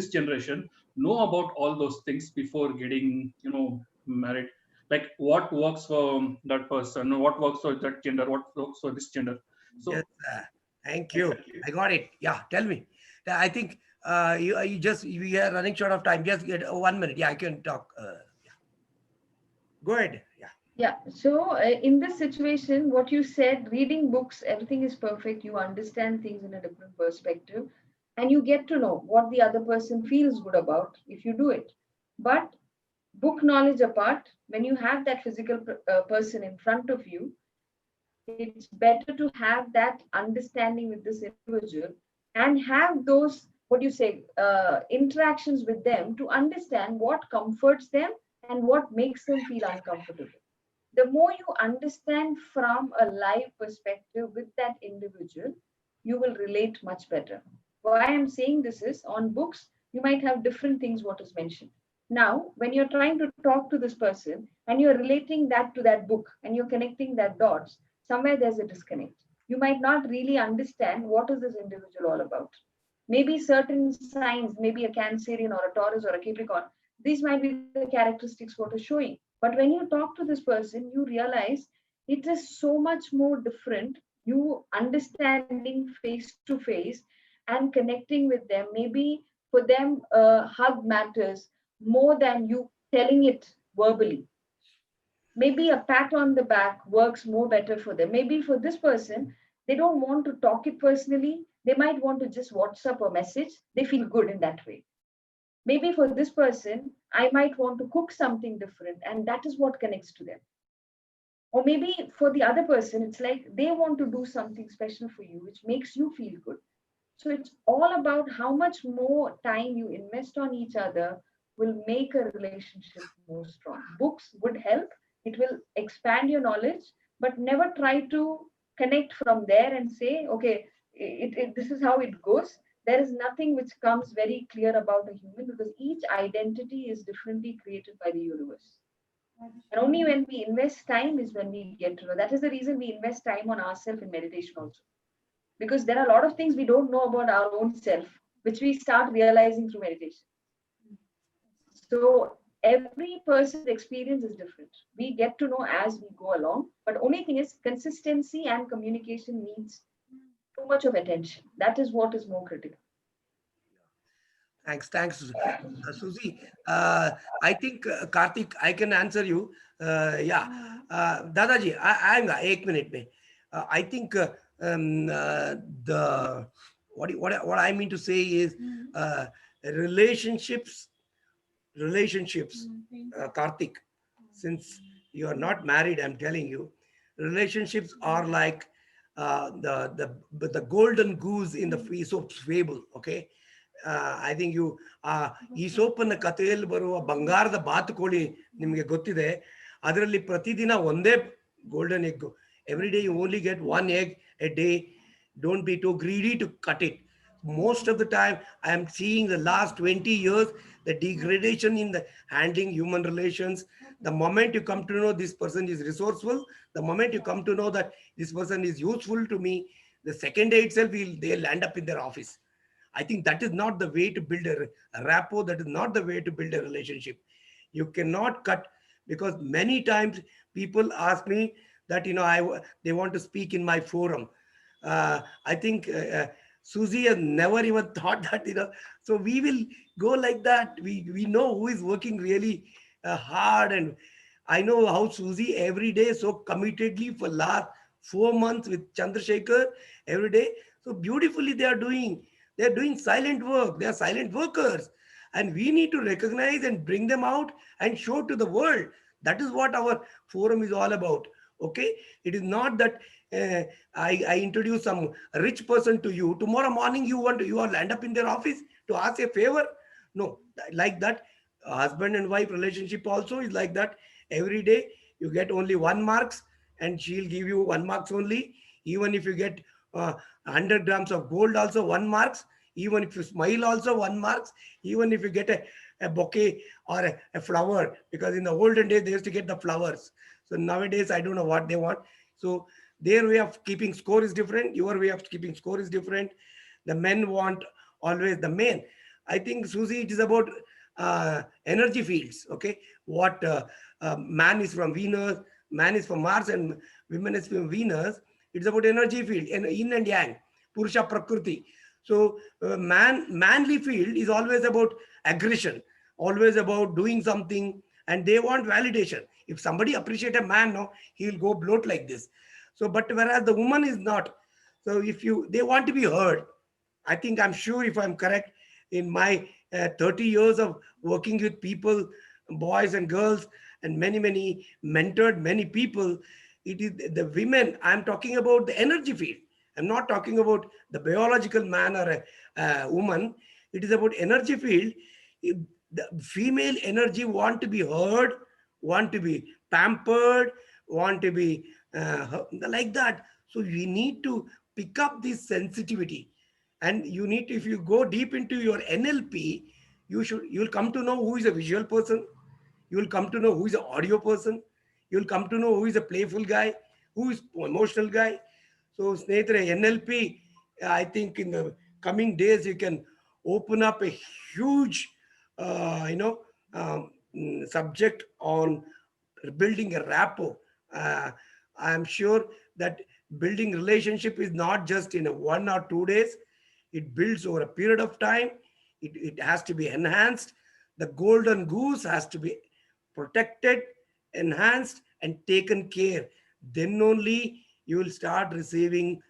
generation know about all those things before getting married? Like what works for that person, what works for that gender, what works for this gender. So yes, thank you. I got it. Yeah, tell me. I think we are running short of time. Just get 1 minute. Yeah, I can talk. Yeah. Go ahead. Yeah. Yeah. So in this situation, what you said, reading books, everything is perfect. You understand things in a different perspective, and you get to know what the other person feels good about if you do it. But book knowledge apart, when you have that physical person in front of you, it's better to have that understanding with this individual and have those, what you say, interactions with them to understand what comforts them and what makes them feel uncomfortable. The more you understand from a live perspective with that individual, you will relate much better. Why I'm saying this is, on books, you might have different things what is mentioned. Now, when you're trying to talk to this person and you're relating that to that book and you're connecting that dots, somewhere there's a disconnect. You might not really understand what is this individual all about. Maybe certain signs, maybe a Cancerian or a Taurus or a Capricorn, these might be the characteristics what is showing. But when you talk to this person, you realize it is so much more different. You understanding face to face and connecting with them. Maybe for them, a hug matters more than you telling it verbally. Maybe a pat on the back works more better for them. Maybe for this person, they don't want to talk it personally. They might want to just WhatsApp a message. They feel good in that way. Maybe for this person, I might want to cook something different, and that is what connects to them. Or maybe for the other person, it's like they want to do something special for you, which makes you feel good. So it's all about how much more time you invest on each other will make a relationship more strong. Books would help, it will expand your knowledge, but never try to connect from there and say, okay, this is how it goes. There is nothing which comes very clear about a human, because each identity is differently created by the universe. And only when we invest time is when we get to know. That is the reason we invest time on ourselves in meditation also. Because there are a lot of things we don't know about our own self, which we start realizing through meditation. So every person's experience is different. We get to know as we go along, but only thing is consistency and communication needs too much of attention. That is what is more critical. Thanks, Suji. I think Karthik, I can answer you. Yeah, Dadaji, I'm 1 minute में. I think the what I mean to say is relationships. Karthik, since you are not married, I'm telling you, relationships are like the golden goose in the Aesop's fable. Okay. I think you ಈಸೋಪನ ಕಥೆಯಲ್ಲಿ ಬರುವ ಬಂಗಾರದ ಬಾತುಕೋಳಿ ನಿಮಗೆ ಗೊತ್ತಿದೆ. ಅದರಲ್ಲಿ ಪ್ರತಿದಿನ ಒಂದೇ golden egg. Every day you only get one egg a day. Don't be too greedy to cut it. Most of the time I am seeing the last 20 years the degradation in the handling human relations. The moment you come to know this person is resourceful, the moment you come to know that this person is useful to me, the second day itself they'll land up in their office. I think that is not the way to build a rapport. That is not the way to build a relationship. You cannot cut, because many times people ask me that, they want to speak in my forum. I think Suji has never even thought that, so we will go like that. We know who is working really hard, and I know how Suji every day so committedly for last 4 months with Chandrasekhar every day. So beautifully they are doing silent work. They are silent workers. And we need to recognize and bring them out and show to the world. That is what our forum is all about. Okay? It is not that I introduce some rich person to you. Tomorrow morning you will land up in their office to ask a favor. No, like that. Husband and wife relationship also is like that. Every day you get only 1 marks, and she'll give you 1 marks only. Even if you get 100 grams of gold, also 1 marks. Even if you smile, also 1 marks. Even if you get a bouquet or a flower, because in the olden days they used to get the flowers. So nowadays I don't know what they want. So their way of keeping score is different. Your way of keeping score is different. The men want always the men. I think, Suji, it is about energy fields. Okay, what man is from Venus, man is from Mars, and women is from Venus. It's about energy field, and yin and yang, Purusha Prakriti. So manly field is always about aggression, always about doing something, and they want validation. If somebody appreciate a man, no, he'll go bloat like this. So, but whereas the woman is not. So they want to be heard. I think, I'm sure, if I'm correct, in my 30 years of working with people, boys and girls, and many mentored many people, it is the women. I'm talking about the energy field. I'm not talking about the biological man or a woman. It is about energy field. The female energy want to be heard, want to be pampered, want to be like that. So we need to pick up this sensitivity. And you need to, if you go deep into your NLP, you'll come to know who is a visual person. You will come to know who is an audio person. You will come to know who is a playful guy, who is emotional guy. So, Snehitere, NLP, I think in the coming days, you can open up a huge, subject on building a rapport. I am sure that building relationship is not just in a 1 or 2 days. It builds over a period of time. It has to be enhanced. The golden goose has to be protected, enhanced, and taken care. Then only you will start receiving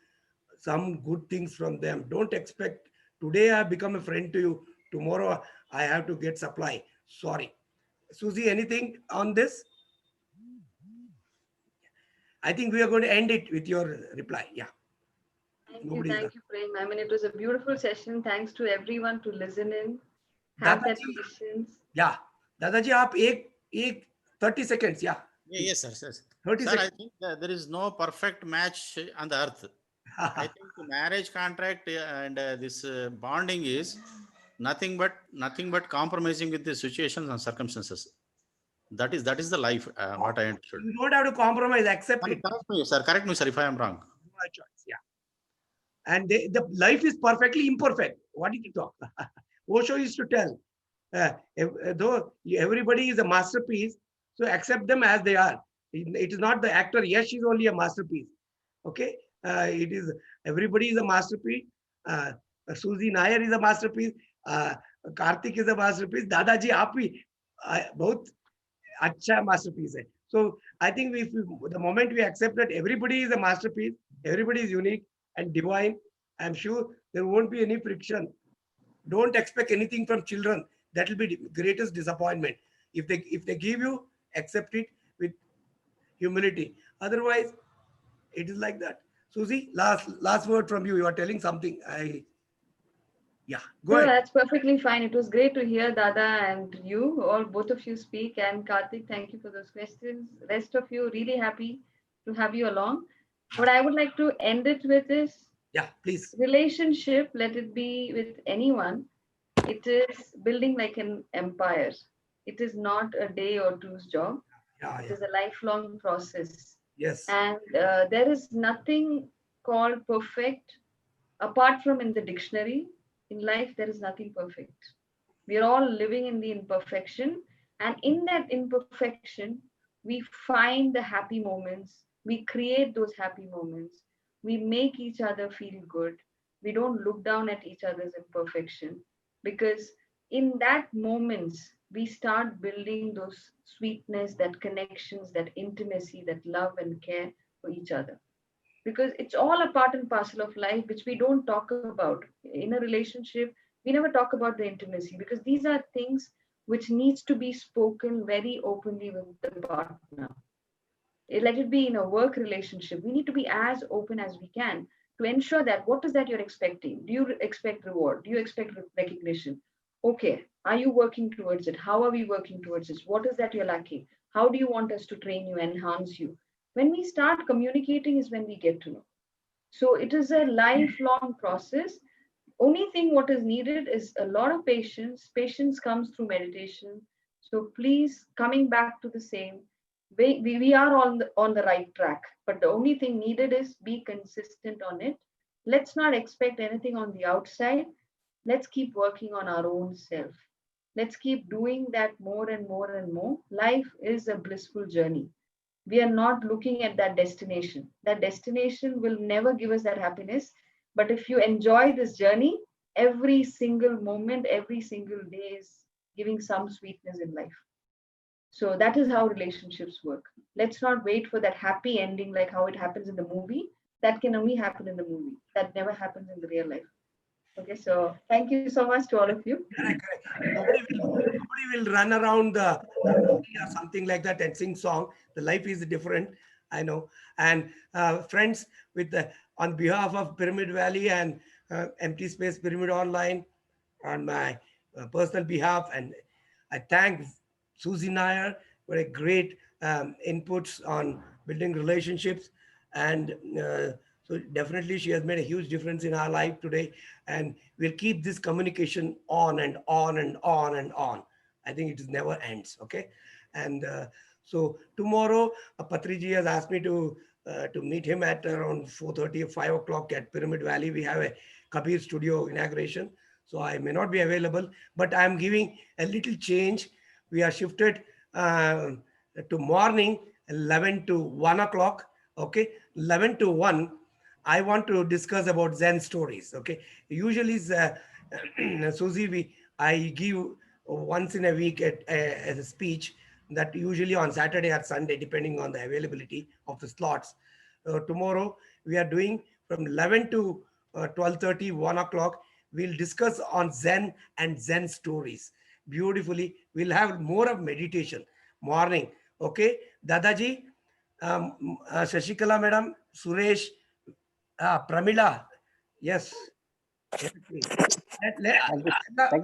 some good things from them. Don't expect, today I become a friend to you, tomorrow I have to get supply. Sorry. Suji, anything on this? I think we are going to end it with your reply. Yeah. Thank you, Prem. I mean, it was a beautiful session. Thanks to everyone to listen in. Have that patience. Yeah. Dadaji, aap 30 seconds. Yeah. Yes, sir. Sir, 30 I seconds. think there is no perfect match on the earth. I think the marriage contract and this bonding is nothing but compromising with the situations and circumstances. That is the life. What I understood. You don't have to compromise. Accept it. Correct me, sir, if I am wrong. My choice. Yeah. And the life is perfectly imperfect. What did you talk? Osho used to tell, though everybody is a masterpiece, so accept them as they are. It is not the actor. Yes, she's only a masterpiece. Okay, it is, everybody is a masterpiece. Suji Nair is a masterpiece. Karthik is a masterpiece. Dadaji, aap bhi bahut acha masterpiece hai. So I think the moment we accept that everybody is a masterpiece, everybody is unique and divine, I'm sure there won't be any friction. Don't expect anything from children. That will be the greatest disappointment. If they give you, accept it with humility. Otherwise, it is like that. Suji, last word from you. You are telling something. Yeah, No, go ahead. that's perfectly fine. It was great to hear Dada and you, all both of you speak. And Karthik, thank you for those questions. Rest of you, really happy to have you along. What I would like to end it with is Yeah, please. relationship, let it be with anyone. It is building like an empire. It is not a day or two's job. Yeah, It yeah. is a lifelong process. Yes. And there is nothing called perfect apart from in the dictionary. In life, there is nothing perfect. We are all living in the imperfection. And in that imperfection, we find the happy moments. We create those happy moments. We make each other feel good. We don't look down at each other's imperfection because in that moments, we start building those sweetness, that connections, that intimacy, that love and care for each other because it's all a part and parcel of life which we don't talk about in a relationship. We never talk about the intimacy because these are things which needs to be spoken very openly with the partner. Let it be in a work relationship, we need to be as open as we can to ensure that what is that you're expecting. Do you expect reward? Do you expect recognition? Okay, are you working towards it? How are we working towards it? What is that you're lacking? How do you want us to train you, enhance you? When we start communicating is when we get to know. So it is a lifelong process. Only thing what is needed is a lot of patience. Patience comes through meditation. So please, coming back to the same, we are on the right track. But the only thing needed is be consistent on it. Let's not expect anything on the outside. Let's keep working on our own self. Let's keep doing that more and more and more. Life is a blissful journey. We are not looking at that destination. That destination will never give us that happiness. But if you enjoy this journey, every single moment, every single day is giving some sweetness in life. So that is how relationships work. Let's not wait for that happy ending like how it happens in the movie. That can only happen in the movie. That never happens in the real life. Okay, so thank you so much to all of you. Correct, correct. Nobody will run around the movie or something like that and sing song. The life is different, I know. And friends, with the on behalf of Pyramid Valley and Empty Space Pyramid Online, on my personal behalf, and I thank Suji Nair for a great inputs on building relationships, and so definitely she has made a huge difference in our life today, and we'll keep this communication on and on and on and on. I think it never ends. Okay, and so tomorrow, Patriji has asked me to meet him at around 4:30 or 5 o'clock at Pyramid Valley. We have a Kabir Studio inauguration, so I may not be available, but I am giving a little change. We are shifted to morning 11 to 1 o'clock. Okay, 11 to 1. I want to discuss about Zen stories. Okay, usually, Susie, I give once in a week as a speech that usually on Saturday or Sunday, depending on the availability of the slots. Tomorrow we are doing from 11 to 12:30, 1 o'clock. We'll discuss on Zen and Zen stories. Beautifully, we'll have more of meditation morning. Okay, Dadaji, Shashikala madam, Suresh, Pramila, yes. Let, let, Thank you. let, Thank you.